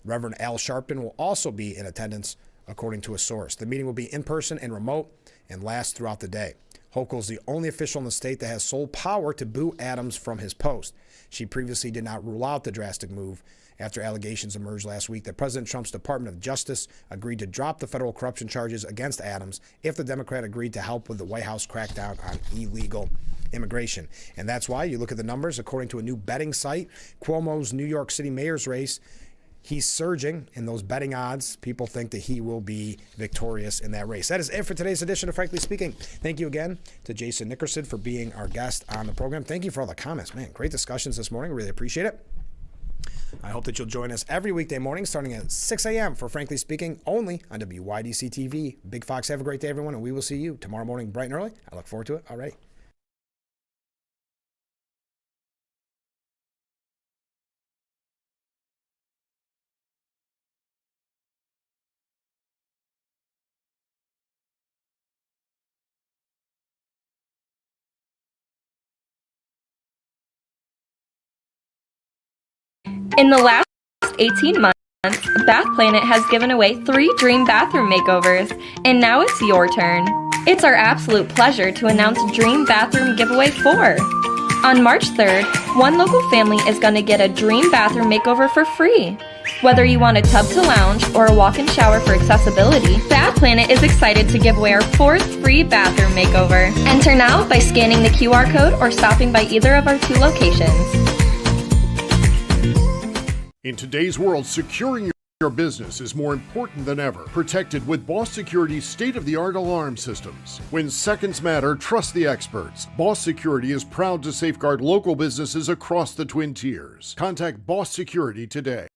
Reverend Al Sharpton will also be in attendance, according to a source. The meeting will be in person and remote and last throughout the day. Hochul is the only official in the state that has sole power to boot Adams from his post. She previously did not rule out the drastic move after allegations emerged last week that President Trump's Department of Justice agreed to drop the federal corruption charges against Adams if the Democrat agreed to help with the White House crackdown on illegal immigration. And that's why you look at the numbers. According to a new betting site, Cuomo's New York City mayor's race, he's surging in those betting odds. People think that he will be victorious in that race. That is it for today's edition of Frankly Speaking. Thank you again to Jason Nickerson for being our guest on the program. Thank you for all the comments. Man, great discussions this morning. Really appreciate it. I hope that you'll join us every weekday morning starting at 6 a.m. for Frankly Speaking, only on WYDC TV. Big Fox, have a great day, everyone, and we will see you tomorrow morning bright and early. I look forward to it. All right. In the last 18 months, Bath Planet has given away 3 dream bathroom makeovers, and now it's your turn. It's our absolute pleasure to announce Dream Bathroom Giveaway 4. On March 3rd, one local family is going to get a dream bathroom makeover for free. Whether you want a tub to lounge or a walk-in shower for accessibility, Bath Planet is excited to give away our 4th free bathroom makeover. Enter now by scanning the QR code or stopping by either of our 2 locations. In today's world, securing your business is more important than ever. Protected with Boss Security's state-of-the-art alarm systems. When seconds matter, trust the experts. Boss Security is proud to safeguard local businesses across the Twin Tiers. Contact Boss Security today.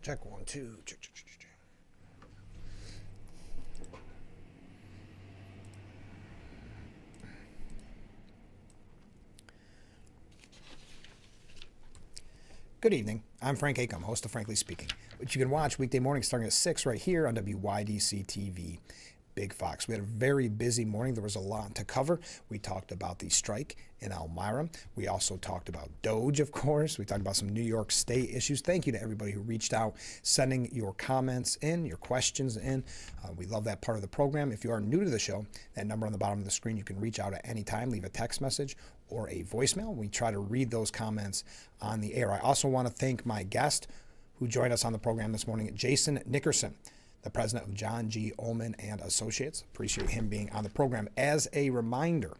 Check 1, 2. Check. Good evening. I'm Frank Acom, host of Frankly Speaking, which you can watch weekday mornings starting at 6 right here on WYDC TV. Big Fox. We had a very busy morning. There was a lot to cover. We talked about the strike in Elmira. We also talked about Doge, of course. We talked about some New York State issues. Thank you to everybody who reached out, sending your comments in, your questions in. We love that part of the program. If you are new to the show, that number on the bottom of the screen, you can reach out at any time, leave a text message or a voicemail. We try to read those comments on the air. I also want to thank my guest who joined us on the program this morning, Jason Nickerson, the president of John G. Ullman and Associates. Appreciate him being on the program. As a reminder,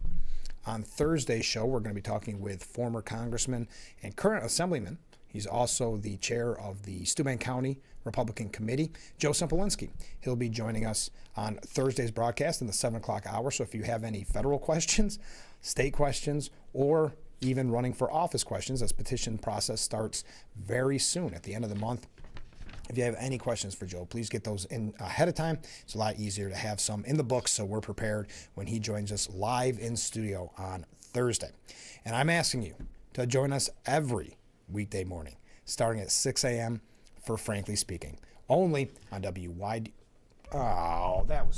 on Thursday's show, we're going to be talking with former congressman and current assemblyman. He's also the chair of the Steuben County Republican Committee, Joe Simpolinski. He'll be joining us on Thursday's broadcast in the 7 o'clock hour. So if you have any federal questions, state questions, or even running for office questions, as petition process starts very soon at the end of the month, if you have any questions for Joe, please get those in ahead of time. It's a lot easier to have some in the books so we're prepared when he joins us live in studio on Thursday. And I'm asking you to join us every weekday morning, starting at 6 a.m. for Frankly Speaking, only on WYD. Oh, that was